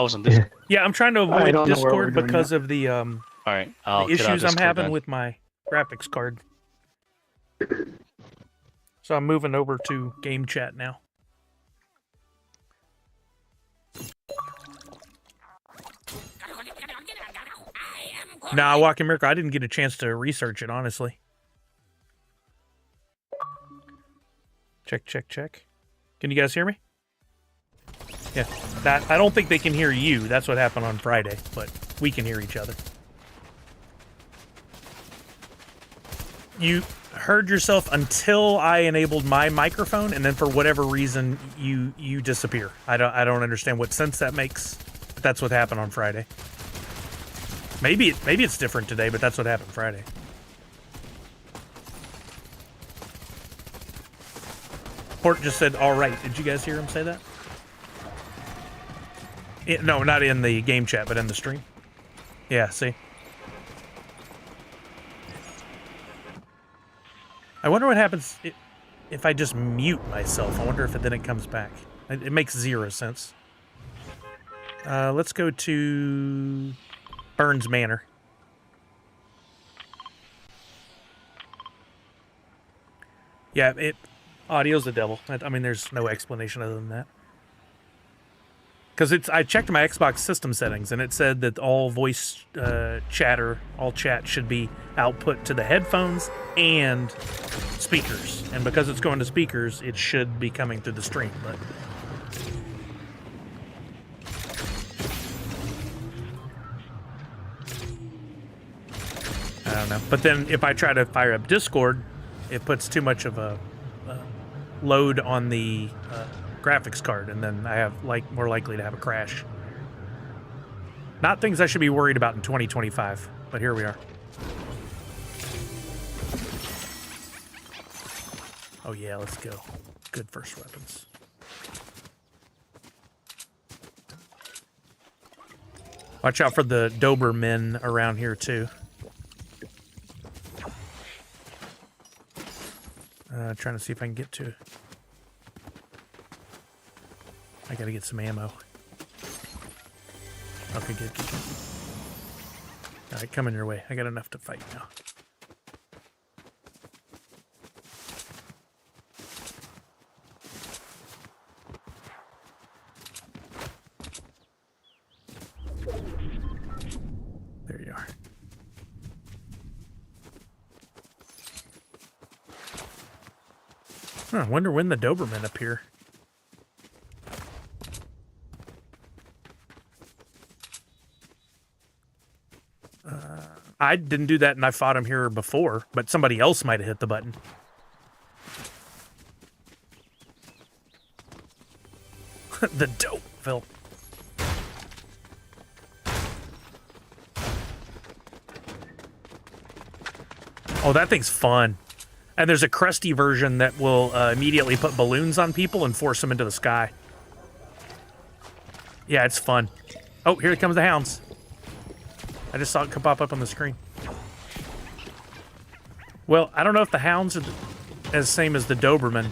wasn't this. Yeah, I'm trying to avoid Discord because of the All right, the issues I'm having with my graphics card. So I'm moving over to game chat now. Nah, Walking Miracle, I didn't get a chance to research it, honestly. Check. Can you guys hear me? Yeah. I don't think they can hear you. That's what happened on Friday, but we can hear each other. You heard yourself until I enabled my microphone, and then for whatever reason you disappear. I don't understand what sense that makes, but that's what happened on Friday. Maybe it's different today, but that's what happened Friday. Port just said, all right. Did you guys hear him say that? No, not in the game chat, but in the stream. Yeah, see? I wonder what happens if I just mute myself. I wonder if then it comes back. It makes zero sense. Let's go to Burns Manor. Yeah, audio's the devil. I mean, there's no explanation other than that. Because I checked my Xbox system settings, and it said that all voice all chat should be output to the headphones and speakers. And because it's going to speakers, it should be coming through the stream. But I don't know. But then if I try to fire up Discord, it puts too much of a load on the graphics card, and then I have more likely to have a crash. Not things I should be worried about in 2025, but here we are. Oh yeah, let's go. Good first weapons. Watch out for the Dobermen around here too. Trying to see if I can get to I gotta get some ammo. Okay, good. Alright, coming your way. I got enough to fight now. There you are. Huh, I wonder when the Dobermen appear. I didn't do that and I fought him here before, but somebody else might have hit the button. The Dopeville. Oh, that thing's fun. And there's a crusty version that will immediately put balloons on people and force them into the sky. Yeah, it's fun. Oh, here comes the hounds. I just saw it pop up on the screen. Well, I don't know if the hounds are as same as the Doberman.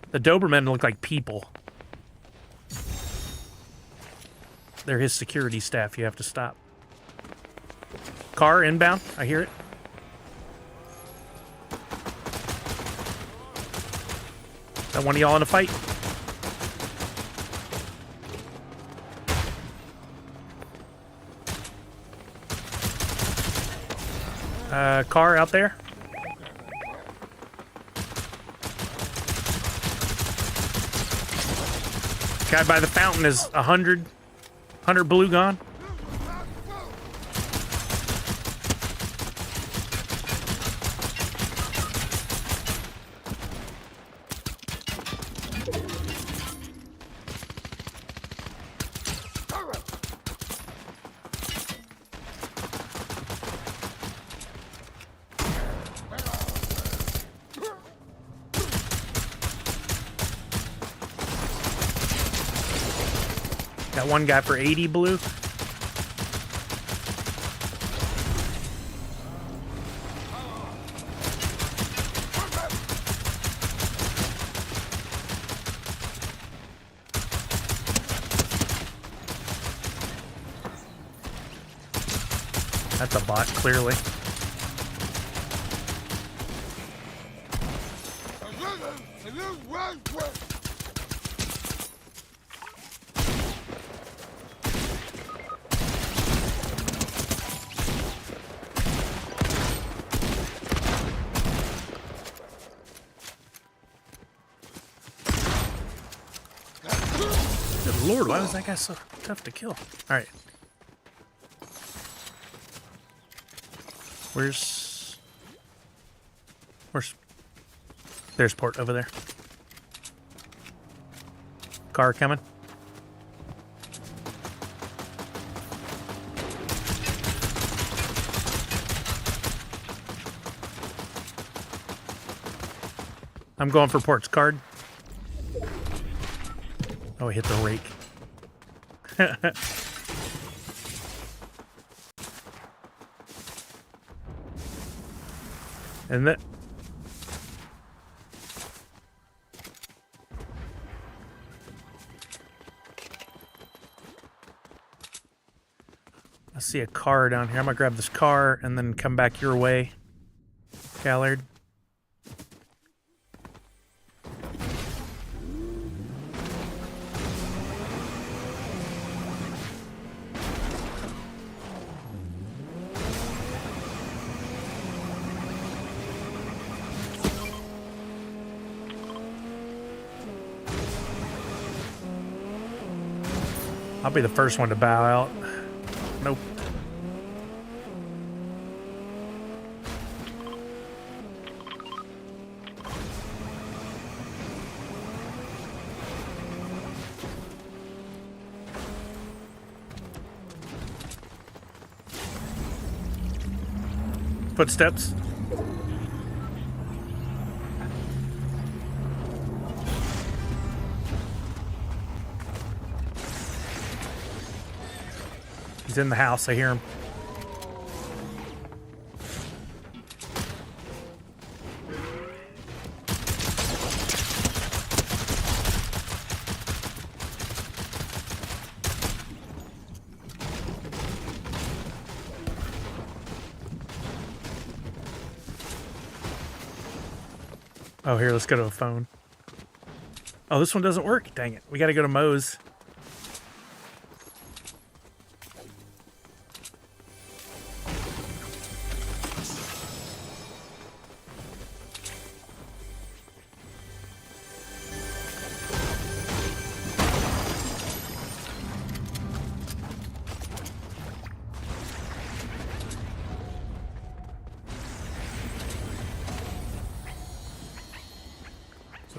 The Dobermen look like people. They're his security staff. You have to stop. Car inbound. I hear it. That one of y'all in a fight? Car out there. Guy by the fountain is 100 blue gone. Got one guy for 80 blue. That's a bot, clearly. Good Lord, why was that guy so tough to kill? All right. Where's... There's port over there. Car coming. I'm going for ports card. Oh, I hit the rake. And that... I see a car down here. I'm gonna grab this car and then come back your way, Callard. I'll be the first one to bow out. Nope. Footsteps. He's in the house. I hear him. Oh, here, let's go to a phone. Oh, this one doesn't work. Dang it. We got to go to Moe's.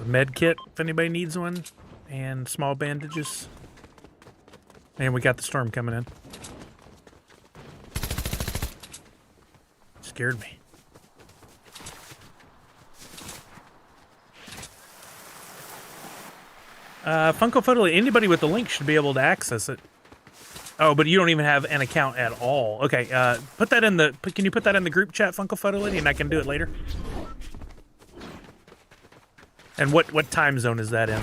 Med kit if anybody needs one, and small bandages. And we got the storm coming in. Scared me. Funko Photo, anybody with the link should be able to access it. Oh, but you don't even have an account at all. Okay, put that in the. Can you put that in the group chat, Funko Photo Lady, and I can do it later? And what time zone is that in?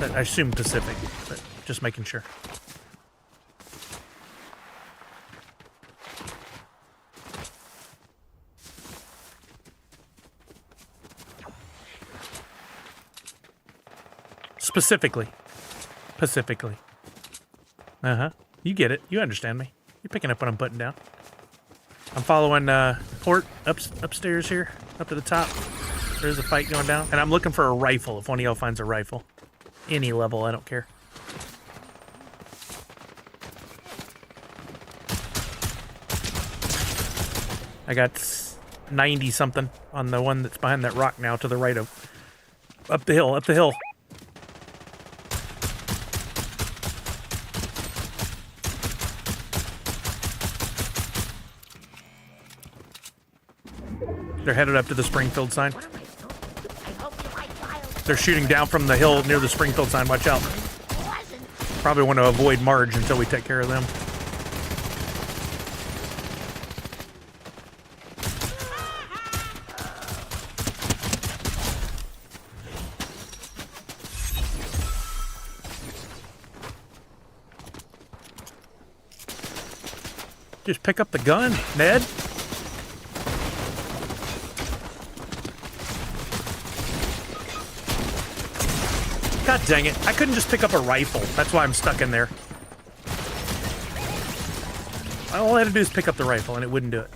I assume Pacific, but just making sure. Specifically. Pacifically. Uh-huh. You get it. You understand me. You're picking up what I'm putting down. I'm following Port upstairs here, up to the top. There's a fight going down. And I'm looking for a rifle, if one of y'all finds a rifle. Any level, I don't care. I got 90-something on the one that's behind that rock now, to the right of... Up the hill, up the hill. They're headed up to the Springfield sign. They're shooting down from the hill near the Springfield sign. Watch out. Probably want to avoid Marge until we take care of them. Just pick up the gun, Ned. God dang it. I couldn't just pick up a rifle. That's why I'm stuck in there. All I had to do is pick up the rifle, and it wouldn't do it.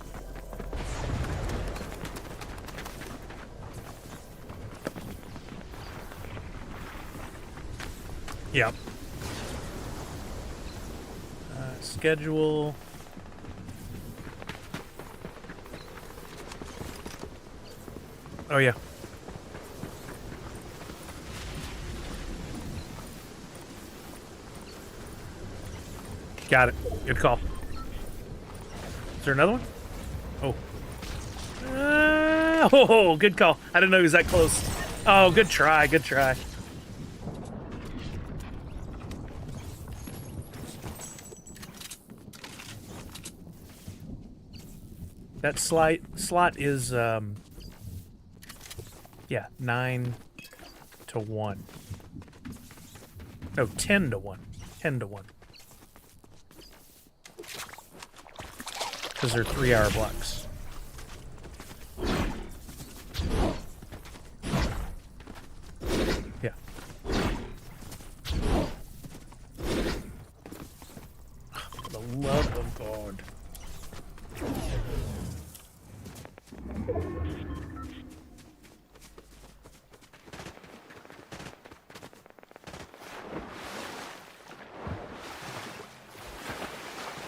Yep. Schedule. Oh, yeah. Got it. Good call. Is there another one? Oh. Oh, good call. I didn't know he was that close. Oh, good try. Good try. That slot is, yeah, 9 to 1. No, 10 to 1. 10 to 1. Because they're 3-hour blocks. Yeah. For the love of God.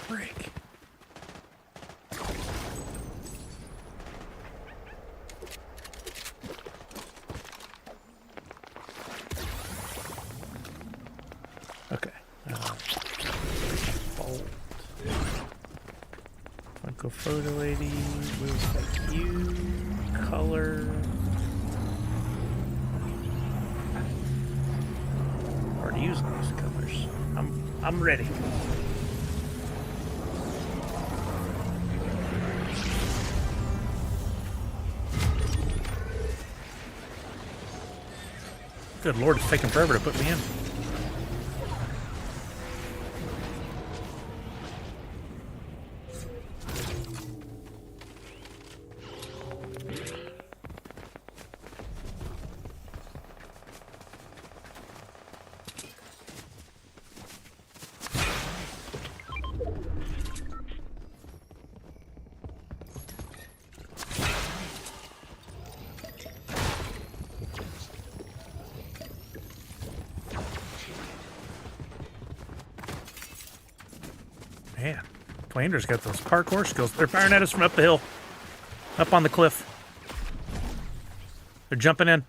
Break. Okay. Fold. Funko Photo Lady. Move like you. Color. Already using these colors. I'm ready. Good Lord, it's taking forever to put me in. Man, Twander's got those parkour skills. They're firing at us from up the hill. Up on the cliff. They're jumping in.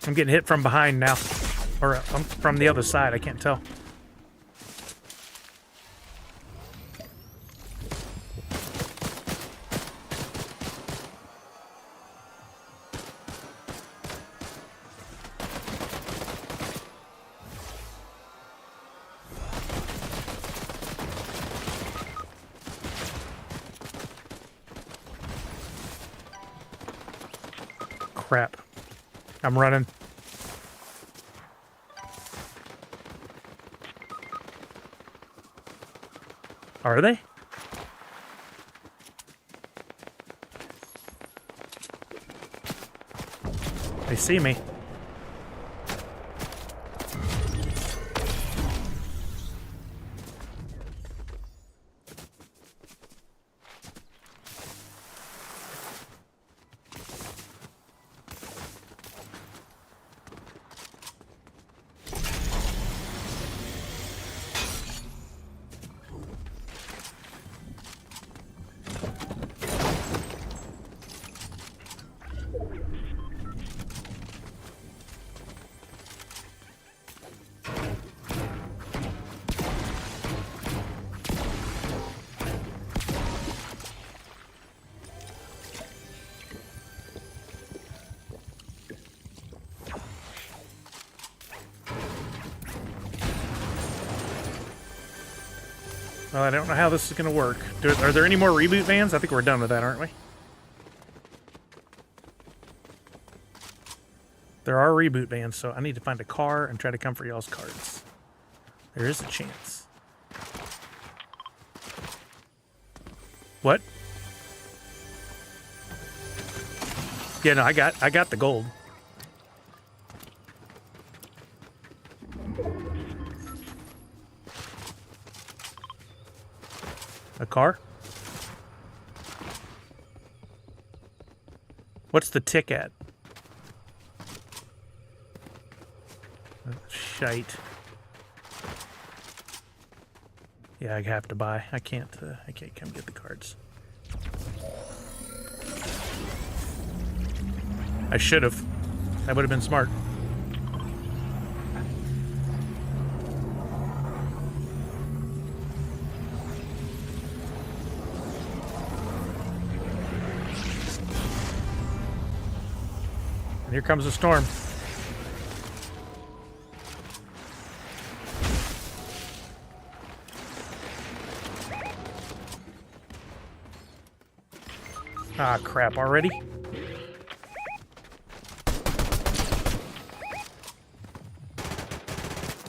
I'm getting hit from behind now. Or from the other side, I can't tell. Crap. I'm running. Are they? They see me. Well, I don't know how this is going to work. Are there any more reboot vans? I think we're done with that, aren't we? There are reboot vans, so I need to find a car and try to come for y'all's cards. There is a chance. What? Yeah, no, I got the gold. A car? What's the tick at? Shite. Yeah, I have to buy. I can't come get the cards. I should have. That would have been smart. And here comes a storm. Ah, crap, already?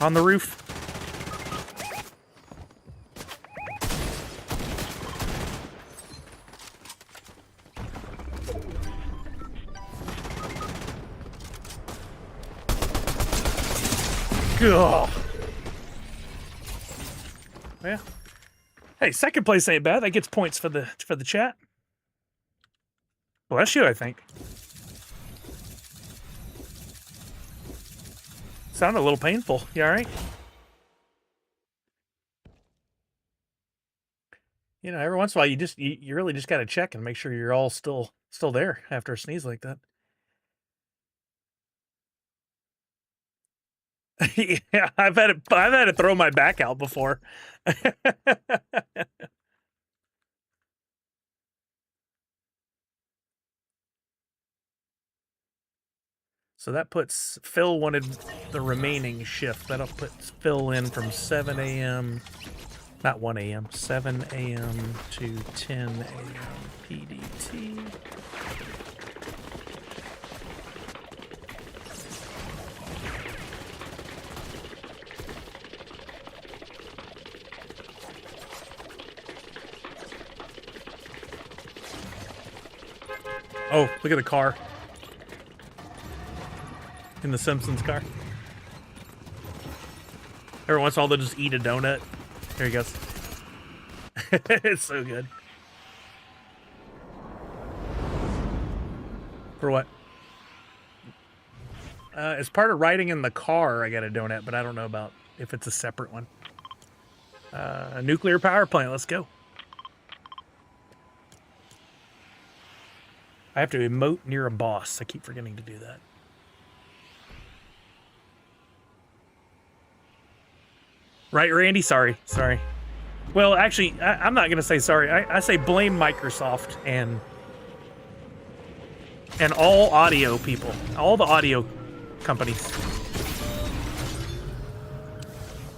On the roof. Ugh. Well, hey, second place ain't bad. That gets points for the chat. Bless you, I think. Sounded a little painful. You all right? You know, every once in a while, you really just got to check and make sure you're all still there after a sneeze like that. Yeah, I've had to throw my back out before. So that puts Phil wanted the remaining shift. That'll put Phil in from 7 a.m. Not 1 a.m. 7 a.m. to 10 a.m. PDT. Oh, look at the car. in the Simpsons car. Every once in a while, they'll just eat a donut. There he goes. It's so good. For what? As part of riding in the car, I got a donut, but I don't know about if it's a separate one. A nuclear power plant. Let's go. I have to emote near a boss. I keep forgetting to do that. Right, Randy? Sorry. Well, actually, I'm not going to say sorry. I say blame Microsoft and all audio people. All the audio companies.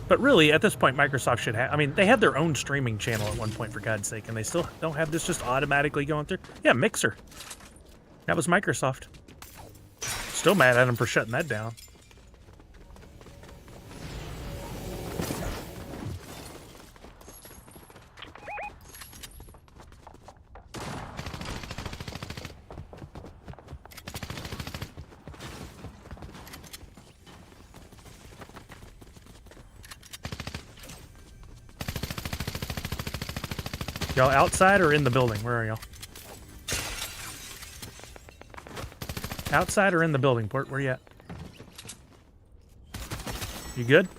But really, at this point, Microsoft should have... I mean, they had their own streaming channel at one point, for God's sake, and they still don't have this just automatically going through. Yeah, Mixer. That was Microsoft. Still mad at them for shutting that down. Y'all outside or in the building? Where are y'all? Outside or in the building, Port? Where you at? You good?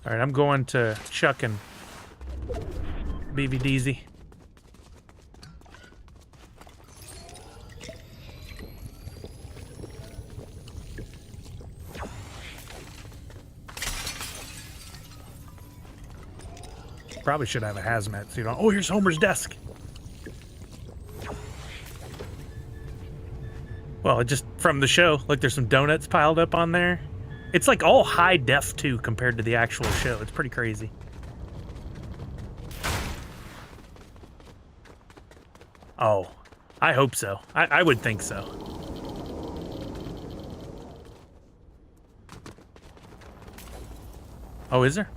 Alright, I'm going to Chuck and BVDZ. Probably should have a hazmat suit on. Oh, here's Homer's desk. Well, just from the show, look, there's some donuts piled up on there. It's like all high def too compared to the actual show. It's pretty crazy. Oh, I hope so. I would think so. Oh, is there?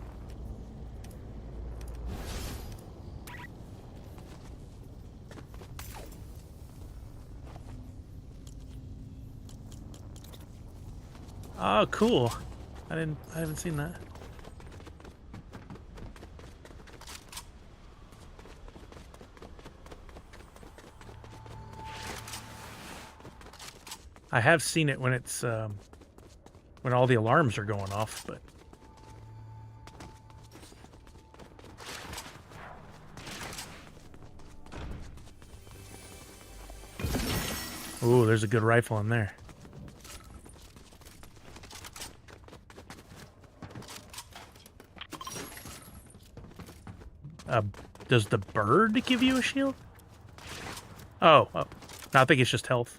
Oh, cool. I haven't seen that. I have seen it when it's when all the alarms are going off, but ooh, there's a good rifle in there. Does the bird give you a shield? Oh, no, I think it's just health.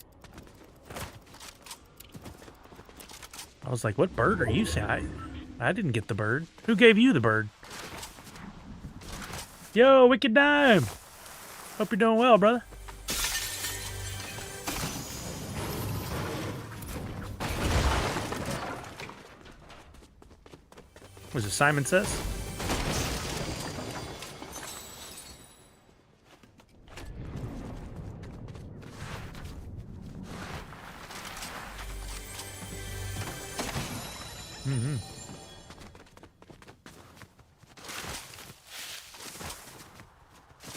I was like, what bird are you saying? I didn't get the bird. Who gave you the bird? Yo, Wicked Dime! Hope you're doing well, brother. Was it Simon Says?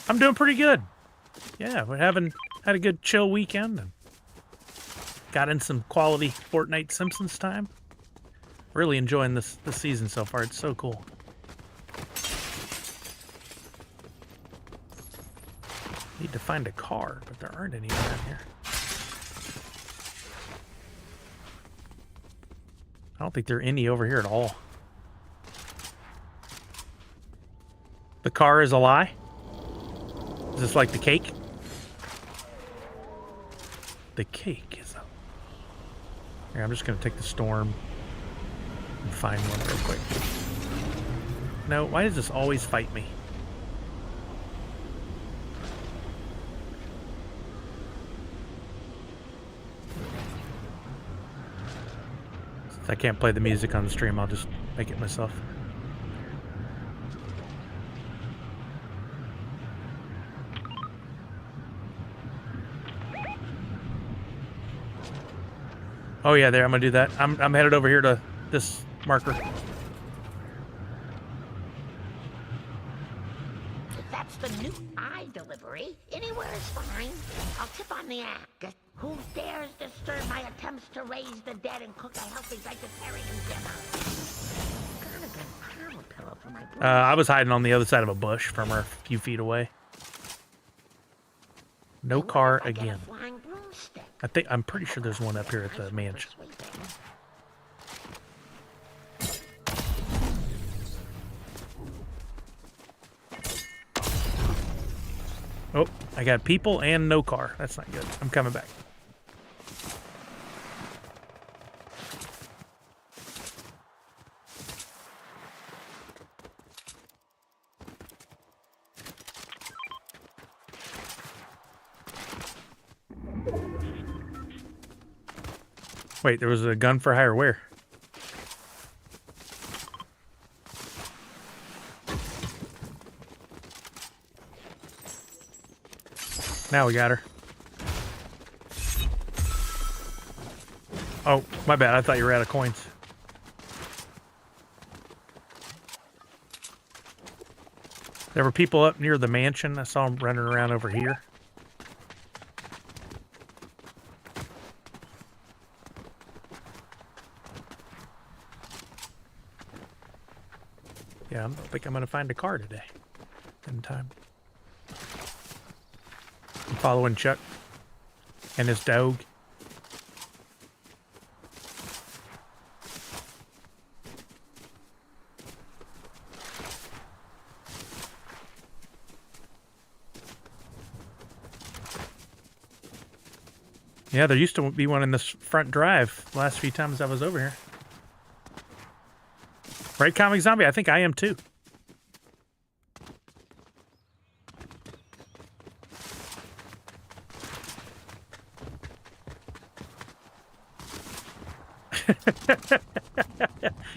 I'm doing pretty good. Yeah, we're had a good chill weekend and got in some quality Fortnite Simpsons time. Really enjoying this season so far. It's so cool. Need to find a car, but there aren't any around here. I don't think there are any over here at all. The car is a lie? Is this like the cake? The cake is a... Here, I'm just going to take the storm and find one real quick. No, why does this always fight me? Since I can't play the music on the stream, I'll just make it myself. Oh yeah, there. I'm gonna do that. I'm headed over here to this marker. If that's the new eye delivery, anywhere is fine. I'll tip on the act. Who dares disturb my attempts to raise the dead and cook a healthy vegetarian dinner? Got a good power pillow for my breast. I was hiding on the other side of a bush from her, a few feet away. No What car if I get a again. flying broomstick? I'm pretty sure there's one up here at the Nice for mansion. sweeping. Oh, I got people and no car. That's not good. I'm coming back. Wait, there was a gun for hire where? Now we got her. Oh, my bad. I thought you were out of coins. There were people up near the mansion. I saw them running around over here. Yeah, I don't think I'm going to find a car today in time. I'm following Chuck and his dog. Yeah, there used to be one in this front drive the last few times I was over here. Right, Comic Zombie? I think I am too.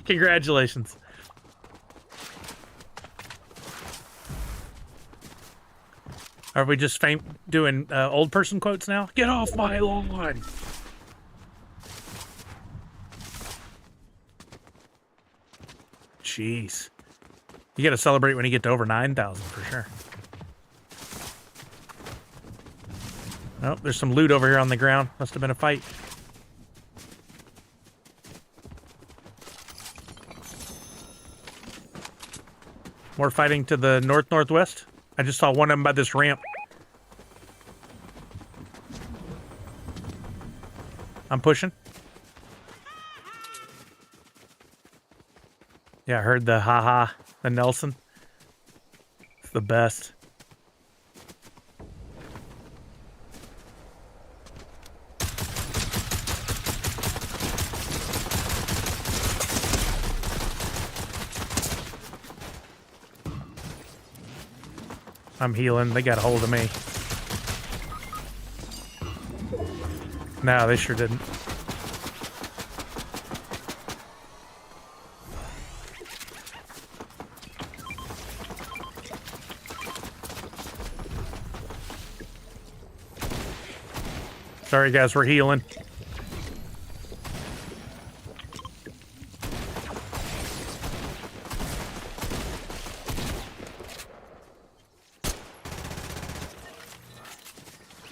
Congratulations. Are we just doing old person quotes now? Get off my lawn! Jeez. You gotta celebrate when you get to over 9,000 for sure. Oh, there's some loot over here on the ground. Must have been a fight. More fighting to the north-northwest. I just saw one of them by this ramp. I'm pushing. Yeah, I heard the haha, the Nelson. It's the best. I'm healing. They got a hold of me. No, they sure didn't. Sorry, guys, we're healing.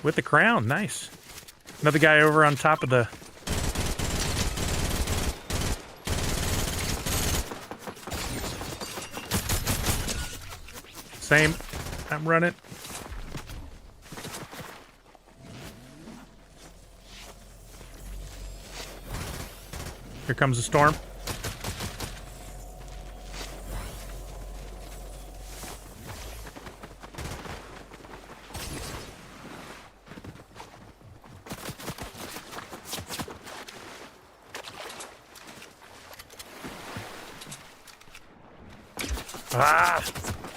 With the crown, nice. Another guy over on top of the... Same. I'm running. Here comes the storm. Ah!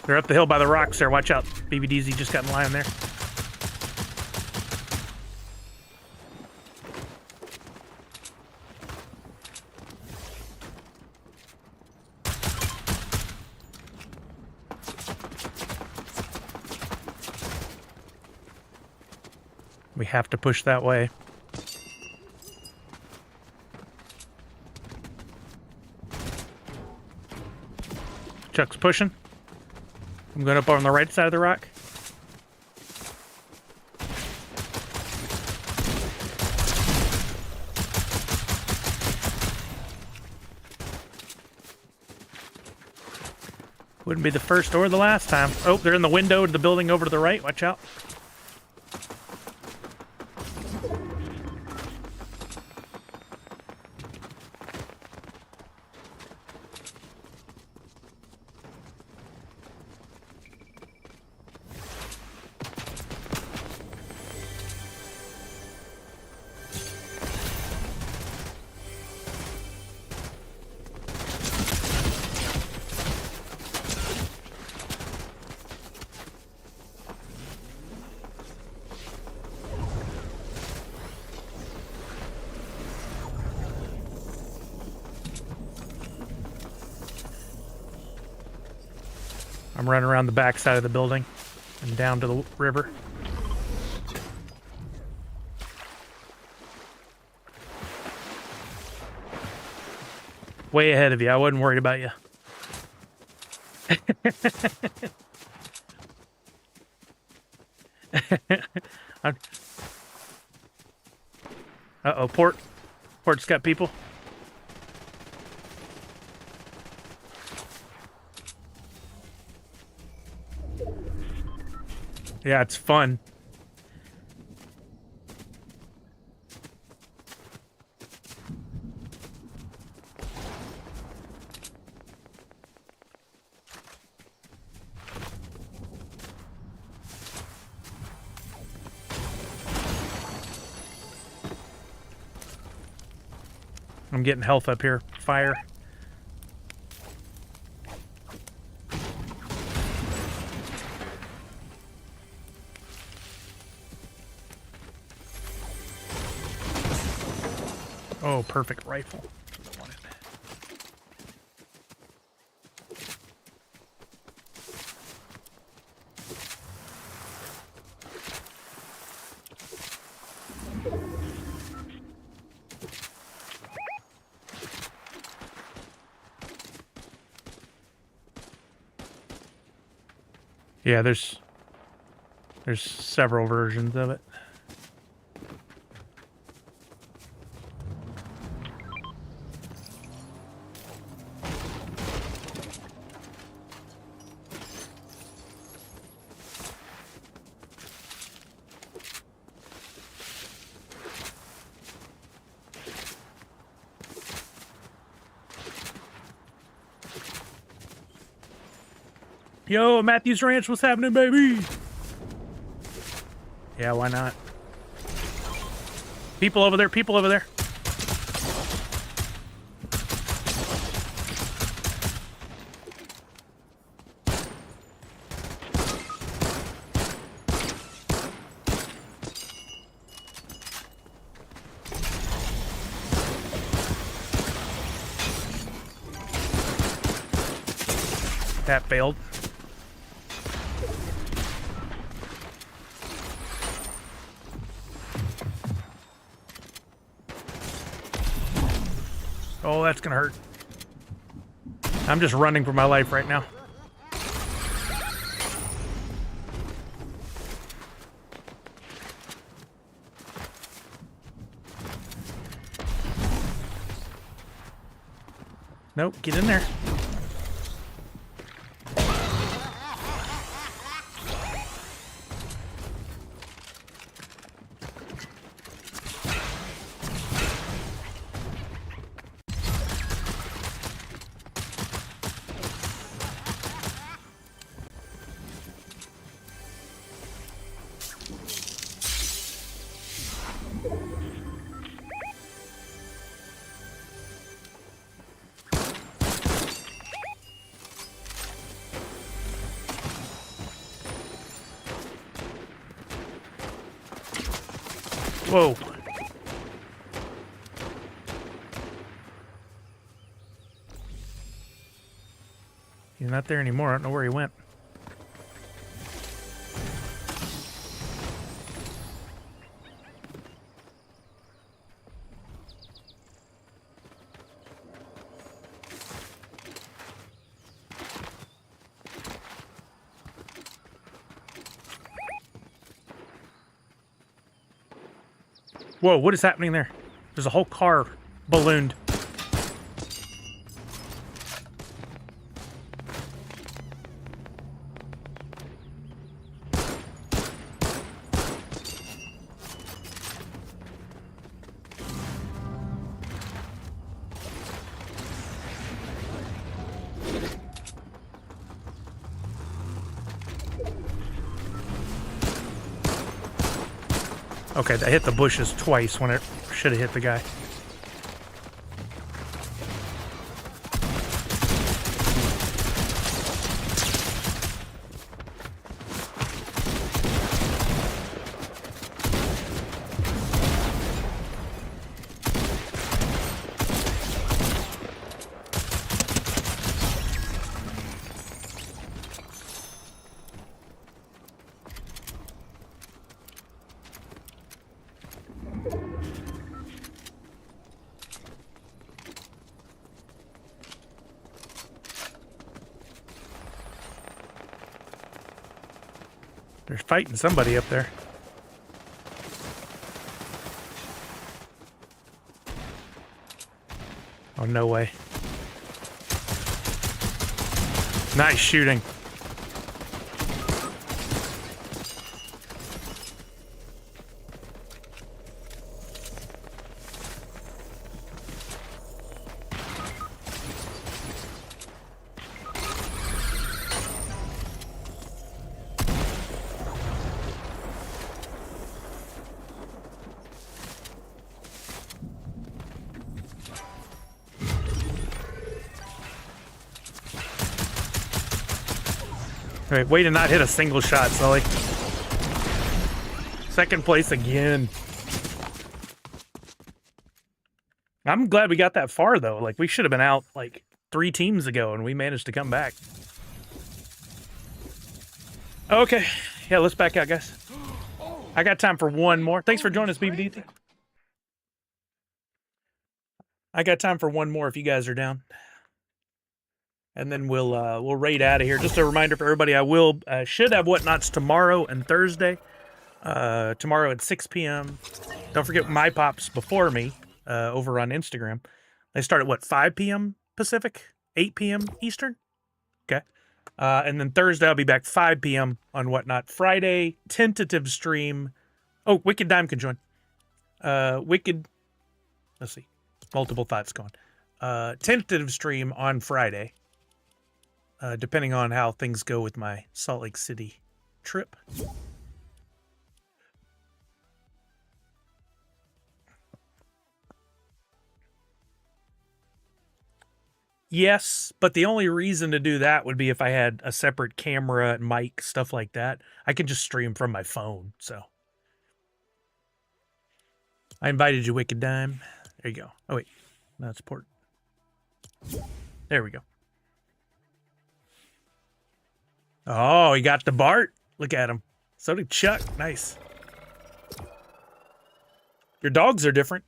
They're up the hill by the rocks there. Watch out. BBDZ just got in line there. We have to push that way. Chuck's pushing. I'm going up on the right side of the rock. Wouldn't be the first or the last time. Oh, they're in the window to the building over to the right. Watch out. I'm running around the back side of the building and down to the river. Way ahead of you. I wasn't worried about you. Uh-oh, port. Port's got people. Yeah, it's fun. I'm getting health up here. Fire. Oh, perfect rifle. That's what I wanted. Yeah, there's several versions of it. Yo, Matthews Ranch, what's happening, baby? Yeah, why not? People over there, people over there. That failed. Oh, that's gonna hurt. I'm just running for my life right now. Nope, get in there. Whoa. He's not there anymore. I don't know where he went. Whoa, what is happening there? There's a whole car ballooned. Okay, I hit the bushes twice when it should have hit the guy. They're fighting somebody up there. Oh, no way. Nice shooting. All right, way to not hit a single shot, Sully. Second place again. I'm glad we got that far, though. Like, we should have been out, like, 3 teams ago, and we managed to come back. Okay. Yeah, let's back out, guys. I got time for one more. Thanks for joining us, BBD. I got time for one more if you guys are down. And then we'll raid out of here. Just a reminder for everybody, I should have Whatnots tomorrow and Thursday. Tomorrow at 6 p.m. Don't forget My Pops before me over on Instagram. They start at, what, 5 p.m. Pacific? 8 p.m. Eastern? Okay. And then Thursday, I'll be back 5 p.m. on Whatnot. Friday, tentative stream. Oh, Wicked Dime can join. Wicked, let's see. Multiple thoughts going. Tentative stream on Friday. Depending on how things go with my Salt Lake City trip. Yes, but the only reason to do that would be if I had a separate camera and mic, stuff like that. I can just stream from my phone, so. I invited you, Wicked Dime. There you go. Oh, wait. No, it's port. There we go. Oh, he got the Bart. Look at him. So did Chuck. Nice. Your dogs are different.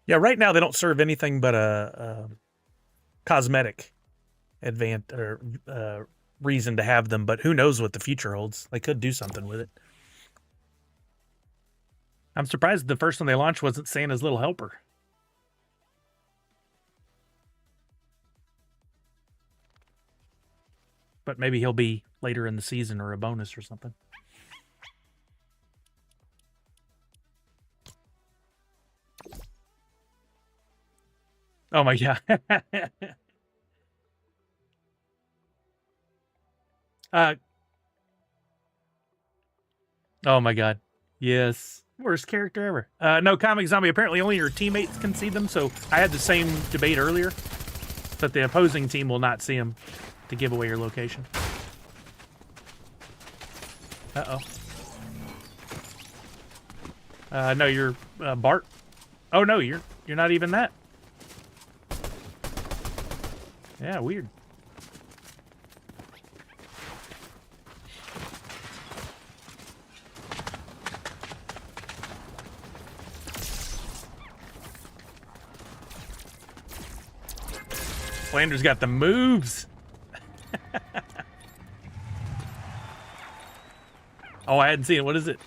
Yeah, right now they don't serve anything but a cosmetic reason to have them, but who knows what the future holds. They could do something with it. I'm surprised the first one they launched wasn't Santa's Little Helper. But maybe he'll be later in the season or a bonus or something. Oh my God. Oh my God. Yes. Worst character ever. No, Comic Zombie, apparently only your teammates can see them, so I had the same debate earlier, that the opposing team will not see them to give away your location. Uh-oh. No, you're Bart. Oh no, you're not even that. Yeah, weird. Flanders got the moves. Oh, I hadn't seen it. What is it?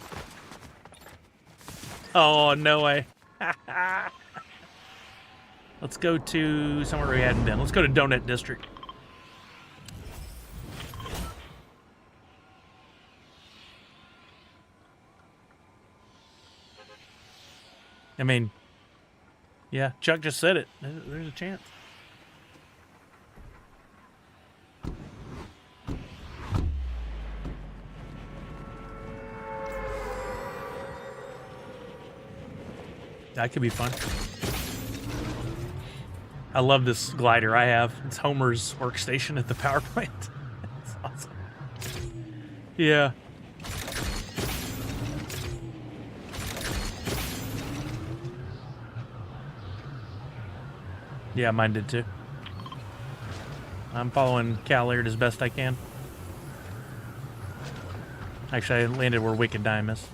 Oh, no way. Let's go to somewhere we hadn't been. Let's go to Donut District. I mean, yeah, Chuck just said it. There's a chance. That could be fun. I love this glider I have. It's Homer's workstation at the power plant. It's awesome. Yeah. Yeah, mine did too. I'm following Callard as best I can. Actually, I landed where Wicked Dime is.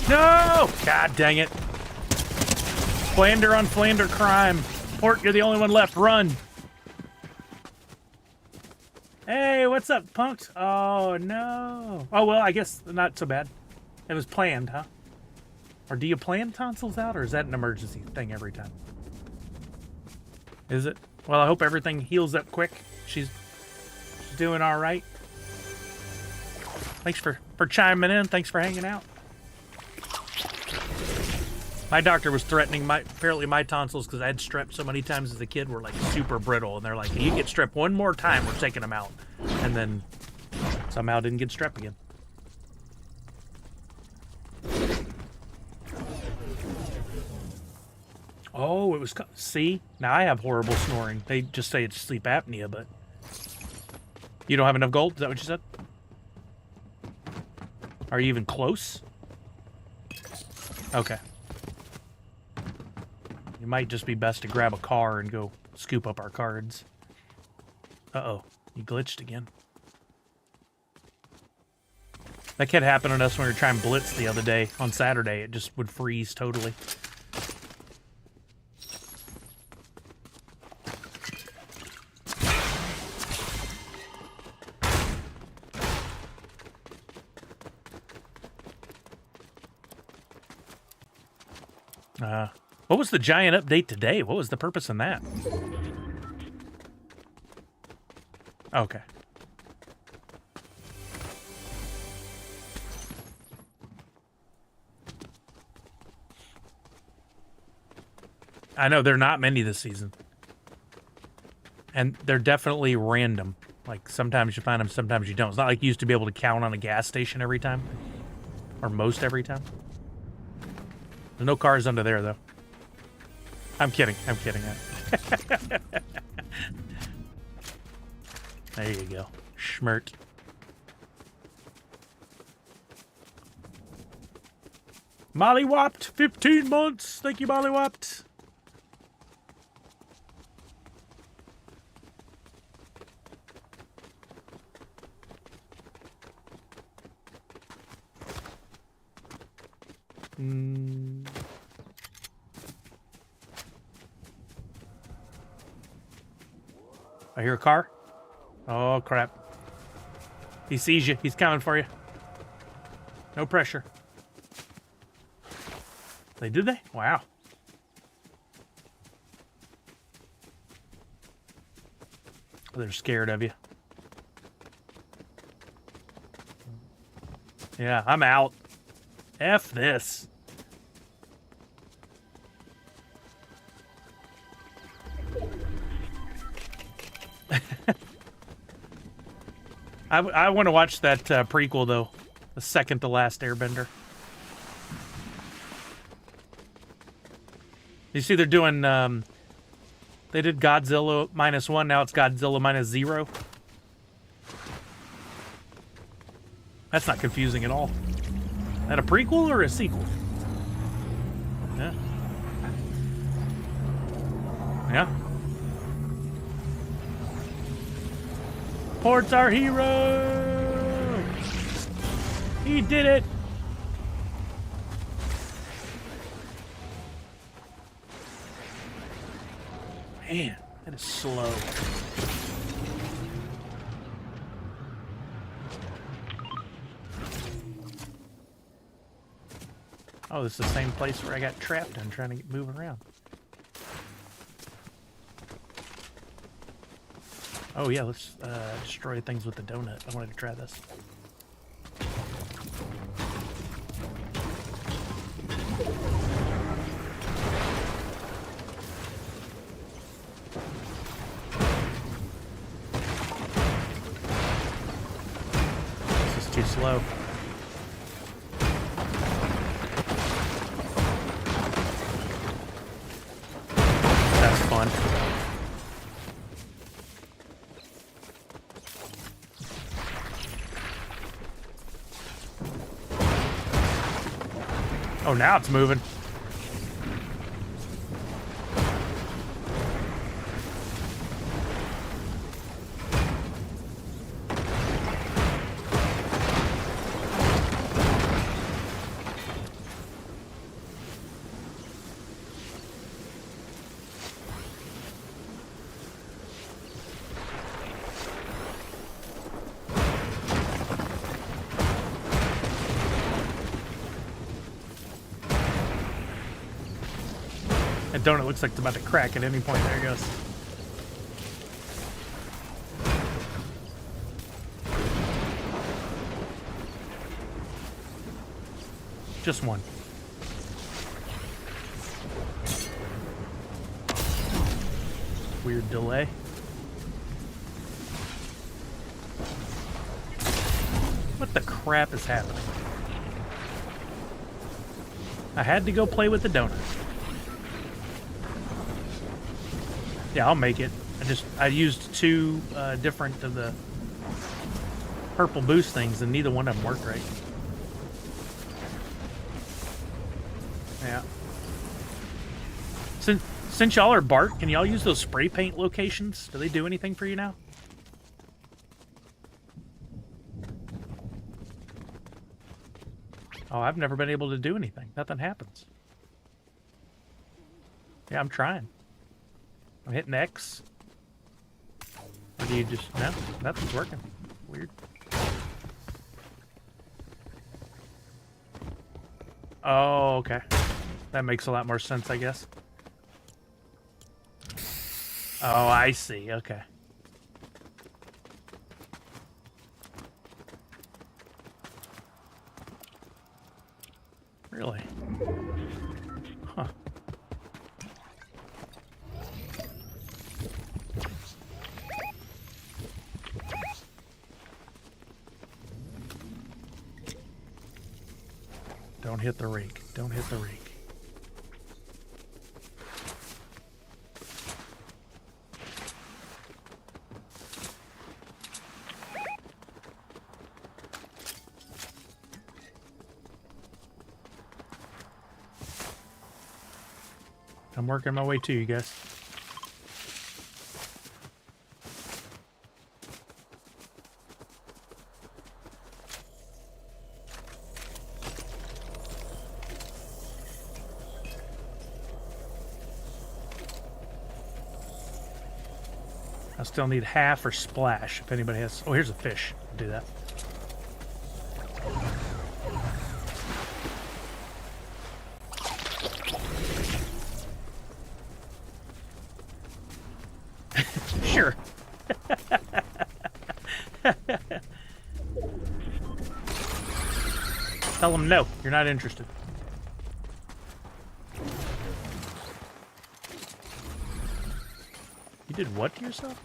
No! God dang it. Flander on Flander crime. Port, you're the only one left. Run. Hey, what's up, punks? Oh, no. Oh, well, I guess not so bad. It was planned, huh? Or do you plan tonsils out, or is that an emergency thing every time? Is it? Well, I hope everything heals up quick. She's doing all right. Thanks for chiming in. Thanks for hanging out. My doctor was threatening apparently my tonsils, because I had strep so many times as a kid, were like super brittle, and they're like, you get strep one more time, we're taking them out. And then somehow didn't get strep again. Oh, it was, see, now I have horrible snoring. They just say it's sleep apnea, but you don't have enough gold? Is that what you said? Are you even close? Okay. It might just be best to grab a car and go scoop up our cards. Uh-oh, you glitched again. That kept happening to us when we were trying Blitz the other day on Saturday. It just would freeze totally. What was the giant update today? What was the purpose in that? Okay. I know there are not many this season. And they're definitely random. Like, sometimes you find them, sometimes you don't. It's not like you used to be able to count on a gas station every time. Or most every time. There's no cars under there, though. I'm kidding. I'm kidding. There you go. Schmert. Mollywopped. 15 months. Thank you, Mollywopped. I hear a car. Oh, crap. He sees you. He's coming for you. No pressure. Did they? Wow. They're scared of you. Yeah, I'm out. F this. I want to watch that prequel though, the second to last Airbender. You see, they're doing. They did Godzilla -1. Now it's Godzilla -0. That's not confusing at all. Is that a prequel or a sequel? Yeah. Yeah. Port's our hero! He did it! Man, that is slow. Oh, this is the same place where I got trapped in trying to move around. Oh yeah, let's destroy things with the donut. I wanted to try this. This is too slow. That's fun. Oh, now it's moving. That donut looks like it's about to crack at any point. There it goes. Just one. Weird delay. What the crap is happening? I had to go play with the donut. Yeah, I'll make it. I used two different of the purple boost things, and neither one of them worked right. Yeah. Since y'all are Bart, can y'all use those spray paint locations? Do they do anything for you now? Oh, I've never been able to do anything. Nothing happens. Yeah, I'm trying. I'm hitting X. Or do you just... No, nothing's working. Weird. Oh, okay. That makes a lot more sense, I guess. Oh, I see. Okay. Really? Huh. Don't hit the rake. Don't hit the rake. I'm working my way to you guys. I still need half or splash if anybody has. Oh, here's a fish. I'll do that. Sure. Tell them no, you're not interested. You did what to yourself?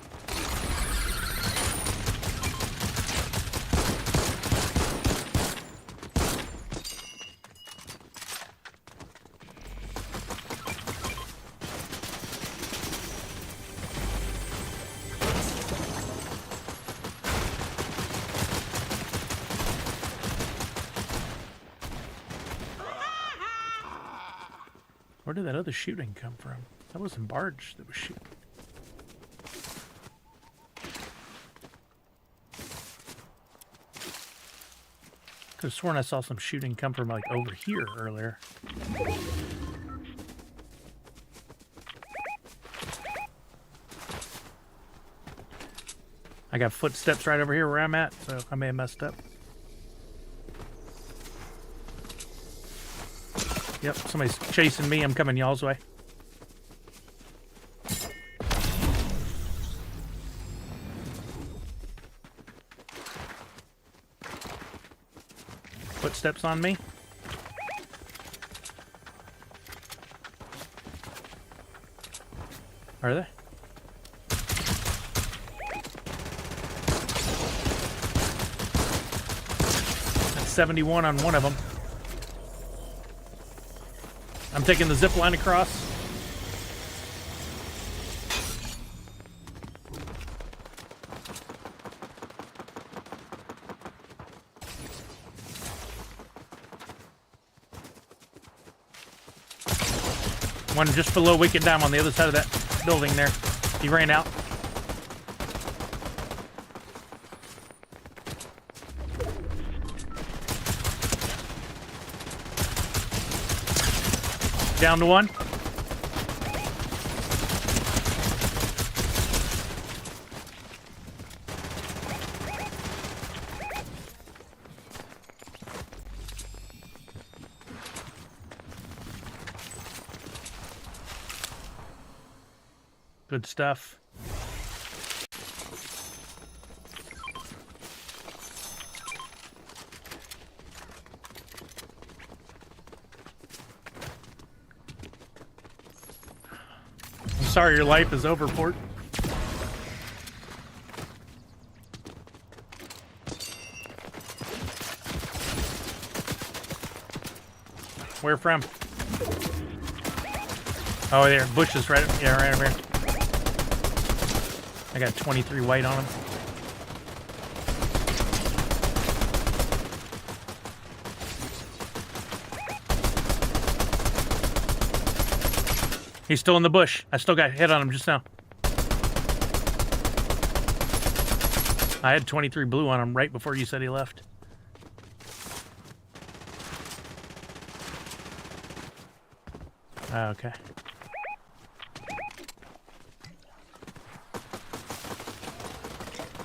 Where did that other shooting come from? That wasn't Barge that was shooting. Could have sworn I saw some shooting come from like over here earlier. I got footsteps right over here where I'm at, so I may have messed up. Yep, somebody's chasing me. I'm coming y'all's way. Footsteps on me. Are they? That's 71 on one of them. I'm taking the zip line across. One just below Wicked Dime on the other side of that building there. He ran out. Down to one. Good stuff. I'm sorry your life is over, Port. Where from? Oh, there. Bushes right. Yeah, right over here. I got 23 white on him. He's still in the bush. I still got hit on him just now. I had 23 blue on him right before you said he left. Okay.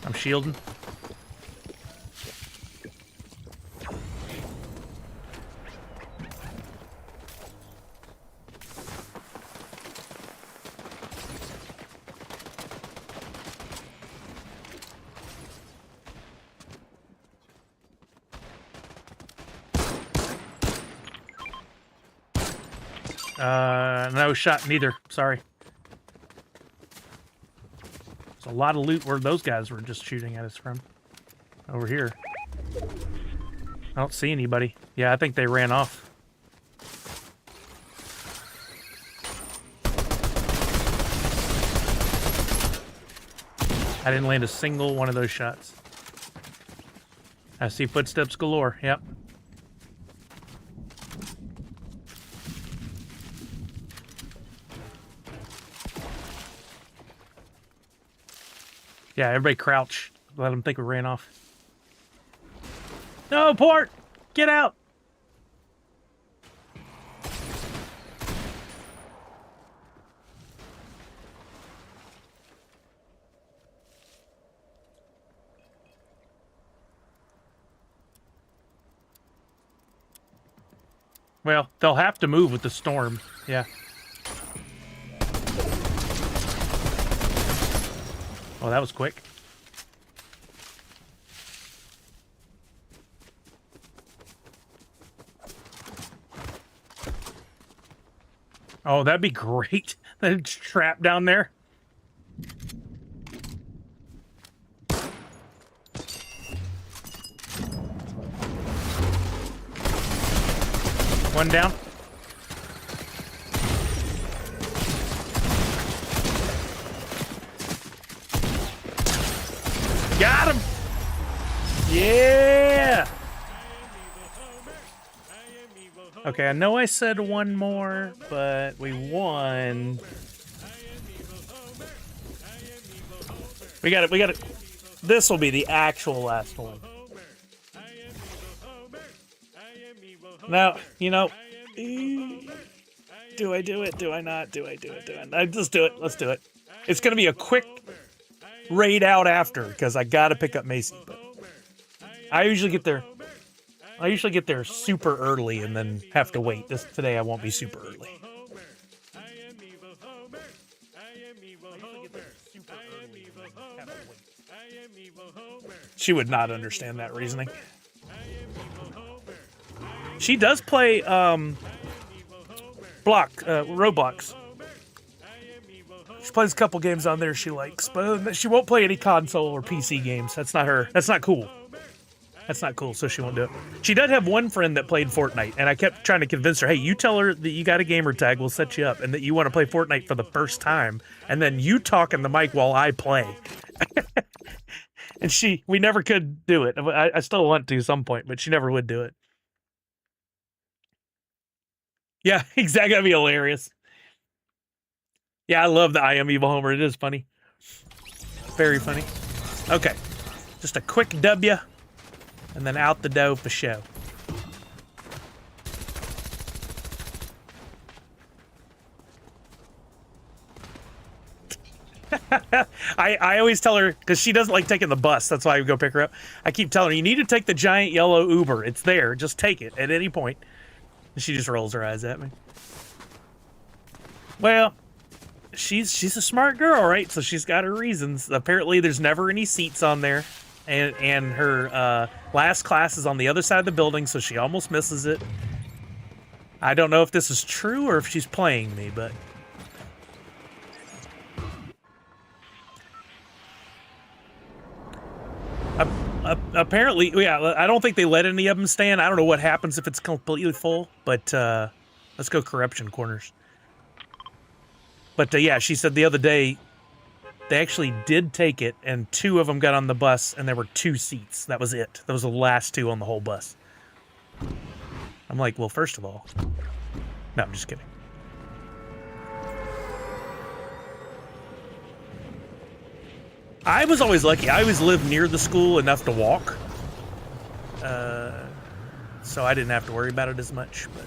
I'm shielding. No shot neither. Sorry. There's a lot of loot where those guys were just shooting at us from. Over here. I don't see anybody. Yeah, I think they ran off. I didn't land a single one of those shots. I see footsteps galore. Yep. Yeah, everybody crouch. Let them think we ran off. No, Port! Get out! Well, they'll have to move with the storm. Yeah. Oh, that was quick. Oh, that'd be great. That trap down there. One down. Got him! Yeah! Okay. Okay, I know I said one more, but we won. We got it. We got it. This will be the actual last one. Now, you know, do I do it? Do I not? Do I do it? Do I? Let's do it. Let's do it. It's gonna be a quick raid out after because I gotta pick up Macy. But I usually get there. I usually get there super early and then have to wait. Today I won't be super early. She would not understand that reasoning. She does play Roblox. She plays a couple games on there she likes, but she won't play any console or PC games. That's not her. That's not cool. That's not cool, so she won't do it. She did have one friend that played Fortnite, and I kept trying to convince her, hey, you tell her that you got a gamer tag, we'll set you up, and that you want to play Fortnite for the first time, and then you talk in the mic while I play. And we never could do it. I still want to at some point, but she never would do it. Yeah, exactly. That'd be hilarious. Yeah, I love the I Am Evil Homer. It is funny. Very funny. Okay. Just a quick W, and then out the dough for show. I always tell her, because she doesn't like taking the bus, that's why I go pick her up. I keep telling her, you need to take the giant yellow Uber. It's there. Just take it at any point. And she just rolls her eyes at me. Well, she's a smart girl, right? So she's got her reasons. Apparently, there's never any seats on there. And her last class is on the other side of the building, so she almost misses it. I don't know if this is true or if she's playing me, but... apparently, yeah, I don't think they let any of them stand. I don't know what happens if it's completely full, but let's go corruption corners. But yeah, she said the other day they actually did take it, and 2 of them got on the bus, and there were 2 seats. That was it. Those were the last 2 on the whole bus. I'm like, well, first of all... No, I'm just kidding. I was always lucky. I always lived near the school enough to walk. So I didn't have to worry about it as much, but...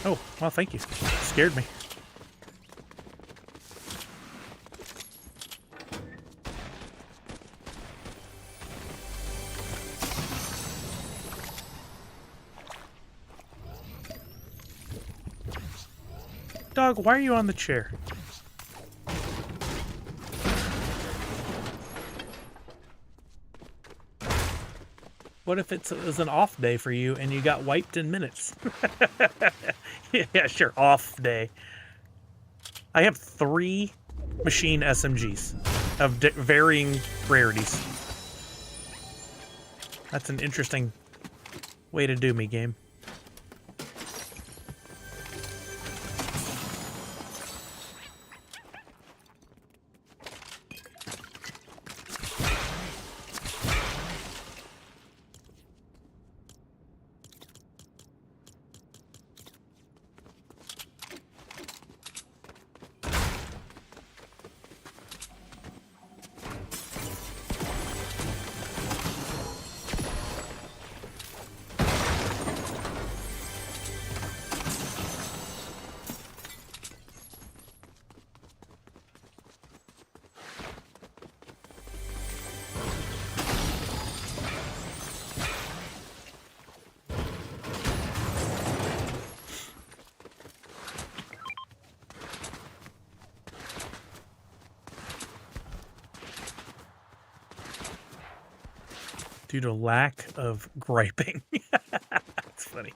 Oh, well, thank you. Scared me. Dog, why are you on the chair? What if it was an off day for you and you got wiped in minutes? Yeah, sure, off day. I have 3 machine SMGs of varying rarities. That's an interesting way to do me, game. Due to lack of griping. That's funny.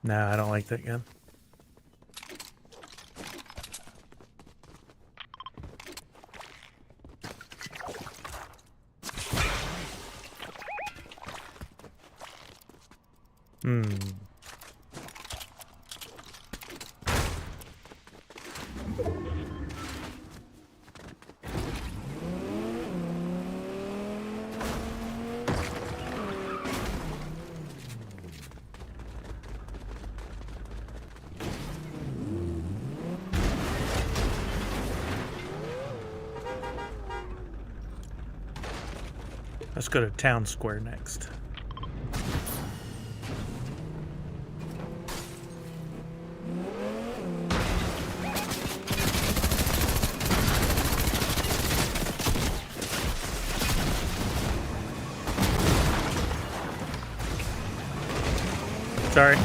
Nah, I don't like that gun. Let's go to Town Square next. Sorry.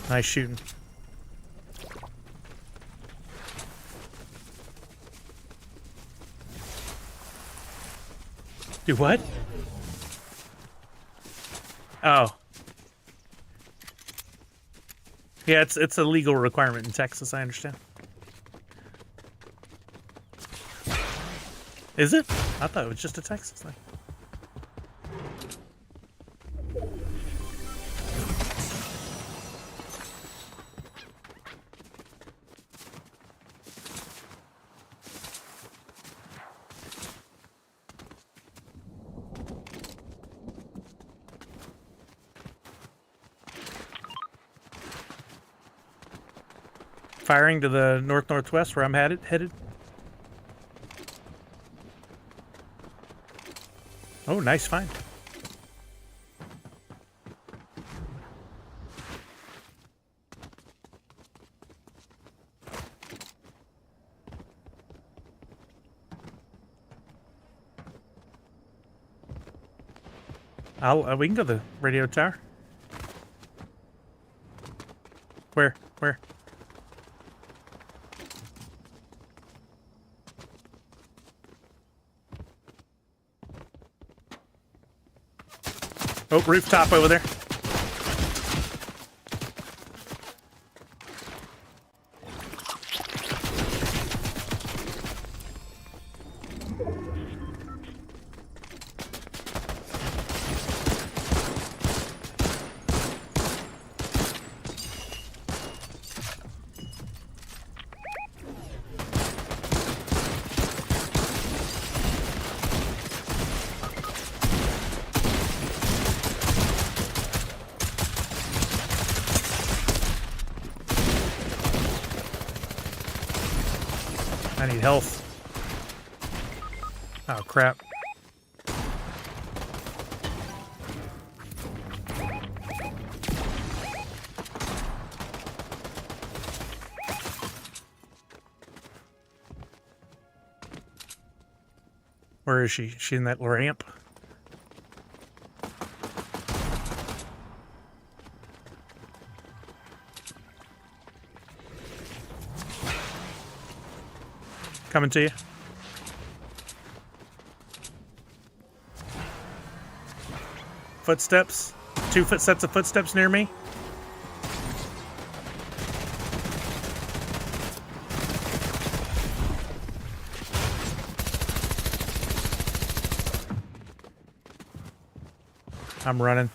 Nice shooting. Do what? Oh. Yeah, it's a legal requirement in Texas, I understand. Is it? I thought it was just a Texas thing. Firing to the north-northwest where I'm headed. Oh, nice find. We can go to the radio tower. Where? Oh, rooftop over there. I need health. Oh, crap. Where is she? Is she in that ramp? Coming to you. Footsteps. 2 sets of footsteps near me. I'm running.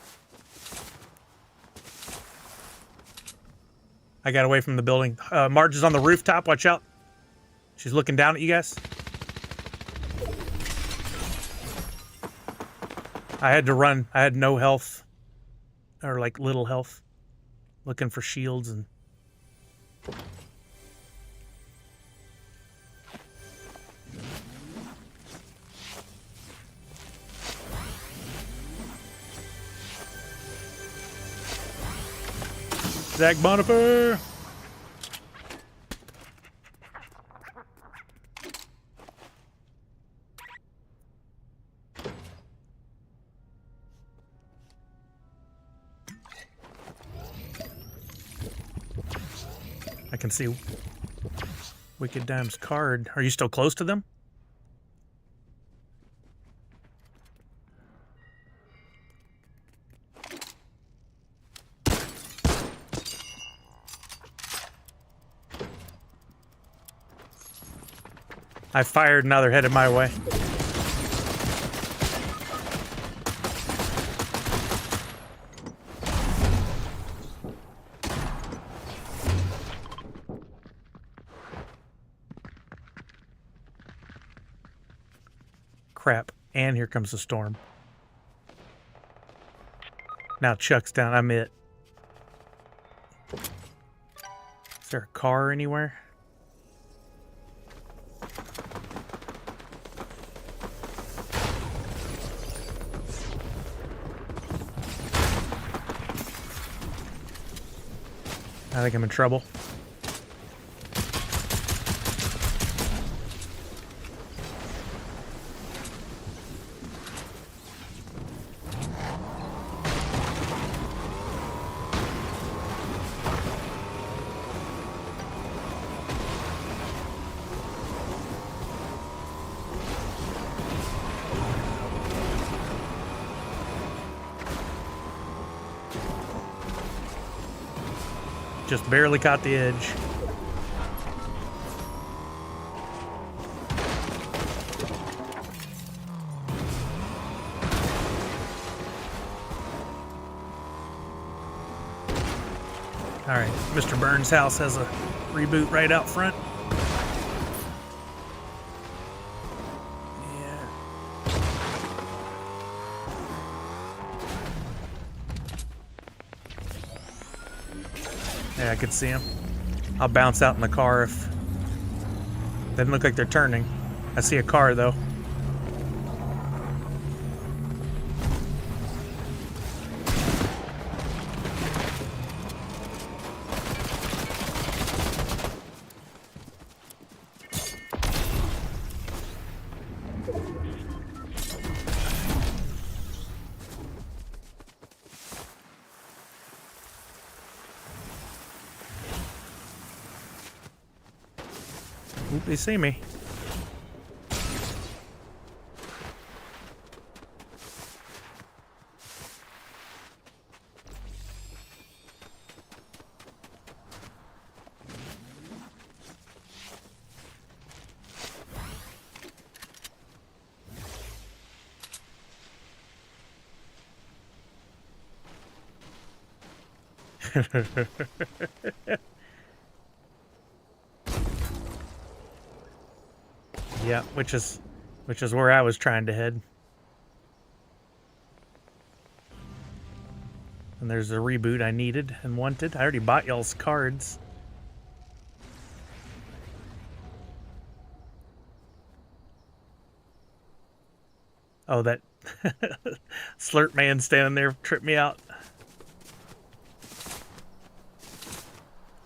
I got away from the building. Marge is on the rooftop. Watch out. She's looking down at you guys. I had to run. I had no health. Or like little health. Looking for shields and... Zach Bonifer! can see Wicked Dime's card. Are you still close to them? I fired, now they're headed my way. Crap. And here comes the storm. Now Chuck's down. I'm it. Is there a car anywhere? I think I'm in trouble. Just barely caught the edge. All right, Mr. Burns' house has a reboot right out front. Yeah, I could see him. I'll bounce out in the car if... Doesn't look like they're turning. I see a car, though. Oop, they see me. Yeah, which is where I was trying to head. And there's the reboot I needed and wanted. I already bought y'all's cards. Oh, that slurp man standing there tripped me out.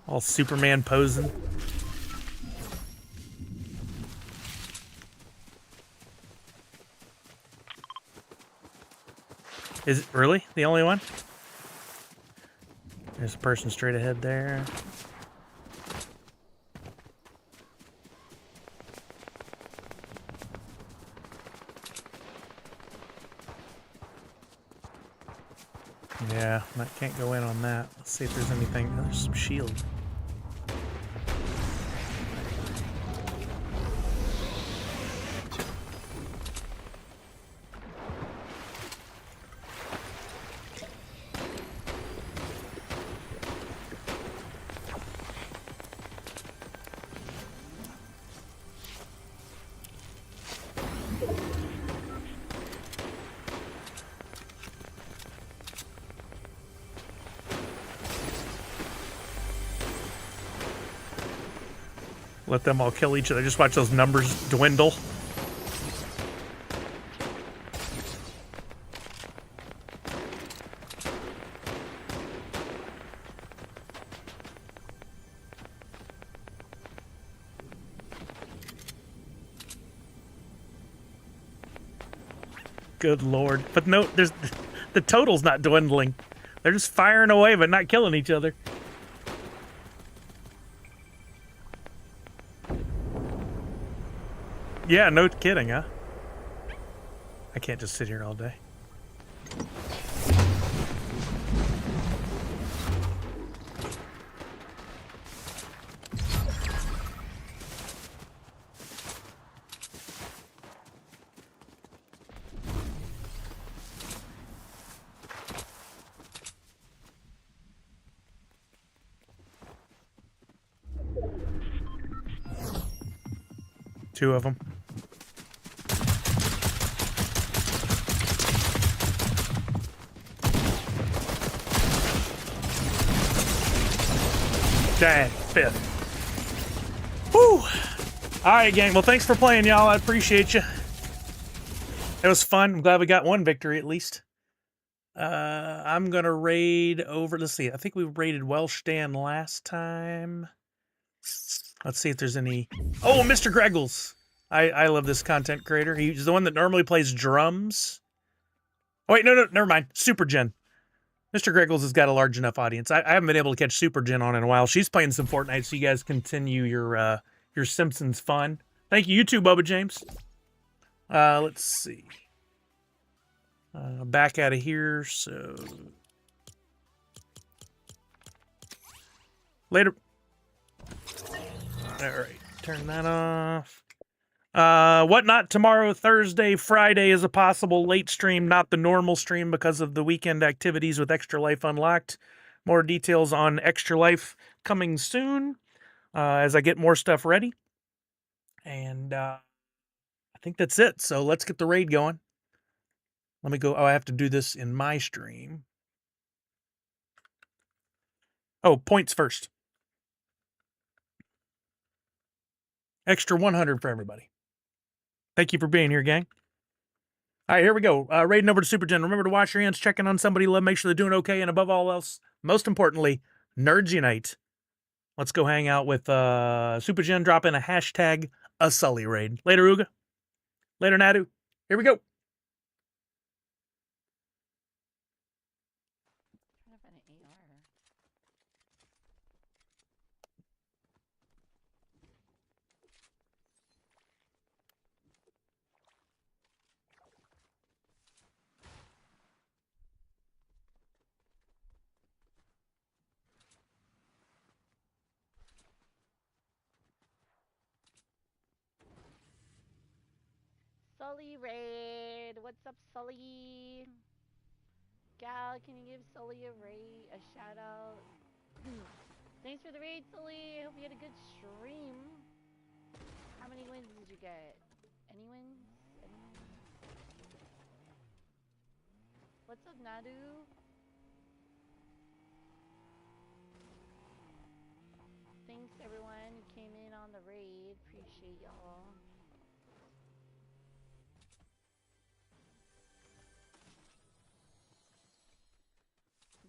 All Superman posing. Is it really the only one? There's a person straight ahead there. Yeah, I can't go in on that. Let's see if there's anything. Oh, there's some shield. Let them all kill each other. Just watch those numbers dwindle. Good Lord. But no, the total's not dwindling. They're just firing away but not killing each other. Yeah, no kidding, huh? I can't just sit here all day. Two of them. Dang, fifth. Whew. All right, gang. Well, thanks for playing, y'all. I appreciate you. It was fun. I'm glad we got one victory at least. I'm gonna raid over. Let's see. I think we raided Welshdan last time. Let's see if there's any. Oh, Mr. Greggles. I love this content creator. He's the one that normally plays drums. Oh wait, no, never mind. Super Gen. Mr. Greggles has got a large enough audience. I haven't been able to catch Super Gen on in a while. She's playing some Fortnite, so you guys continue your Simpsons fun. Thank you, too, Bubba James. Let's see. Back out of here, so... Later. Alright, turn that off. Whatnot tomorrow, Thursday, Friday is a possible late stream, not the normal stream because of the weekend activities with Extra Life Unlocked. More details on Extra Life coming soon as I get more stuff ready. And I think that's it. So let's get the raid going. Let me go. Oh, I have to do this in my stream. Oh, points first. Extra 100 for everybody. Thank you for being here, gang. All right, here we go. Raiding over to Super Gen. Remember to wash your hands, check in on somebody you love, make sure they're doing okay, and above all else, most importantly, Nerds Unite. Let's go hang out with Super Gen. Drop in a hashtag a Sully raid. Later, Uga. Later, Nadu. Here we go. Trying to find an AR. Sully raid. What's up, Sully? Gal, can you give Sully a raid, a shout out? Thanks for the raid, Sully. Hope you had a good stream. How many wins did you get? Any wins? Any wins? What's up, Nadu? Thanks, everyone who came in on the raid. Appreciate y'all.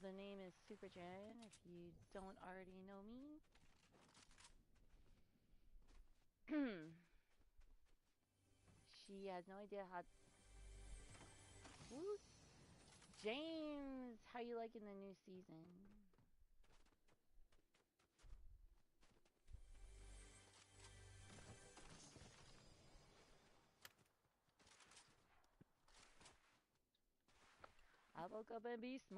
The name is Super Jen, if you don't already know me. She has no idea how... Woo! James, how you liking the new season? I woke up and be smart.